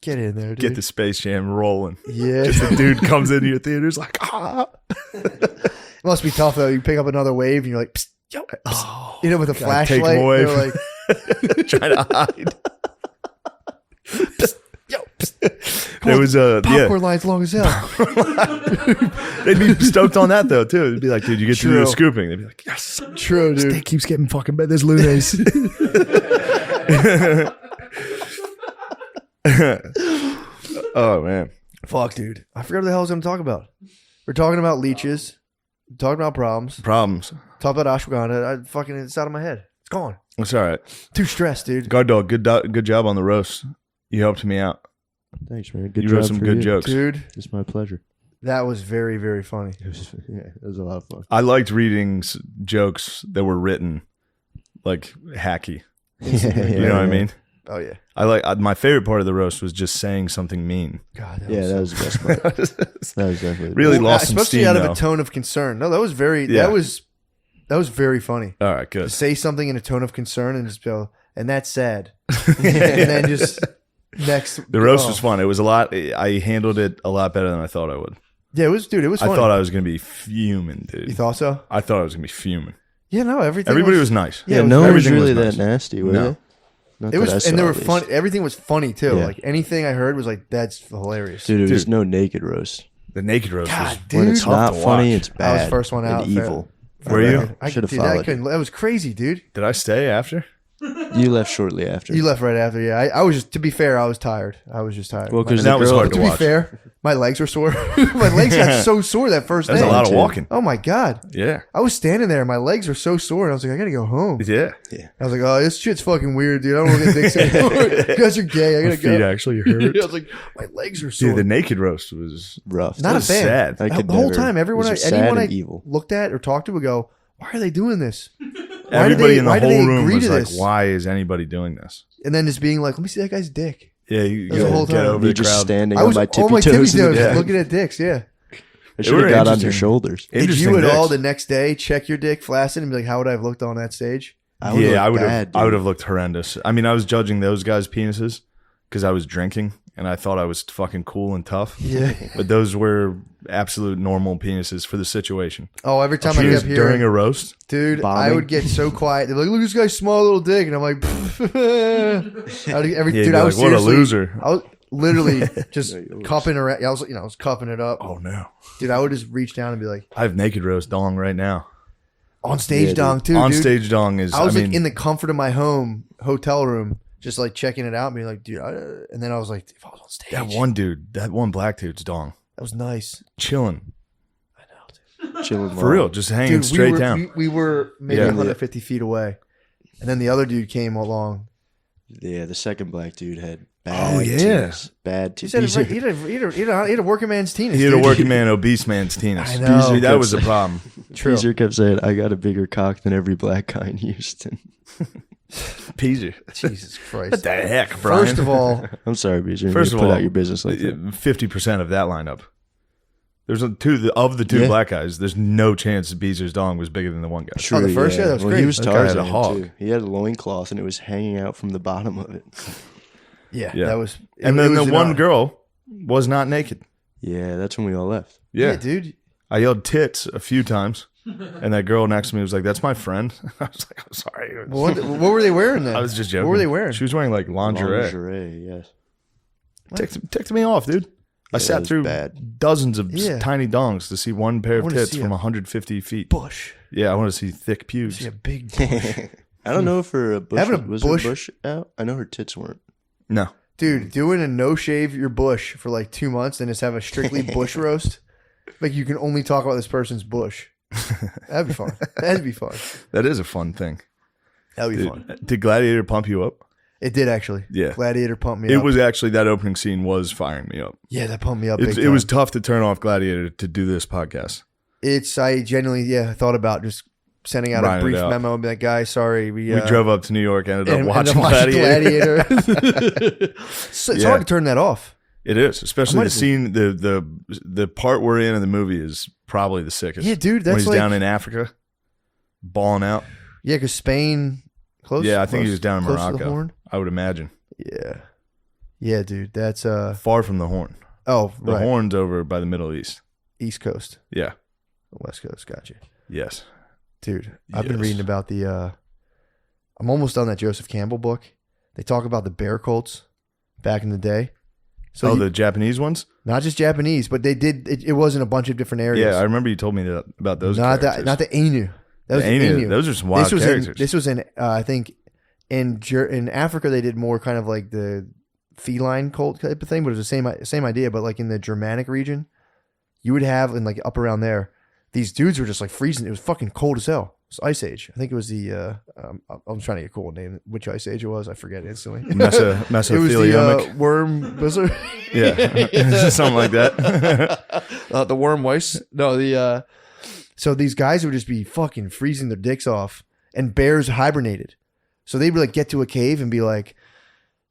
Get in there, dude. Get the Space Jam rolling. Yeah. Just the dude comes into your theaters like, ah. It must be tough, though. You pick up another wave and you're like, psst, yo, psst. Oh, With a gotta flashlight. take 'em away You're like, trying to hide. psst, yo, psst. There was a Popcorn line's long as hell. They'd be stoked on that though too. It'd be like, dude, you get to do True. the scooping. They'd be like, yes, True, dude. Steak keeps getting fucking better. There's lunes. Oh man, Fuck, dude. I forgot what the hell I was going to talk about. We're talking about leeches. Talking about problems. problems. Talk about ashwagandha. It's out of my head. It's gone. It's all right. Too stressed, dude. Guard dog, good job on the roast. You helped me out. Thanks, man. Good You job wrote some for good you. jokes. Dude, It's my pleasure. that was very, very funny. It was a lot of fun. I liked reading jokes that were written like hacky. You know what I mean? Oh, yeah. I like my favorite part of the roast was just saying something mean. God, Yeah, that was the best part. That was definitely Really Well, lost some especially steam out of though. a tone of concern. No, that was very, Yeah. that was very funny. All right, To good. say something in a tone of concern and just go, and that's sad. And then just next. The roast oh. was fun. It was a lot. I handled it a lot better than I thought I would. Yeah, it was, dude, it was I funny. thought I was going to be fuming, dude. You thought so? I thought I was going to be fuming. Yeah, no, everything. Everybody was nice. Yeah, Yeah, it was no one was everything really was that nice. nasty, were No. they? Not It that I was, saw, and they were at least. fun. Everything was funny too. Yeah. Like anything I heard was like, that's hilarious. Dude, Dude. was no naked roast. The naked roast God, was dude. When it's tough not to funny, watch. it's bad. I was first one out. And evil. Were you? Should've Dude, followed that was crazy, dude. Did I stay after? You left shortly after. You left right after. Yeah, I was just. To be fair, I was tired. I was just tired. Well, because That was hard to to be watch. fair, my legs were sore. My legs got so sore that first That's day. a lot of too. walking. Oh my god! Yeah. I was standing there. My legs were so sore, and I was like, I gotta go home. Yeah. I was like, oh, this shit's fucking weird, dude. I don't want to get dicks anymore. You guys are gay. I My gotta feet go. actually hurt. I was like, my legs are sore. Dude, the naked roast was rough. Not a was fan. sad. I The could whole never- time, everyone, it was sad anyone I and evil. looked at or talked to would go, "Why are they doing this?" Why everybody in the why do they whole room agree was to like, this? why is anybody doing this? And then just being like, "Let me see that guy's dick." Yeah, you That was the whole get time. over Me the just crowd. standing I on was my on tippy my tippy toes. toes, Yeah. looking at dicks. Yeah. I should have were got on your interesting. shoulders. Did Interesting you at all dicks. the next day check your dick flaccid and be like, "How would I have looked on that stage?" I would've Yeah, I looked would bad, have. I would dude. have looked horrendous. I mean, I was judging those guys' penises because I was drinking and I thought I was fucking cool and tough. Yeah. But those were absolute normal penises for the situation. Oh, every time I Cheers kept during hearing, a roast. dude, I bombing. would get so quiet. They're like, "Look at this guy's small little dick," and I'm like, Yeah, dude, you'd be I was like, what a seriously- loser. I was literally just Yeah, you cupping around. I was cupping it up. Oh no, Dude, I would just reach down and be like, I have naked roast dong right now. on stage Yeah, dong dude. too, On dude. stage dong is. I was mean, like in the comfort of my home hotel room, just like checking it out, and being like, dude. And then I was like, if I was on stage, that one black dude's dong, that was nice. chilling I know, dude. Chilling for real, just hanging Dude, straight down. We were maybe Yeah. 150 feet away, and then the other dude came along. Yeah, the second black dude had bad Oh, yeah. teens. Bad He teens. said he had a working man's penis. He had a dude. working man, obese man's penis. I know. Dude, that was the problem. True. Peaser kept saying, I got a bigger cock than every black guy in Houston. Peasy. Jesus Christ. What the heck, Brian? First of all, I'm sorry, Peaser. First of put all, out your business like that. 50% of that lineup. There's of the two Yeah. black guys. There's no chance Beezer's dong was bigger than the one guy. the first guy, that was well, great. he was That guy had a Tarzan, hog. too. He had a loincloth, and it was hanging out from the bottom of it. yeah, Yeah. that was. And it then was the an one honor. girl was not naked. Yeah, that's when we all left. Yeah. dude. I yelled tits a few times, and that girl next to me was like, "That's my friend." I was like, "I'm sorry." What were they wearing then? I was just joking. What were they wearing? She was wearing like lingerie. Lingerie, yes. Ticked me off, dude. I that sat was through bad. dozens of Yeah. tiny dongs to see one pair I of wanna tits see from a 150 feet. bush. Yeah, I want to see thick pubes. See a big. I don't know if her bush Having a was bush- her bush out. I know her tits weren't. No. Dude, doing a no shave your bush for like 2 months and just have a strictly bush roast. Like you can only talk about this person's bush. That'd be fun. That'd be fun. That is a fun thing. That'd be Dude, fun. did Gladiator pump you up? It did actually. Yeah. Gladiator pumped me It up. was actually, that opening scene was firing me up. Yeah, that pumped me up. It big was time. tough to turn off Gladiator to do this podcast. I genuinely, thought about just sending out Writing a it brief out. memo and be like, guys, sorry. We drove up to New York, ended up and watching watched Gladiator. So it's Yeah. hard to turn that off. It is, especially might the have- scene, the part we're in the movie is probably the sickest. Yeah, dude, when that's he's like, down in Africa, balling out. yeah, because Spain, close. Yeah, I think he close- was down in close to the Morocco. Horn. I would imagine. Yeah, dude, that's Far from the Horn. oh, The right, Horn's over by the Middle East. East Coast, Yeah. West Coast, gotcha, Yes. dude. I've been Yes. reading about the. I'm almost done that Joseph Campbell book. They talk about the bear cults back in the day. So The Japanese ones? not just Japanese, but they did. It was in a bunch of different areas. Yeah, I remember you told me about those not characters. not the Ainu. That was The the Ainu. Ainu. Those are some wild characters. This was in I think in Africa they did more kind of like the feline cult type of thing, but it was the same idea. But like in the Germanic region, you would have and like up around there, these dudes were just like freezing. It was fucking cold as hell. It was Ice Age. I think it was the. I'm trying to get a cool name. Which Ice Age it was, I forget instantly. It was Mesothelioma. the worm blizzard. Yeah. Something like that. The worm weiss. No, the. So these guys would just be fucking freezing their dicks off, and bears hibernated. So they would like get to a cave and be like,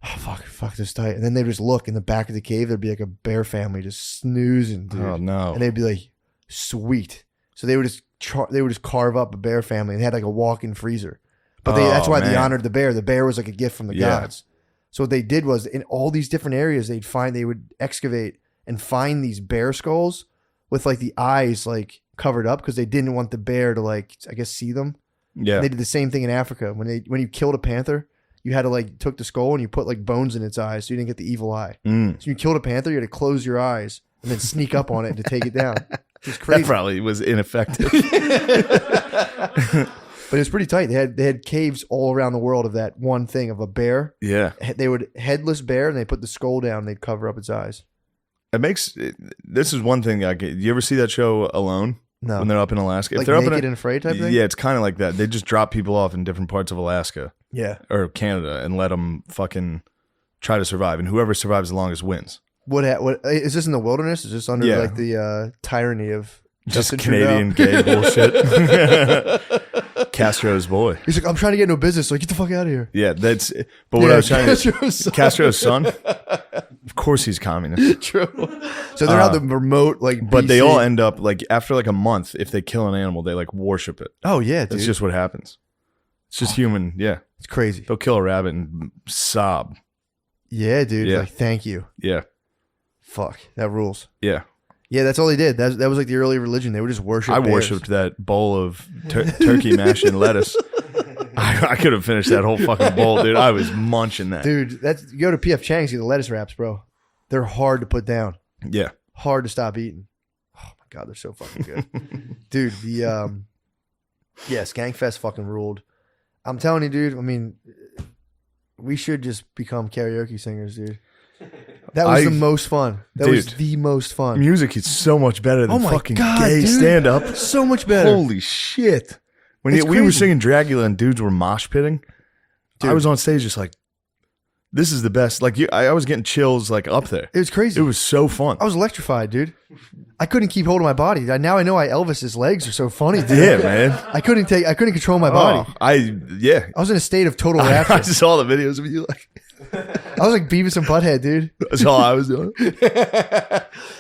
"Oh fuck this tight," and then they would just look in the back of the cave. There'd be like a bear family just snoozing, dude. Oh, no. And they'd be like, "Sweet." So they would just carve up a bear family and they had like a walk-in freezer. But that's why they man. honored the bear. The bear was like a gift from the Yeah. gods. So what they did was in all these different areas they would excavate and find these bear skulls with like the eyes like covered up because they didn't want the bear to like I guess see them. Yeah. And they did the same thing in Africa when you killed a panther, you had to like took the skull and you put like bones in its eyes so you didn't get the evil eye. Mm. So you killed a panther, you had to close your eyes and then sneak up on it to take it down. It's crazy. That probably was ineffective. But it's pretty tight. They had caves all around the world of that one thing of a bear. Yeah. They would headless bear and they put the skull down and they'd cover up its eyes. This is one thing. You ever see that show Alone? No. When they're up in Alaska? Like they're up Naked in and Afraid type thing? Yeah, it's kind of like that. They just drop people off in different parts of Alaska Yeah. or Canada and let them fucking try to survive. And whoever survives the longest wins. What is this in the wilderness? Is this under Yeah. like the tyranny of Just Justin Canadian Trudeau? gay bullshit. Castro's boy. He's like, I'm trying to get no business, so get the fuck out of here. Yeah, that's. But what I was trying to. Castro's son. Castro's son. Of course, he's communist. True. So they're out the remote like. But they BC. all end up like after like a month. If they kill an animal, they like worship it. Oh yeah, dude. That's just what happens. It's just human. Yeah, it's crazy. they'll kill a rabbit and sob. Yeah, dude. Yeah. Like, thank you. Yeah, Fuck, that rules. yeah. Yeah, that's all they did. That was like the early religion. They would just worship. I bears. worshipped that bowl of turkey mash and lettuce. I could have finished that whole fucking bowl, dude. I was munching that. Dude, that's you go to PF Chang's, get the lettuce wraps, bro. They're hard to put down. Yeah, Hard to stop eating. Oh my god, they're so fucking good. Dude, the Skankfest fucking ruled. I'm telling you, dude, I mean, We should just become karaoke singers, dude. That was the most fun. That was the most fun. Music is so much better than Oh my fucking God, gay dude. stand up. So much better. Holy shit. When It's we were crazy. singing Dracula and dudes were mosh pitting, Dude. I was on stage just like, this is the best. Like, I was getting chills like up there. It was crazy. It was so fun. I was electrified, dude. I couldn't keep hold of my body. Now I know why Elvis's legs are so funny, dude. Yeah, man. I couldn't control my body. Oh, I was in a state of total I rapture. saw the videos of you. Like, I was like Beavis and Butthead, dude. that's all I was doing.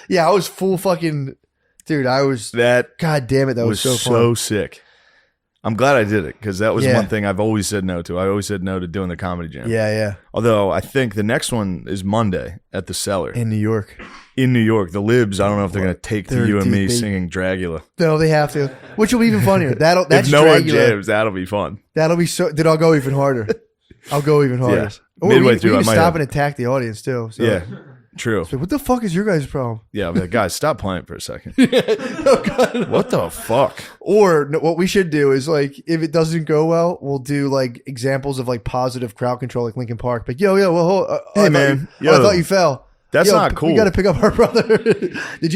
Yeah, I was full fucking, dude. I was. That God damn it, that was was so fun. sick. I'm glad I did it because that was Yeah. one thing I've always said no to. I always said no to doing the comedy jam. Yeah, yeah. Although I think the next one is Monday at the Cellar In New York. in New York. The Libs, I don't know if they're going to take to They're- you and dude, me they- singing Dragula. No, they have to. Which will be even funnier. That's If no one Dragula. jams, that'll be fun. That'll be so. Dude, I'll go even harder. I'll go even harder. Yeah. Or Midway we through, I can might stop have- and attack the audience too. So. Yeah, true. So what the fuck is your guys' problem? Yeah, I'll be like, guys, stop playing for a second. Oh, God. What the fuck? Or no, what we should do is like, if it doesn't go well, we'll do like examples of like positive crowd control, like Linkin Park. Like, yo, well, Hey, I thought man. I Yo. thought you fell. That's Yo, not cool. We got to pick up our brother.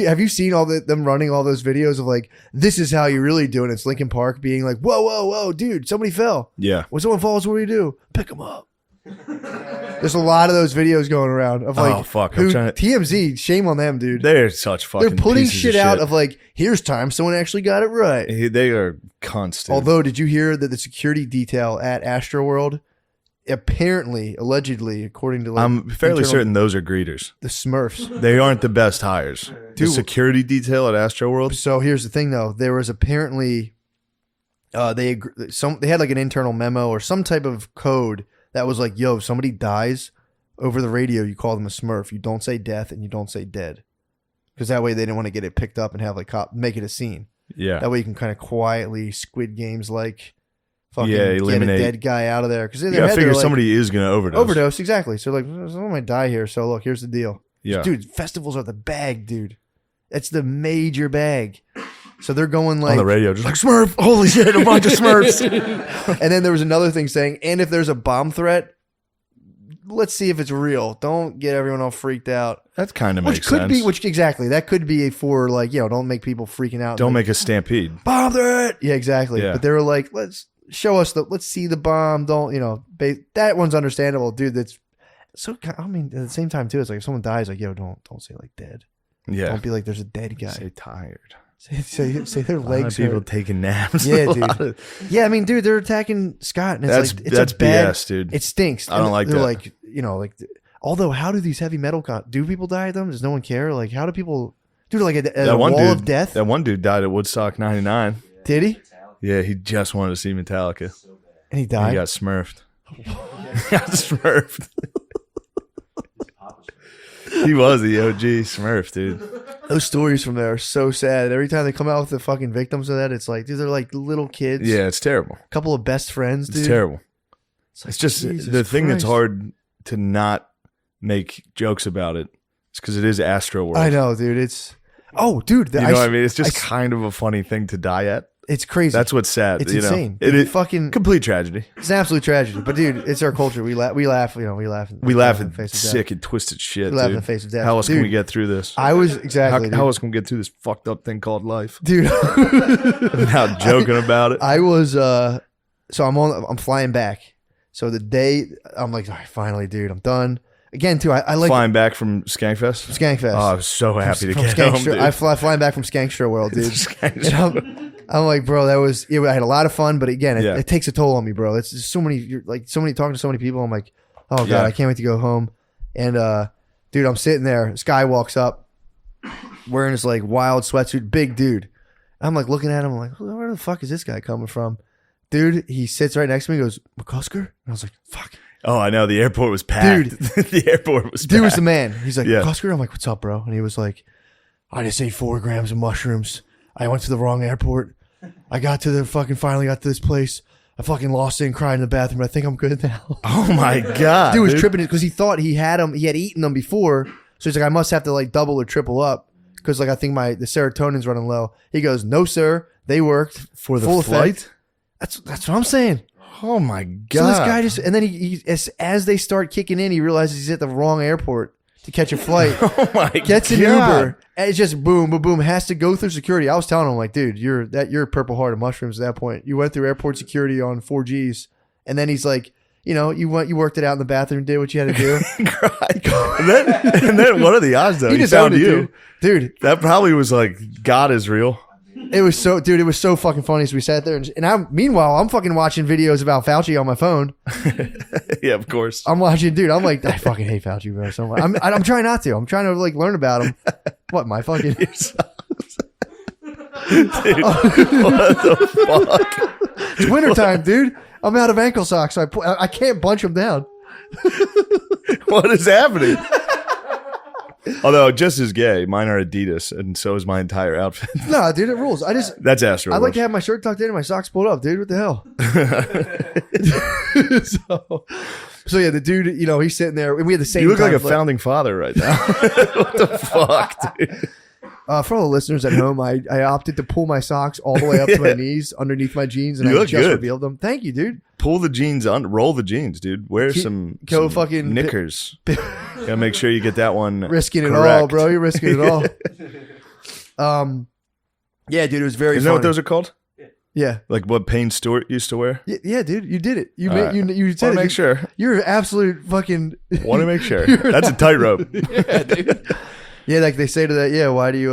Have you seen them running all those videos of like, this is how you really do it? It's Linkin Park being like, whoa, dude, somebody fell. Yeah. When someone falls, what do you do? Pick them up. There's a lot of those videos going around of like, Oh, fuck. I'm trying to- TMZ, shame on them, dude. They're such fucking They're putting pieces shit of out of like, here's time someone actually got it right. They are cunts, dude. Although, did you hear that the security detail at Astroworld, apparently, allegedly, according to like, I'm fairly internal- certain those are greeders. the Smurfs. They aren't the best hires. The Dude. security detail at Astroworld. So here's the thing, though. There was apparently they had like an internal memo or some type of code that was like, yo, if somebody dies over the radio, you call them a Smurf. You don't say death and you don't say dead, because that way they didn't want to get it picked up and have like make it a scene. Yeah. That way you can kind of quietly Squid Games like fucking eliminate- get a dead guy out of there, because You gotta figure somebody is going to overdose, exactly. So like, someone might die here. So look, here's the deal. Yeah. Dude, festivals are the bag, dude. It's the major bag. So they're going like on the radio, just like, Smurf, holy shit, a bunch of Smurfs. And then there was another thing saying, and if there's a bomb threat, let's see if it's real. Don't get everyone all freaked out. That kind of Which makes could sense. be, exactly. That could be for like, don't make people freaking out. Don't Like, make a stampede. bomb threat. Yeah, exactly. Yeah. But they were like, let's see the bomb. Don't, that one's understandable, dude. That's so, I mean, at the same time too, it's like if someone dies, like, yo, don't say like dead. Yeah. Don't be like there's a dead guy. Say tired. Say their A lot of legs people hurt. taking naps. Yeah, A dude. lot of- Yeah, I mean, dude, they're attacking Scott, and it's That's a bad, BS, dude. It stinks. I don't And like they're that. like, although, how do these heavy metal do people die at them? Does no one care? Like, how do people, dude, like a wall of death? That one dude died at Woodstock 99. Did he? Yeah, he just wanted to see Metallica. And he He died. got smurfed. He got smurfed. He was the OG Smurf, dude. Those stories from there are so sad. Every time they come out with the fucking victims of that, it's like, dude, they're like little kids. Yeah, it's terrible. A couple of best friends, dude. It's terrible. It's, like, It's just Jesus the thing that's Christ. hard to not make jokes about it. It's because it is Astroworld. I know, dude. It's, dude. You know what I mean? It's just kind of a funny thing to die at. It's crazy. That's what's sad. It's you know? insane. It is fucking, complete tragedy. it's an absolute tragedy. But dude, it's our culture. We laugh. We laugh. We laugh. We laugh in at the face of death. sick and twisted shit, We laugh in dude. the face of death. How else can Dude, we get through this? I was exactly. How else can we get through this fucked up thing called life? dude. Without joking about it. I was so I'm flying back. So the day I'm like, all right, finally, dude, I'm done. Again, too, I like Flying back from Skankfest. Skankfest. Oh, I was so happy to From get Skankster- home, dude. I flying back from Skankster World, dude. Skankster. And I'm like, bro, I had a lot of fun, but again, Yeah. it takes a toll on me, bro. It's just you're talking to so many people. I'm like, oh god, Yeah. I can't wait to go home. And dude, I'm sitting there. This guy walks up wearing this like wild sweatsuit, big dude. I'm like looking at him. I'm like, where the fuck is this guy coming from? Dude, he sits right next to me. He goes, McCusker? And I was like, fuck. Oh, I know. The airport was packed. Dude. The airport was Dude was packed. the man. He's like, Yeah. McCusker? I'm like, what's up, bro? And he was like, I just ate 4 grams of mushrooms. I went to the wrong airport. I finally got to this place. I fucking lost it and cried in the bathroom. I think I'm good now. Oh my god. Dude was tripping it because he thought he had them. He had eaten them before. So he's like, I must have to like double or triple up because like I think the serotonin's running low. He goes, no, sir. They worked for the full flight. effect. That's what I'm saying. Oh my god! So this guy just, and then as they start kicking in, he realizes he's at the wrong airport to catch a flight. Oh my Gets an god! Uber, and it's just boom, boom, boom. Has to go through security. I was telling him, like, dude, you're Purple Heart of mushrooms at that point. You went through airport security on 4Gs, and then he's like, you know, you worked it out in the bathroom, did what you had to do. and then what are the odds though? He He just found owned it, you, dude. That probably was like God is real. It was so, dude. It was so fucking funny. So we sat there, and meanwhile, I'm fucking watching videos about Fauci on my phone. Yeah, of course. I'm watching, dude. I'm like, I fucking hate Fauci, bro. So much. I'm trying not to. I'm trying to like learn about him. What my fucking Dude, what the fuck? It's wintertime, dude. I'm out of ankle socks, so I can't bunch them down. What is happening? Although just as gay, mine are Adidas, and so is my entire outfit. No, dude, it rules. That's Astroworld. I like to have my shirt tucked in and my socks pulled up, dude. What the hell? so yeah, the dude, you know, he's sitting there, and we had the same. You look like a conflict. founding father right now. What the fuck, dude? For all the listeners at home, I opted to pull my socks all the way up to my knees underneath my jeans, and You I look just good. revealed them. Thank you, dude. Pull the jeans on, roll the jeans, dude. Wear some fucking knickers. Gotta make sure you get that one Risking it correct. all, bro. You're risking it all. Yeah, dude, it was very Isn't that funny. what those are called? Yeah. Like what Payne Stewart used to wear? Yeah, dude, you did it. You All made, right. you said Want it. to make sure. You're an absolute fucking. Want to make sure. That's a tightrope. Yeah, dude. Yeah, like they say to that. Yeah, why do you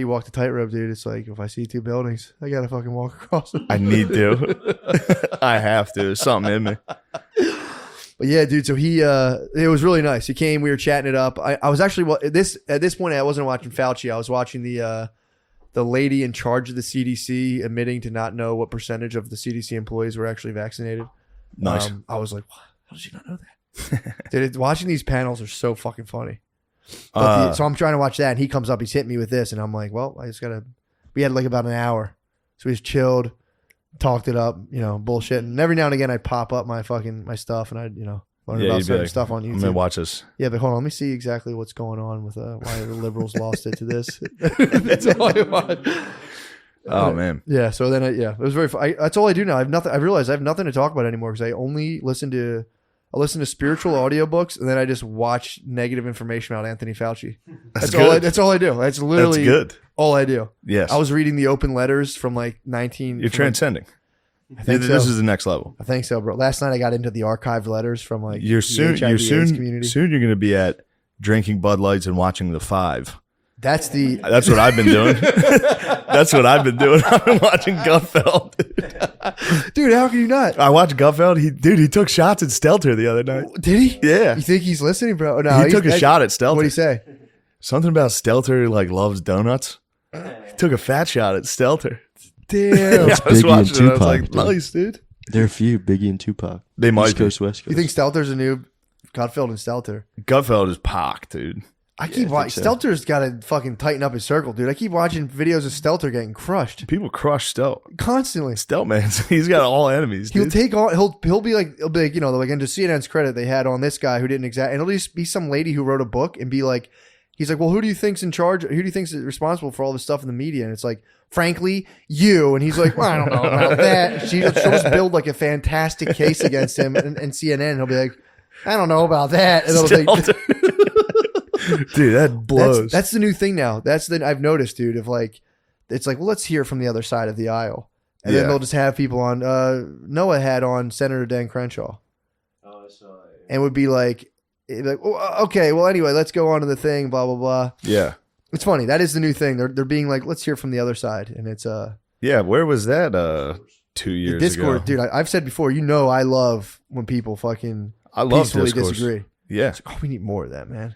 walk the tightrope, dude? It's like if I see two buildings, I gotta fucking walk across them. I need to. I have to. There's something in me. But yeah, dude. So it was really nice. He came. We were chatting it up. I was actually at this point I wasn't watching Fauci. I was watching the lady in charge of the CDC admitting to not know what percentage of the CDC employees were actually vaccinated. Nice. I was like, what? How did she not know that? Dude, watching these panels are so fucking funny. So I'm trying to watch that, and he comes up, he's hitting me with this, and I'm like, well, I just gotta. We had like about an hour, so we just chilled, talked it up, you know, bullshit. And every now and again, I'd pop up my stuff, and I'd, you know, learn about you'd be certain like, stuff on I'm YouTube. gonna watch this. Yeah, but hold on, let me see exactly what's going on with why the liberals lost it to this. That's all I want. Oh man. Yeah. So then, it was very fun. That's all I do now. I have nothing. I realized I have nothing to talk about anymore because I only listen to spiritual audiobooks, and then I just watch negative information about Anthony Fauci. That's all. That's all I do. That's literally That's good. all I do. Yes. I was reading the open letters from like 19. You're transcending. I think This so. is the next level. I think so, bro. Last night I got into the archived letters from like You're the soon. HIV/AIDS community. Soon you're gonna be at drinking Bud Lights and watching The Five. That's That's what I've been doing. That's what I've been doing. I've been watching Gutfeld. dude. How can you not? I watched Gutfeld. He took shots at Stelter the other night. Did he? Yeah. You think he's listening, bro? No, He took a shot at Stelter. What'd he say? Something about Stelter like loves donuts. He took a fat shot at Stelter. Damn. Yeah, I was Biggie and watching it. I was Tupac, like, dude. nice, dude. There are a few, Biggie and Tupac. They might East be. Coast, West Coast. You think Stelter's a new Gutfeld and Stelter? Gutfeld is Pac, dude. I keep I watching. think so. Stelter's got to fucking tighten up his circle, dude. I keep watching videos of Stelter getting crushed People crush Stelt. constantly. Stelt, man. He's got all enemies, He'll dude. take on. He'll be like, you know, like, and to CNN's credit, they had on this guy who didn't and it'll just be some lady who wrote a book and be like, he's like, well, who do you think's in charge? Who do you think's responsible for all this stuff in the media? And it's like, frankly, you. And he's like, well, I don't know about that. She'll just build like a fantastic case against him, and CNN. And he'll be like, I don't know about that. And it'll like, Dude, that blows. That's the new thing now. I've noticed, dude. Of like, it's like, well, let's hear from the other side of the aisle, and then Yeah. they'll just have people on. Noah had on Senator Dan Crenshaw, and would be like, well, okay, well, anyway, let's go on to the thing. Blah blah blah. Yeah. It's funny. That is the new thing. They're being like, let's hear from the other side, and it's Yeah, where was that 2 years Discord, ago? dude. I've said before. You know, I love when people fucking I love peacefully discourse. disagree. Yeah. It's like, oh, we need more of that, man.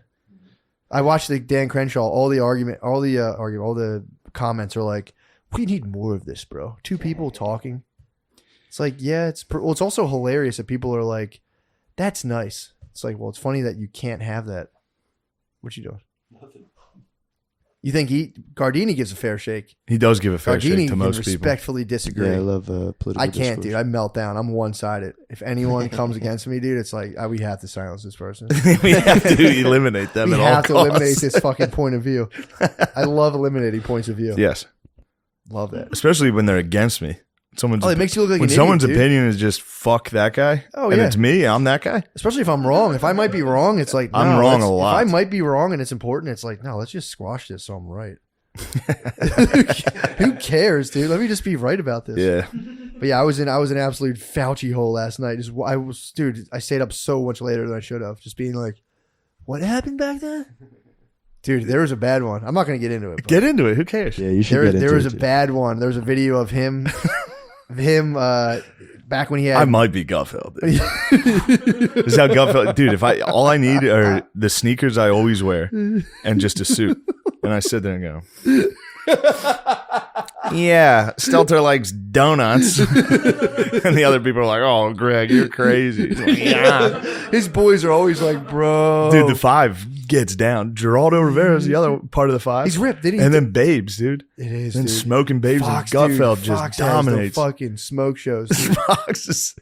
I watched the Dan Crenshaw. All the comments are like, we need more of this, bro. Two people talking. It's like, yeah, it's also hilarious that people are like, that's nice. It's like, well, it's funny that you can't have that. What you doing? Nothing. You think Gardini gives a fair shake? He does give a fair Gardini shake to most people. respectfully disagree. Yeah, I love political I can't, discourse. dude. I melt down. I'm one-sided. If anyone comes against me, dude, it's like we have to silence this person. We have to eliminate them We at all have to costs. eliminate this fucking point of view. I love eliminating points of view. Yes. Love that. Especially when they're against me. Someone's Oh, it makes you look like when an someone's idiot, dude. opinion is just fuck that guy. Oh, and yeah. it's me. I'm that guy. Especially if I'm wrong. If I might be wrong, it's like, I'm no, wrong let's- a lot. If I might be wrong and it's important, it's like, no, let's just squash this so I'm right. Who cares, dude? Let me just be right about this. Yeah. But yeah, I was in absolute Fauci hole last night. I stayed up so much later than I should have. Just being like, what happened back then? Dude, there was a bad one. I'm not going to get into it. but Get into it. Who cares? Yeah, you should there, get into there was it. a bad one. There was a video of him, back when he had. I might be Gutfeld. Dude. This is how Gutfeld, dude. If all I need are the sneakers I always wear and just a suit, and I sit there and go, yeah, Stelter likes donuts, and the other people are like, oh, Greg, you're crazy. He's like, yeah, His boys are always like, bro. dude. The five gets down. Geraldo Rivera's the other part of the five. He's ripped, didn't he? And then Babes, dude. It is, And dude. Smoking Babes Fox, and Gutfeld dude, just Fox dominates. Has the fucking smoke shows. Dude. Fox is,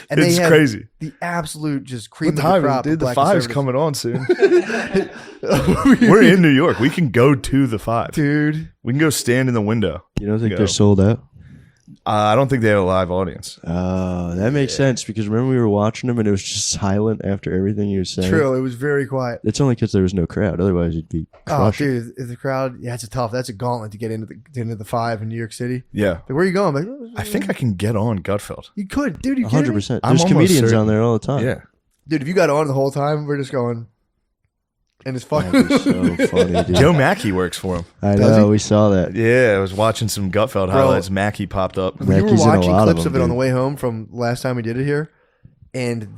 And it's they have crazy. The absolute just cream What of the time, crop. dude? of The black five's conservatives. coming on soon. We're in New York. We can go to the five. Dude. We can go stand in the window. You don't think Go. they're sold out? I don't think they have a live audience. Oh, that makes sense because remember we were watching him and it was just silent after everything he was saying. True. It was very quiet. It's only because there was no crowd. Otherwise, you'd be Oh, crushing. dude. If the crowd, yeah, that's a gauntlet to get into the five in New York City. Yeah. Like, where are you going? I'm like, I think I can get on Gutfeld. you could. Dude, you kidding me? 100%. I'm There's almost comedians certain. on there all the time. Yeah. Dude, if you got on the whole time, we're just going. And it's fucking. That'd be so funny, dude. Joe Mackey works for him. I Does know. he? We saw that. Yeah, I was watching some Gutfeld highlights. Mackey popped up. We were Mackey's in a watching lot of clips of them, it on the dude. way home from last time we did it here, and it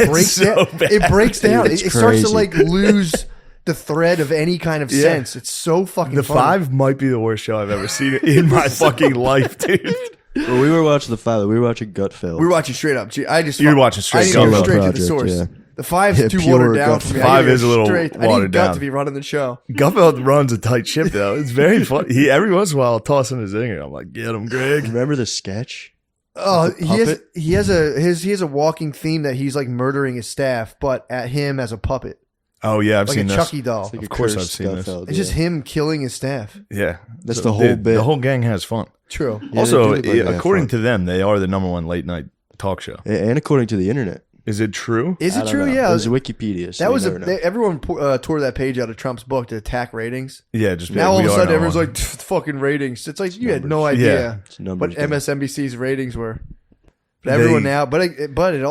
breaks so down. bad. It breaks down. It's It starts to crazy. like lose the thread of any kind of Yeah. sense. It's so fucking. The funny. five might be the worst show I've ever seen in my fucking life, dude. Well, we were watching the Five. We were watching Gutfeld. We were watching straight up. I just You were watching straight I need to go Gutfeld. straight to the Project, source. yeah. The five's Yeah, too pure watered down Gutfeld. for me. Five I need to is a go little straight. I watered need Gut down. to be running the show. Gutfeld runs a tight ship, though. It's very fun. He every once in a while tossing his zinger. I'm like, get him, Greg. Remember the sketch? Oh, The he has a walking theme that he's like murdering his staff, but at him as a puppet, Oh yeah, I've like a seen this. Chucky doll. It's like a Of course I've cursed seen this. Gutfeld, It's just him killing his staff. Yeah, That's the whole bit. The whole gang has fun. True. Yeah, Also, they do look like they have according fun. to them, they are the number one late night talk show. And according to the internet. Is it true? Is I it don't true? know. Yeah. It was Wikipedia. So That was you never know. everyone tore that page out of Trump's book to attack ratings. Yeah, just Now all we of a are sudden number everyone's one. like fucking ratings. It's like you had no numbers. idea Yeah. It's numbers what game. MSNBC's ratings were. But everyone They- now,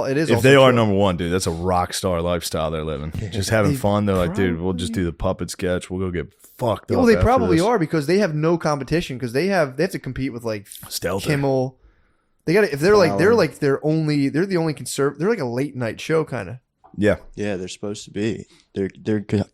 it is. If also they are true. number one, dude, that's a rock star lifestyle they're living. Just having They fun. They're like, dude, we'll just do the puppet sketch. We'll go get fucked Yeah, up. well, they after probably this. are because they have no competition because they have to compete with like Stelter. Kimmel. They got if they're like they're the only conservative. They're like a late night show kind of. Yeah, Yeah, they're supposed to be. They're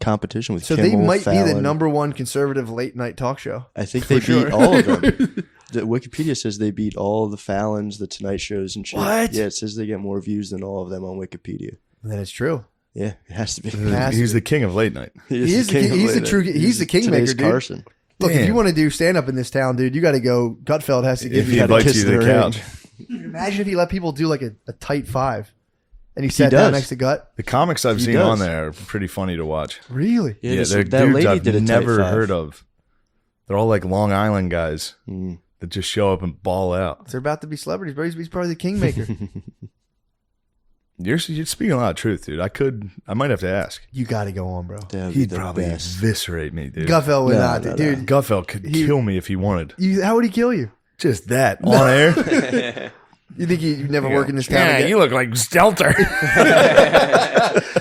competition with So Kimmel, they might be the Fallon. number one conservative late night talk show. I think For they sure. beat all of them. The Wikipedia says they beat all the Fallons, the Tonight Shows, and shit. What? Yeah, it says they get more views than all of them on Wikipedia. Then it's true. Yeah, it has to be. he's the king of late night. He's the king of he's the late true night. he's the kingmaker, today's dude. Carson. Look, if Damn. you want to do stand up in this town, dude, you got to go. Gutfeld has to give If you. he gotta invites kiss you to the the ring. couch, Imagine if he let people do like a tight five, and he sat does. down next to Gut. the comics I've He seen does. on there are pretty funny to watch. Really? Yeah, Yeah, this- they're that dudes lady I've did a tight never five. heard of. They're all like Long Island guys Mm. that just show up and ball out. They're about to be celebrities, bro. He's probably the kingmaker. You're speaking a lot of truth, dude. I might have to ask. You got to go on, bro. That would be He'd the probably best. eviscerate me, dude. Gutfeld would No, not, no, dude. Gutfeld could kill me if he wanted. How would he kill you? Just that on air. You think you'd never work in this town Yeah, again? you look like Stelter.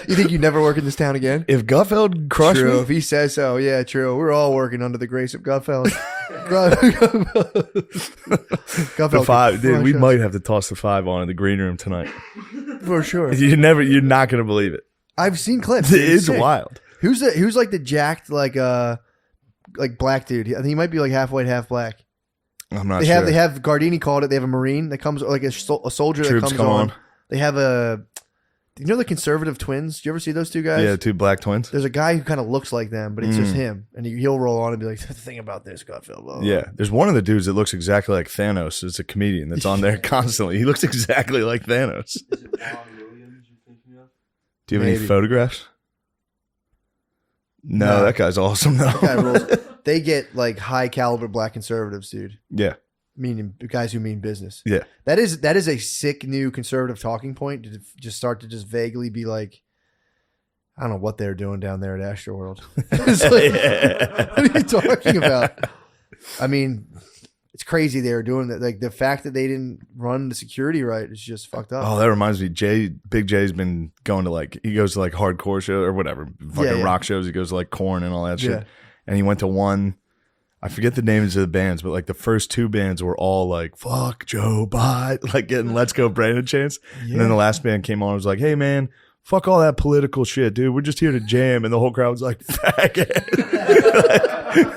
You think you'd never work in this town again? If Gutfeld crushed True. me, If he says so, yeah, true. We're all working under the grace of Gutfeld. Gutfeld the five, can dude, we crush might have to toss the five on in the green room tonight. us, for sure. You're not gonna believe it. I've seen clips. It's sick. wild. Who's like the jacked like black dude? I think he might be like half white, half black. I'm not They sure. have Gardini called it. They have a Marine that comes like a soldier Troops that comes come on. on. They have you know the conservative twins? Do you ever see those two guys? Yeah, two black twins. There's a guy who kind of looks like them, but it's just him, and he'll roll on and be like, "The thing about this, Gutfeld." Blah, blah, Yeah, there's one of the dudes that looks exactly like Thanos. It's a comedian that's on there constantly. He looks exactly like Thanos. Is it John Williams you're thinking of? Do you have any Maybe. photographs? No, No. that guy's awesome though. blah. Guy rolls. They get like high caliber black conservatives, dude. Yeah, meaning guys who mean business. Yeah. That is a sick new conservative talking point to just start to just vaguely be like, I don't know what they're doing down there at Astroworld. It's like, what are you talking about? I mean, it's crazy they were doing that. Like the fact that they didn't run the security right is just fucked up. Oh, that reminds me. Big J's been going to he goes to hardcore shows or whatever, fucking rock shows. He goes to Korn and all that shit. Yeah. And he went to one. I forget the names of the bands, but the first two bands were all like, fuck Joe Biden, getting Let's Go Brandon chants. Yeah. And then the last band came on and was like, hey man, fuck all that political shit, dude. We're just here to jam. And the whole crowd was like, faggot.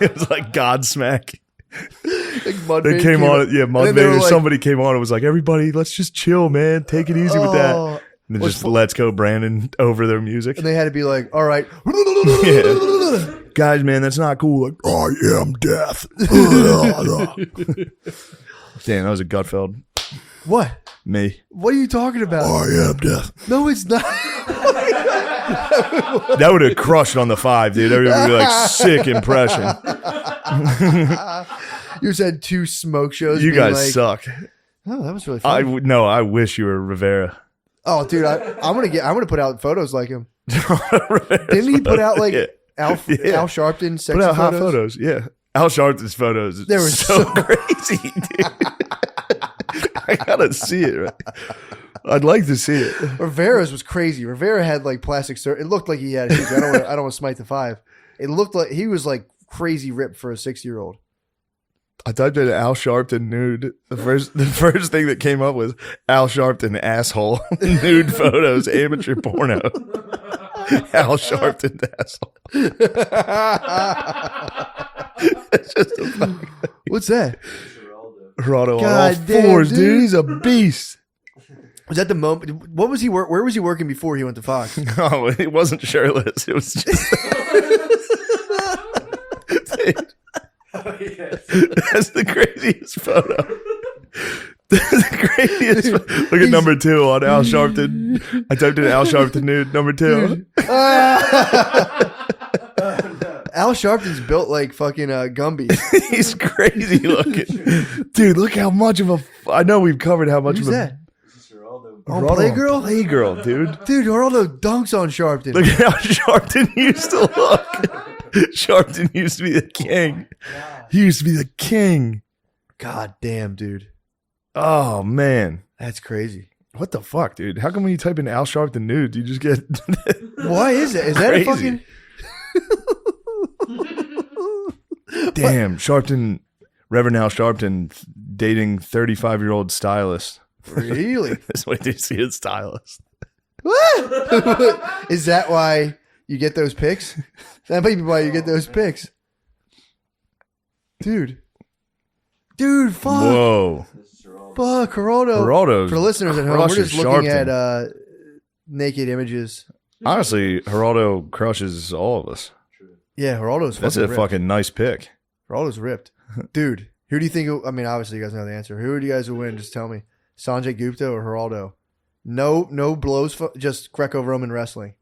It was like Godsmack. They came on, Mudvayne or somebody came on and was like, everybody, let's just chill, man. Take it easy with that. And then just Let's Go Brandon over their music. And they had to be like, all right. Yeah. Guys, man, that's not cool. I am death. Damn, that was a Gutfeld. What? Me. What are you talking about? I am death. No, it's not. That would have crushed on the 5, dude. Everybody would be like, sick impression. You said 2 smoke shows. You guys suck. Oh, that was really fun. I wish you were Rivera. Oh, dude, I'm gonna put out photos like him. Didn't he put out Al Sharpton sexy put out hot photos? Yeah. Al Sharpton's photos. They were so crazy, dude. I gotta see it. Right? I'd like to see it. Rivera's was crazy. Rivera had plastic surgery. It looked like he had. I don't want to smite the 5. It looked like he was crazy ripped for a 6-year-old. I typed in Al Sharpton nude. The first thing that came up was Al Sharpton asshole nude photos, amateur porno. Al Sharpton asshole. It's just a What's that? Geraldo on all God damn, 4s, dude. He's a beast. Was that the moment? What was he? Where was he working before he went to Fox? No, it wasn't shirtless. It was just. That's the craziest photo. That's the craziest. Look at number 2 on Al Sharpton. I typed in Al Sharpton nude. Number 2. Al Sharpton's built like fucking Gumby. He's crazy looking, dude. Look how much of a. I know we've covered how much Who's of a. that? Oh, Playgirl? Playgirl, dude. Dude, Geraldo dunks on Sharpton. Look at how Sharpton used to look. Sharpton used to be the king. He used to be the king. God damn, dude. Oh, man. That's crazy. What the fuck, dude? How come when you type in Al Sharpton nude, you just get... Why is it? Is that a fucking... Damn, Sharpton, Reverend Al Sharpton dating 35-year-old stylist. Really? That's why they see his stylist. What? Is that why you get those pics? That might be why you get those pics. Dude, fuck. Whoa. Fuck, Geraldo. Geraldo's For the listeners at home, we're just looking Sharpton. at naked images. Honestly, Geraldo crushes all of us. Yeah, Geraldo's fucking That's a ripped. fucking nice pick. Geraldo's ripped. Dude, who do you think... I mean, obviously you guys know the answer. Who do you guys will win? Just tell me. Sanjay Gupta or Geraldo? No blows, just Greco-Roman wrestling.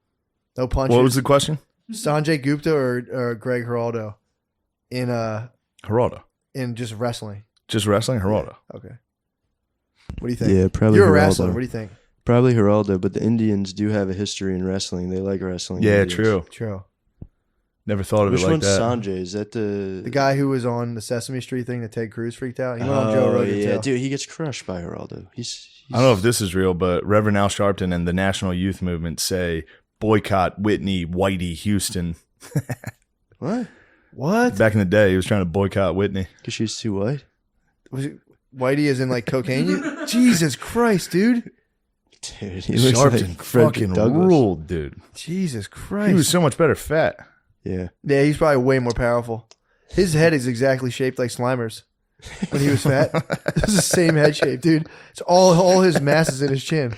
No punches. What was the question? Sanjay Gupta or Greg Geraldo in Geraldo. in just wrestling. Just wrestling? Geraldo. Okay. What do you think? Yeah, probably You're a Geraldo. wrestler. What do you think? Probably Geraldo, but the Indians do have a history in wrestling. They like wrestling. Yeah, Indians. true. True. Never thought of Which it like one's that. Sanjay? Is that The guy who was on the Sesame Street thing that Ted Cruz freaked out. He went on Joe Oh, Rogan yeah, too. dude, he gets crushed by Geraldo. He's I don't know if this is real, but Reverend Al Sharpton and the National Youth Movement say boycott Whitney Whitey Houston. What? What? Back in the day, he was trying to boycott Whitney. because she's too white. Was it Whitey as in like cocaine? Jesus Christ, dude. Dude, he looks Sharpton like Fred fucking Douglas. ruled, dude. Jesus Christ. He was so much better fat. Yeah. Yeah, he's probably way more powerful. His head is exactly shaped like Slimer's when he was fat. It's the same head shape, dude. It's all his mass is in his chin.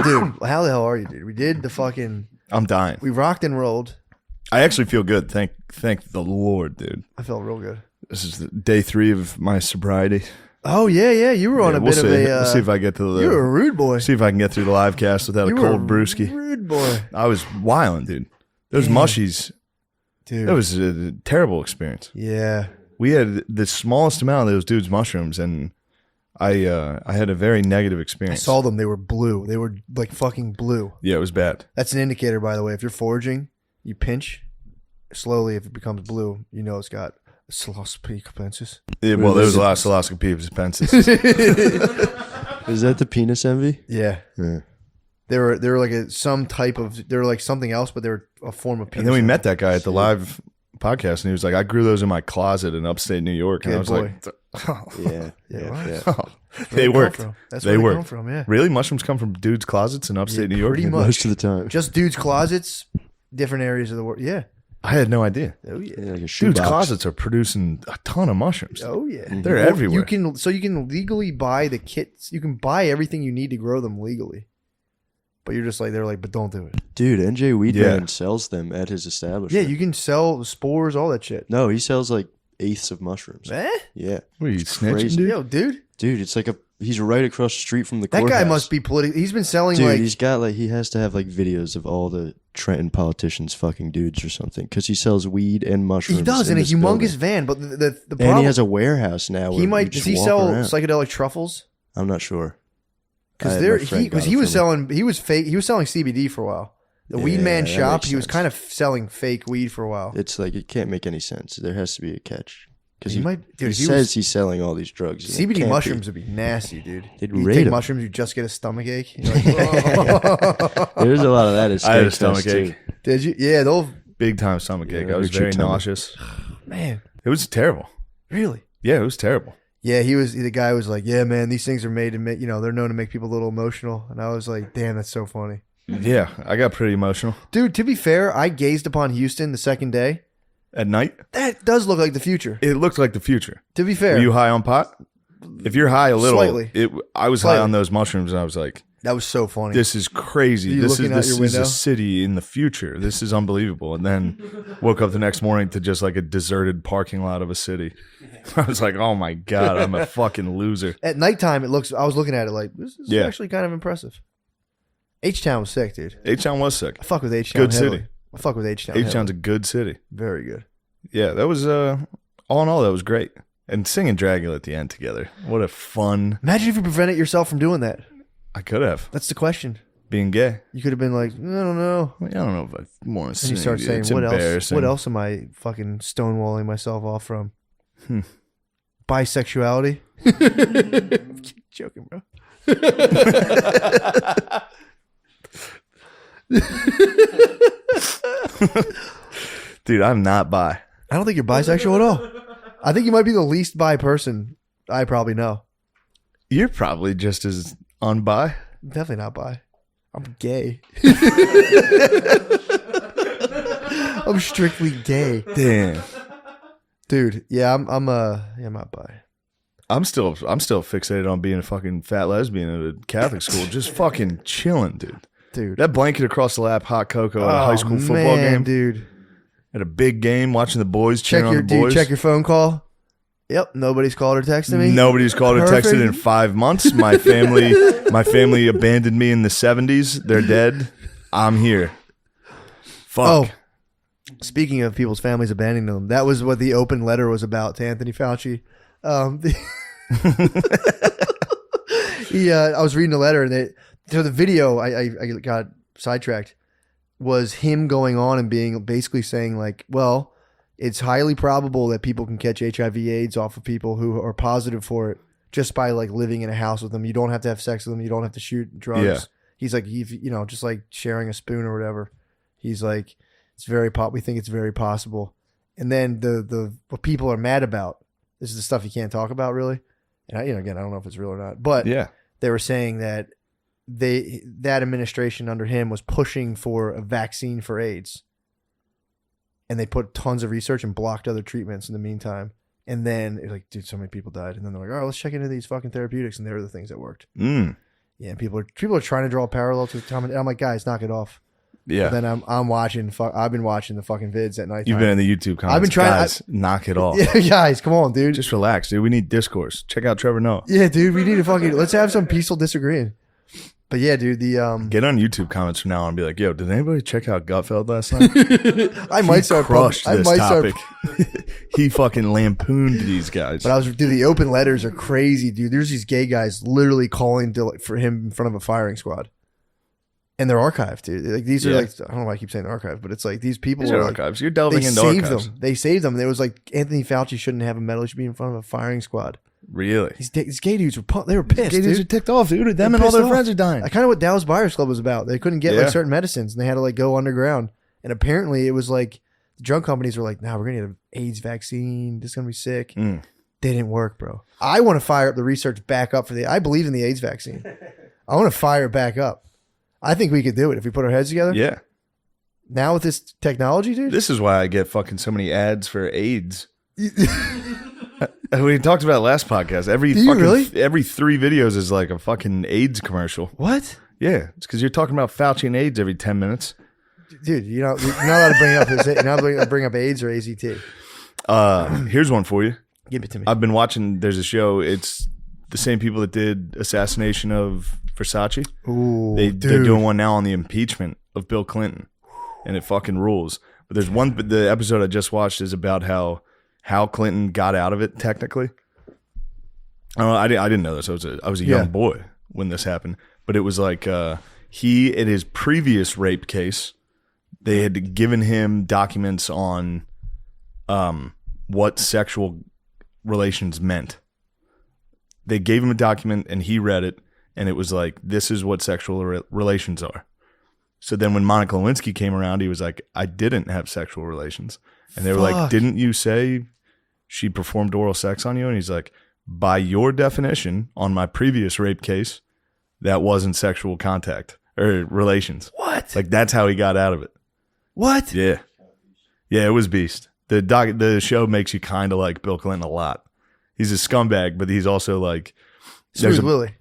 Dude, how the hell are you, dude? We did the fucking... I'm dying. We rocked and rolled. I actually feel good. Thank the Lord, dude. I felt real good. This is day 3 of my sobriety. Oh, yeah. You were on Yeah, a we'll bit see. of a... We'll see if I get to you were a the... rude boy. See if I can get through the live cast without You a were cold brewski. rude boy. I was wilding, dude. Those mushies Dude. That was a terrible experience. Yeah. We had the smallest amount of those dudes' mushrooms, and I had a very negative I experience. saw them. They were blue. They were like fucking blue. Yeah, it was bad. That's an indicator, by the way. If you're foraging, you pinch slowly. If it becomes blue, you know it's got Psilocybin pensis. Yeah, well, there was a lot of Psilocybin pensis. Is that the penis envy? Yeah. They were like some type of, they were like something else, but they were a form of penis. And then we met that guy at the live podcast, and he was like, I grew those in my closet in upstate New York. And Good I was boy. like, Yeah. they worked. That's They where they worked. come from, yeah. Really? Mushrooms come from dudes' closets in upstate New York? pretty much. Most of the time. Just dudes' closets, different areas of the world. Yeah. I had no idea. Oh, yeah. Yeah, like a Dudes' shoebox. closets are producing a ton of mushrooms. Oh, yeah. They're everywhere. You can legally buy the kits. You can buy everything you need to grow them legally. But you're just like, they're like, but don't do it. Dude, NJ Weedman Yeah. sells them at his establishment. Yeah, you can sell spores, all that shit. No, he sells like eighths of mushrooms. Eh? Yeah. What are you snitching, crazy. dude? Yo, dude. Dude, it's like he's right across the street from the That courthouse. guy must be political. He's been selling Dude, like, he's got he has to have like videos of all the Trenton politicians fucking dudes or something because he sells weed and mushrooms. he does in a this humongous building. van. But the And problem, he has a warehouse now. he where might, you does just he walk sell around. psychedelic truffles? I'm not sure. Because I had my friend got he it was from selling, he was selling CBD for a while. The Weed Yeah, Man that shop, makes he was sense. kind of selling fake weed for a while. It's like it can't make any sense. There has to be a catch because He he, might- dude, he he says was- he's selling all these drugs. and it CBD can't mushrooms be. would be nasty, dude. They'd You raid take 'em. mushrooms, you just get a stomach ache. You're like, There's a lot of that. At I had a Skankfest, stomach too. ache. did you? Yeah, they'll. Big time stomach ache. Yeah, I was hurt your very tummy. nauseous. Man, It was terrible. really? Yeah, it was terrible. Yeah, the guy was like, yeah, man, these things are made to make, they're known to make people a little emotional. And I was like, damn, that's so funny. Yeah, I got pretty emotional. Dude, to be fair, I gazed upon Houston the second day. At night, That does look like the future. it looked like the future. To be fair, Were you high on pot? If you're high a little, Slightly. I was Slightly. high on those mushrooms, and I was like, that was so funny. this is crazy. You This looking out your is window? a city in the future. This is unbelievable. And then woke up the next morning to just like a deserted parking lot of a city. I was like, oh my God, I'm a fucking loser. At nighttime, I was looking at it like, this is Yeah. actually kind of impressive. H-Town was sick, dude. H-Town was sick. I fuck with H-Town Good heavily. city. I fuck with H-Town H-Town's heavily. a good city. Very good. Yeah, that was, all in all, that was great. And singing Dragula at the end together. What a fun. Imagine if you prevented yourself from doing that. I could have. That's the question. Being gay. You could have been like, I don't know. I don't know if I want to And sing. you start saying, It's what else? embarrassing. What else am I fucking stonewalling myself off from? Hmm. Bisexuality? Joking, bro. Dude, I'm not bi. I don't think you're bisexual at all. I think you might be the least bi person I probably know. You're probably just as unbi. Definitely not bi. I'm gay. I'm strictly gay, Damn. dude. Yeah, I'm not bi. I'm still fixated on being a fucking fat lesbian at a Catholic school, just fucking chilling, dude. Dude, That blanket across the lap, hot cocoa at a high school football game, dude. at a big game, watching the boys, cheering on the boys. Check your phone call. Yep, nobody's called or texted me. Nobody's called or texted Perfect. in 5 months. My family abandoned me in the 70s. They're dead. I'm here. Fuck. Oh, speaking of people's families abandoning them, that was what the open letter was about to Anthony Fauci. I was reading the letter, and so the video I got sidetracked was him going on and being basically saying like, well, it's highly probable that people can catch HIV/AIDS off of people who are positive for it just by like living in a house with them. You don't have to have sex with them. You don't have to shoot drugs. Yeah. He's like, just like sharing a spoon or whatever. He's like, we think it's very possible. And then the what people are mad about, this is the stuff you can't talk about really. And again, I don't know if it's real or not, but Yeah. they were saying that that administration under him was pushing for a vaccine for AIDS. And they put tons of research and blocked other treatments in the meantime. And then it's like, dude, so many people died. And then they're like, all right, let's check into these fucking therapeutics. And they were the things that worked. Mm. Yeah, and people are trying to draw a parallel to Tom. And I'm like, guys, knock it off. Yeah. But then I'm watching. I've been watching the fucking vids at night. You've been in the YouTube comments. I've been trying- Guys, knock it off. Yeah, guys, come on, dude. Just relax, dude. We need discourse. Check out Trevor Noah. Yeah, dude, we need to fucking let's have some peaceful disagreeing. But yeah, dude, the Get on YouTube comments from now on and be like, yo, did anybody check out Gutfeld last night? I might start Crushed I this might topic. start. He fucking lampooned these guys. But dude, the open letters are crazy, dude. There's these gay guys literally calling for him in front of a firing squad, and they're archived, dude. Like these are like, I don't know why I keep saying archived, but it's like these people These are are like, archives. You're delving they into saved archives. them. They saved them. And it was like Anthony Fauci shouldn't have a medal. He should be in front of a firing squad. Really? These gay dudes were they were pissed. Gay dudes are Dude. ticked off, dude. Them They're and all pissed their off. friends are dying. Kind of what Dallas Buyers Club was about. They couldn't get Yeah. like certain medicines, and they had to like go underground. And apparently, it was like the drug companies were like, "Nah, we're gonna get an AIDS vaccine. This is gonna be sick." Mm. They didn't work, bro. I want to fire up the research back up I believe in the AIDS vaccine. I want to fire it back up. I think we could do it if we put our heads together. Yeah. Now with this technology, dude. This is why I get fucking so many ads for AIDS. We talked about it last podcast. Every Do you fucking really? every 3 videos is like a fucking AIDS commercial. What? Yeah, it's because you're talking about Fauci and AIDS every 10 minutes. Dude, you're not allowed to bring up you're not allowed to bring up AIDS or AZT. Here's one for you. Give it to me. I've been watching. There's a show. It's the same people that did Assassination of Versace. Ooh, They're dude. doing one now on the impeachment of Bill Clinton, and it fucking rules. But there's one. The episode I just watched is about how Clinton got out of it technically. I didn't know this. I was a young boy when this happened, but it was like he in his previous rape case, they had given him documents on what sexual relations meant. They gave him a document and he read it, and it was like, this is what sexual relations are. So then when Monica Lewinsky came around, he was like, I didn't have sexual relations. And they were like, didn't you say she performed oral sex on you? And he's like, by your definition, on my previous rape case, that wasn't sexual contact or relations. What? Like, that's how he got out of it. What? Yeah. Yeah, it was beast. The show makes you kind of like Bill Clinton a lot. He's a scumbag, but he's also like... Smooth Willie.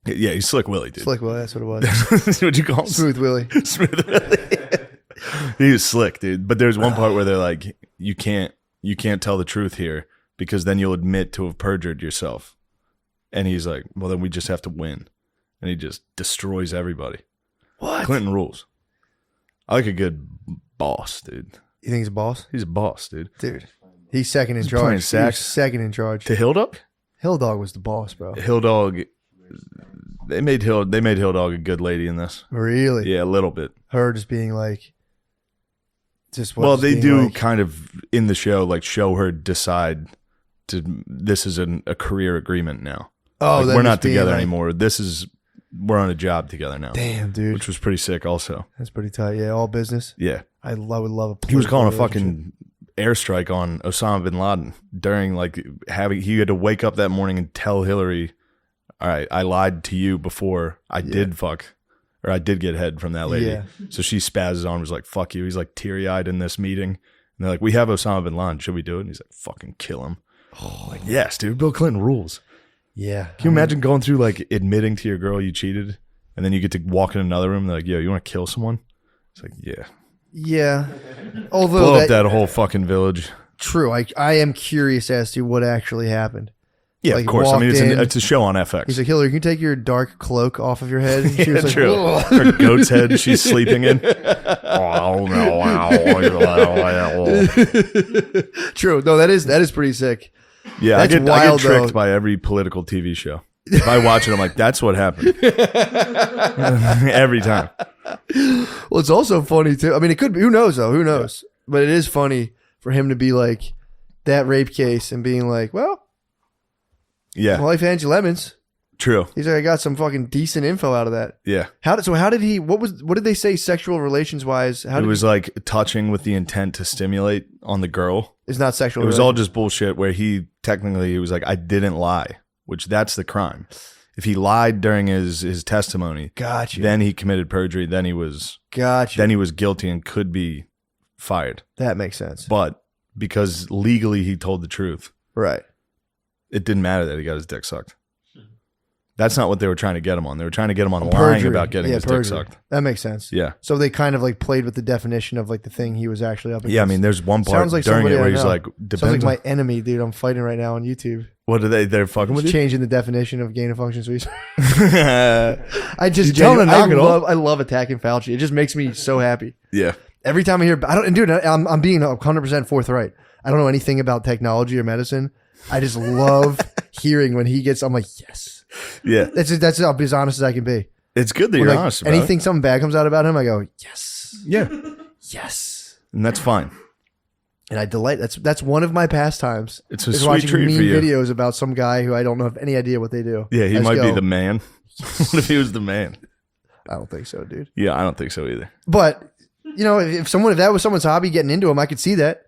Yeah, he's Slick Willie, dude. Slick Willie, that's what it was. That's what you call him? Smooth Willie. Smooth Willie. He was slick, dude. But there's one part where they're like, you can't tell the truth here because then you'll admit to have perjured yourself. And he's like, well, then we just have to win. And he just destroys everybody. What? Clinton rules. I like a good boss, dude. You think he's a boss? He's a boss, dude. Dude. He's second in playing charge. He was sax. second in charge. To Hill Dog? Hill Dog was the boss, bro. Hill Dog, they made Hill Dog a good lady in this. Really? Yeah, a little bit. Her just being like, Well, they being do like- kind of in the show, like show her decide to this is a career agreement now. Oh, Like, them we're just not being together like, anymore. We're on a job together now, Damn, dude. which was pretty sick. Also, That's pretty tight. Yeah, all business. yeah, I would love a he was calling a political relationship. fucking airstrike on Osama bin Laden during like he had to wake up that morning and tell Hillary, all right, I lied to you before I did fuck, or I did get head from that lady. Yeah. So she spazzes on, was like, fuck you. He's like teary eyed in this meeting. And they're like, we have Osama bin Laden. Should we do it? And he's like, fucking kill him. I'm like, yes, dude. Bill Clinton rules. Yeah. Can you imagine going through like admitting to your girl you cheated and then you get to walk in another room and they're like, yo, you want to kill someone? It's like, yeah. Yeah. Although Blow up that whole fucking village. true, I am curious as to what actually happened. Yeah, Like, of course. I mean, walked in- it's a show on FX. He's like, Hillary, can you take your dark cloak off of your head? And she Yeah, was like, true. "Whoa." Her goat's head she's sleeping in. True. No, that is pretty sick. Yeah, That's I get wild, tricked though. by every political TV show. If I watch it, I'm like, that's what happened. Every time. Well, it's also funny too. I mean, it could be. Who knows though? Who knows? But it is funny for him to be like that rape case and being like, well, Yeah, life hands you lemons. true. He's like, I got some fucking decent info out of that. Yeah. How did he? What did they say sexual relations wise? How It did was like touching with the intent to stimulate on the girl. it's not sexual. It was all relations. just bullshit where he was like, I didn't lie, which that's the crime. If he lied during his testimony, Gotcha. then he committed perjury, then he was guilty and could be fired. That makes sense. But because legally he told the truth, Right. it didn't matter that he got his dick sucked. That's not what they were trying to get him on. They were trying to get him on lying Perjury. about getting his dick perjury. sucked. That makes sense. Yeah. So they kind of like played with the definition of like the thing he was actually up against. Yeah, I mean, there's one part Sounds like during somebody it where I he's know. like, Sounds depends like on, my enemy, dude. I'm fighting right now on YouTube. what are they're fucking with you? Changing the definition of gain of function speech. Yeah. I just You tell him to knock it off? I love attacking Fauci. It just makes me so happy. Yeah. Every time I hear, and dude, I'm being 100% forthright. I don't know anything about technology or medicine. I just love hearing when he gets. I'm like, yes. Yeah. That's I'll be as honest as I can be. It's good that When, you're like, honest about anything, something bad comes out about him, I go, yes, it. Yeah. yes, And that's fine. and I delight. That's one of my pastimes. It's a is sweet watching treat mean for you. videos about some guy who I don't have any idea what they do. Yeah, he I just might be go, the man. What if he was the man? I don't think so, dude. Yeah, I don't think so either. But you know, if that was someone's hobby, getting into him, I could see that.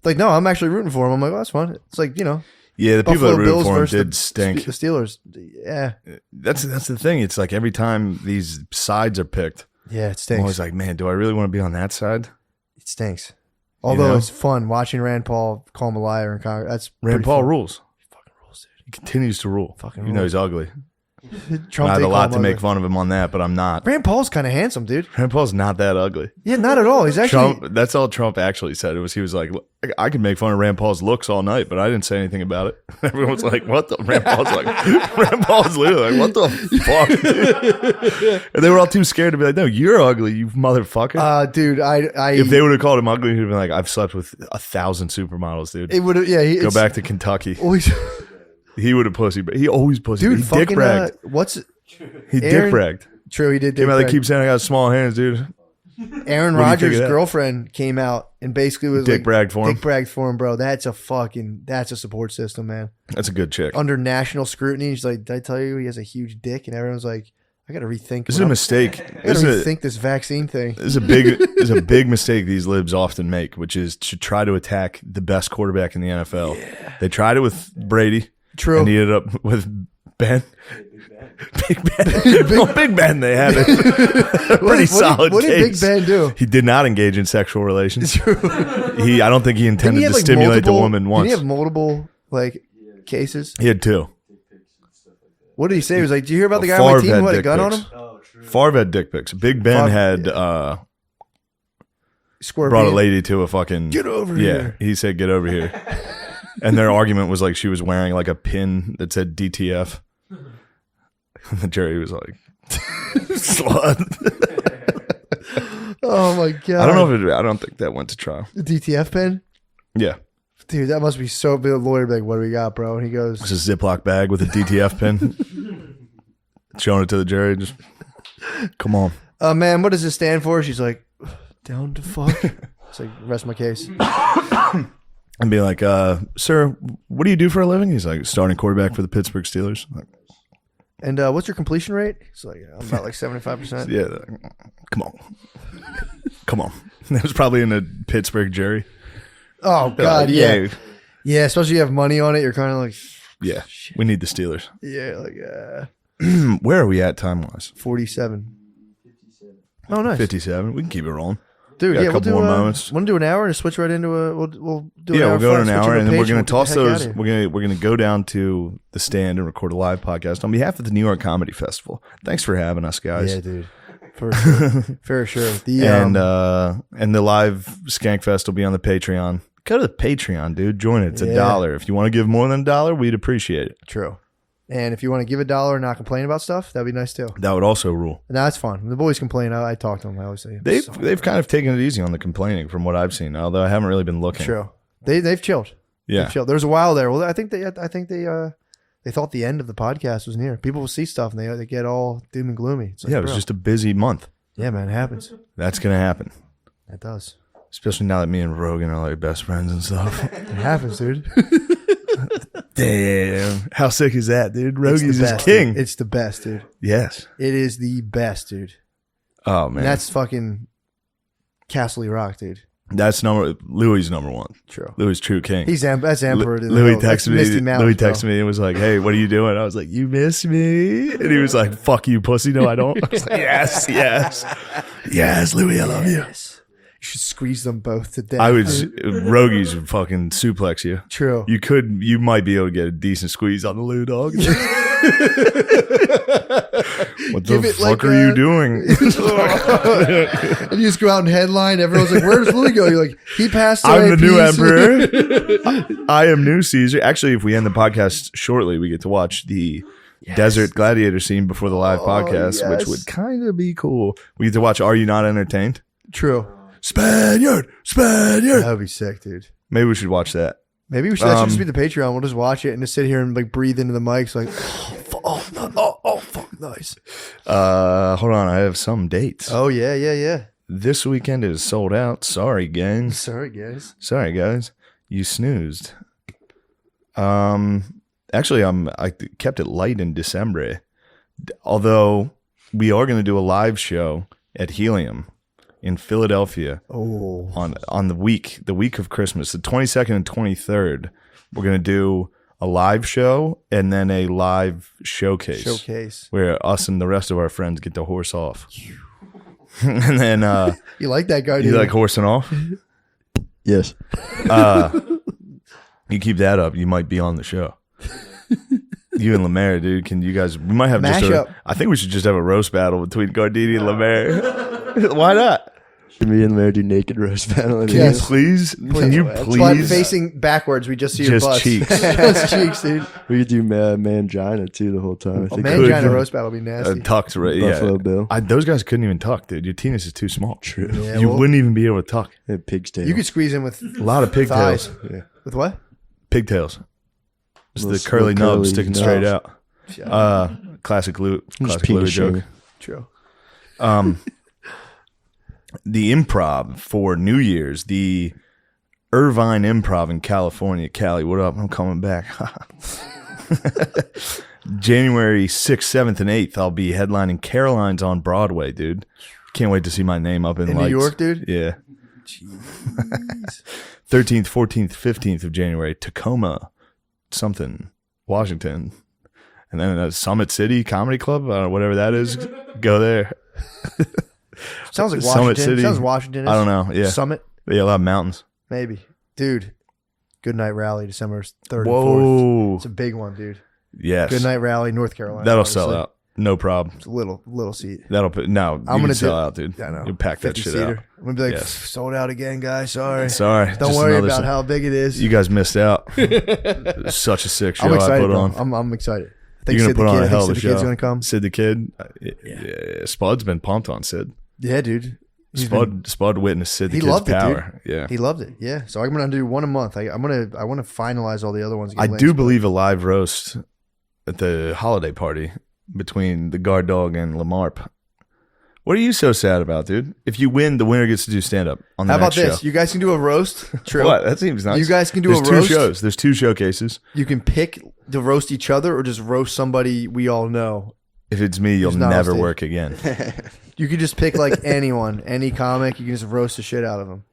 Like, no, I'm actually rooting for him. I'm like, well, that's fun. It's like, you know, Yeah, the people Buffalo that rooted Bills for him versus did the stink. The Steelers, yeah, That's the thing. It's like every time these sides are picked, yeah, it I'm stinks. always like, man, do I really want to be on that side? It stinks. Although know? it's fun watching Rand Paul call him a liar in Congress. That's Rand pretty Paul fun. rules. Fucking rules, He continues to rule. Fucking You know rules. he's ugly. dude. Trump I have did a call lot him to make ugly. fun of him on that, but I'm not. Rand Paul's kind of handsome, dude. Rand Paul's not that ugly. Yeah, not at all. He's actually Trump. That's all Trump actually said. He was like, I could make fun of Rand Paul's looks all night, but I didn't say anything about it. Everyone was like, what the? Rand Paul's like, Rand Paul's literally like, what the fuck? Dude? And they were all too scared to be like, no, you're ugly, you motherfucker. dude. I If they would have called him ugly, he'd have been like, I've slept with 1,000 supermodels, dude. it would have. Yeah, Go back to Kentucky. Always, He would have pussy. He always pussy. dude. He Fucking dick bragged. what's He Aaron- dick bragged. true? He did. Came out, brag. they keep saying I got small hands, dude. Aaron What do you think Rodgers' of that? girlfriend came out and basically was Dick like, bragged for him. Dick bragged for him, bro. That's a support system, man. That's a good chick. Under national scrutiny, she's like, did I tell you he has a huge dick? And everyone's like, I got to rethink. This is a mistake. I got This to is a, rethink this vaccine thing. this is a big mistake these libs often make, which is to try to attack the best quarterback in the NFL. Yeah. They tried it with Brady. True. And he ended up with Ben. Big Ben. Big Ben, they had it. Pretty solid What did Big case. Ben do? He did not engage in sexual relations. I don't think he Didn't intended he to have, like, stimulate the multiple- woman once. Didn't he have multiple like cases? He had two. What did he say? He was like, "Do you hear about the guy on my Favre team had who had a dick gun on pics. him?" Oh, true. Favre had dick pics. Big Ben Favre- had Scorpion. brought a lady to a fucking Get over yeah, here. he said get over here. And their argument was like she was wearing like a pin that said DTF. And the jury was like slut. Oh my god! I don't know if I don't think that went to trial. the DTF pen, Yeah. dude. That must be so. The lawyer be like, "What do we got, bro?" And he goes, It's a Ziploc bag with a DTF pin. Showing it to the jury. Just come on. man, what does this stand for?" She's like, "Down to fuck." It's like, rest my case. And be like, sir, what do you do for a living? He's like, starting quarterback for the Pittsburgh Steelers. I'm like, And what's your completion rate? He's like, I'm about like 75%. yeah, come on. Come on. That was probably in a Pittsburgh jury. Oh god, yeah, yeah. yeah. Especially if you have money on it, you're kind of like, Yeah, we need the Steelers. yeah, like Where are we at time-wise? 47. Oh, nice, 57. We can keep it rolling. dude. got a Yeah, couple we'll do more moments. Want to do an hour and switch right into a? We'll do. Yeah, an we'll go to flat, an switch hour, over and then we're page, going we'll to toss get the heck those. outta We're going to go down to the stand and record a live podcast on behalf of the New York Comedy Festival. Thanks for having us, here. guys. Yeah, dude. For sure. For sure. The And the live Skankfest will be on the Patreon. Go to the Patreon, dude. Join it. It's Yeah. $1. If you want to give more than $1, we'd appreciate it. true. And if you want to give $1 and not complain about stuff, that'd be nice too. That would also rule. No, that's fun. When the boys complain, I talk to them. I always say They've kind of taken it easy on the complaining from what I've seen, although I haven't really been looking. true. They've chilled. Yeah. They've chilled. There was a while there. Well, I think they thought the end of the podcast was near. People will see stuff and they get all doom and gloomy. It's like, Yeah, it was bro. just a busy month. Yeah, man, it happens. That's going to happen. It does. Especially now that me and Rogan are like best friends and stuff. It happens, dude. Damn. How sick is that, dude? It's Rogan's the is best, king. dude. It's the best, dude. Yes. It is the best, dude. Oh, man. And that's fucking Castle Rock, dude. That's Louis' number one. True. Louis true king. That's Emperor. to the Louis hill. That's texted me. Misty Mountains, Louis bro. texted me and was like, "Hey, what are you doing?" I was like, "You miss me," and he was like, "Fuck you, pussy." No, I don't. I was like, "Yes, yes, yes, Louis, I love you." Yes. You should squeeze them both to death. I would. dude. Rogies would fucking suplex you. True. You might be able to get a decent squeeze on the Lou dog. What Give the it fuck like are a- you doing? And you just go out and headline. Everyone's like, "Where does Louis go?" You're like, "He passed away." I'm the new peace." emperor. I am new Caesar. Actually, if we end the podcast shortly, we get to watch the desert gladiator scene before the live podcast, which yes. would kind of be cool. We get to watch Are You Not Entertained? True. Spaniard. That would be sick, dude. Maybe we should watch that. Maybe we should. That should just be the Patreon. We'll just watch it and just sit here and like breathe into the mics, like, fuck, nice. Hold on, I have some dates. Oh yeah. This weekend is sold out. Sorry, gang. Sorry, guys. Sorry, guys. You snoozed. Actually, I kept it light in December. Although we are going to do a live show at Helium in Philadelphia Oh, on the week of Christmas, the 22nd and 23rd. We're going to do a live show and then a live showcase where us and the rest of our friends get to horse off. And then you like that guy? you dude? like horsing off? Yes. You keep that up, you might be on the show. You and Lemaire, dude. Can you guys? We might have Mash just. up. I think we should just have a roast battle between Gardini and Lemaire. Why not? Should me and Mary do naked roast battle? Can Yes. you please? Can you But please? facing backwards, we just see your Just butts. cheeks. Just cheeks, dude. We could do mangina too the whole time. I think Mangina roast battle would be nasty. Tucked, right? Buffalo Yeah. Bill. Those guys couldn't even tuck, dude. Your penis is too small. True. Yeah, You well, wouldn't even be able to tuck. And pig's tail. You could squeeze in with A lot of pigtails. thighs. Yeah. With what? Pigtails. Just the Little- curly little nub curly sticking nubs. straight out. Classic Louis. Classic Louis penis joke. shaming. True. The improv for New Year's, the Irvine Improv in California. Cali, what up? I'm coming back. January 6th, 7th, and 8th, I'll be headlining Caroline's on Broadway, dude. Can't wait to see my name up in In New lights. York, dude? Yeah. 13th, 14th, 15th of January, Tacoma, something, Washington. And then Summit City Comedy Club, whatever that is, go there. Sounds like Summit Washington. City. Sounds Washington. I don't know. Yeah. Summit, Yeah, a lot of mountains. maybe. Dude, Good Night Rally, December 3rd and 4th. Whoa. It's a big one, dude. Yes. Good Night Rally, North Carolina. That'll obviously. sell out. No problem. It's a little seat. That'll put no. I'm You gonna can sell do- out, dude. I know. You pack that 50 shit seater. out. I'm gonna be like, Yes. sold out again, guys. Sorry. Sorry. Don't just worry another about s- how big it is. You guys missed out. Such a sick show I'm I excited. put Though. on. I'm excited. I think You're gonna Sid put the on Kid. a I hell think of a Sid the Kid's show. gonna come. Sid the Kid. Yeah. Spud's been pumped on Sid. Yeah, dude. He's been- Spud witnessed Sid the He Kid's loved it, power. Yeah. He loved it. Yeah. So I'm gonna do one a month. I want to finalize all the other ones. and I get do links, but- believe a live roast at the holiday party between the guard dog and Lamarp. What are you so sad about, dude? If you win, the winner gets to do stand up on the How about next this? show. You guys can do a roast. True. What? That seems nice. You guys can do There's a two roast. shows. There's two showcases. You can pick to roast each other or just roast somebody we all know. If it's me, you'll Who's not on never stage. work again. You could just pick like anyone, any comic. You can just roast the shit out of them.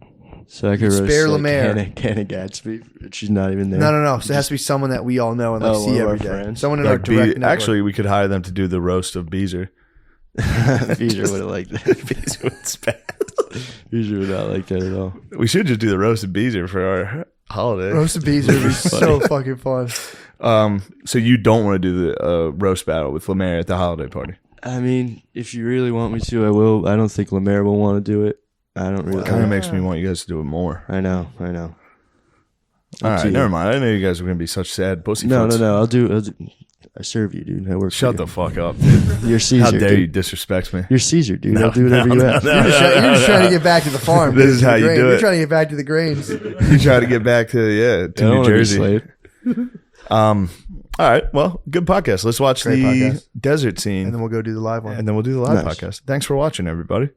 So I could roast Spare like Lemaire. Hannah Gadsby. But she's not even there. No. So it has to be someone that we all know and like Oh, see one of every our day. friends. Someone in our Like direct network. actually, we could hire them to do the roast of Beezer. Beezer would have liked that. Beezer would spaz. Beezer would not like that at all. We should just do the roast of Beezer for our holiday. roast of bees would be so fucking fun. So you don't want to do the roast battle with Lemaire at the holiday party? I mean, if you really want me to, I will. I don't think Lemaire will want to do it. I don't really. Kind of makes me want you guys to do it more. I know. All to right, you. never mind. I know you guys were gonna be such sad pussyfoots. No. I'll do. I serve you, dude. I work. Shut for the fuck up, dude. you. You're Caesar. How dare dude. you disrespect me? You're Caesar, dude. No, I'll do whatever no, you no, ask. no. You're just trying to get back to the farm. This is to the how you grain. do You're it. trying to get back to the grains. You try to get back to I don't New wanna be Jersey. slave. All right, well, good podcast. Let's watch Great the podcast. desert scene, And then we'll go do the live one. and then we'll do the live Nice. podcast. Thanks for watching, everybody.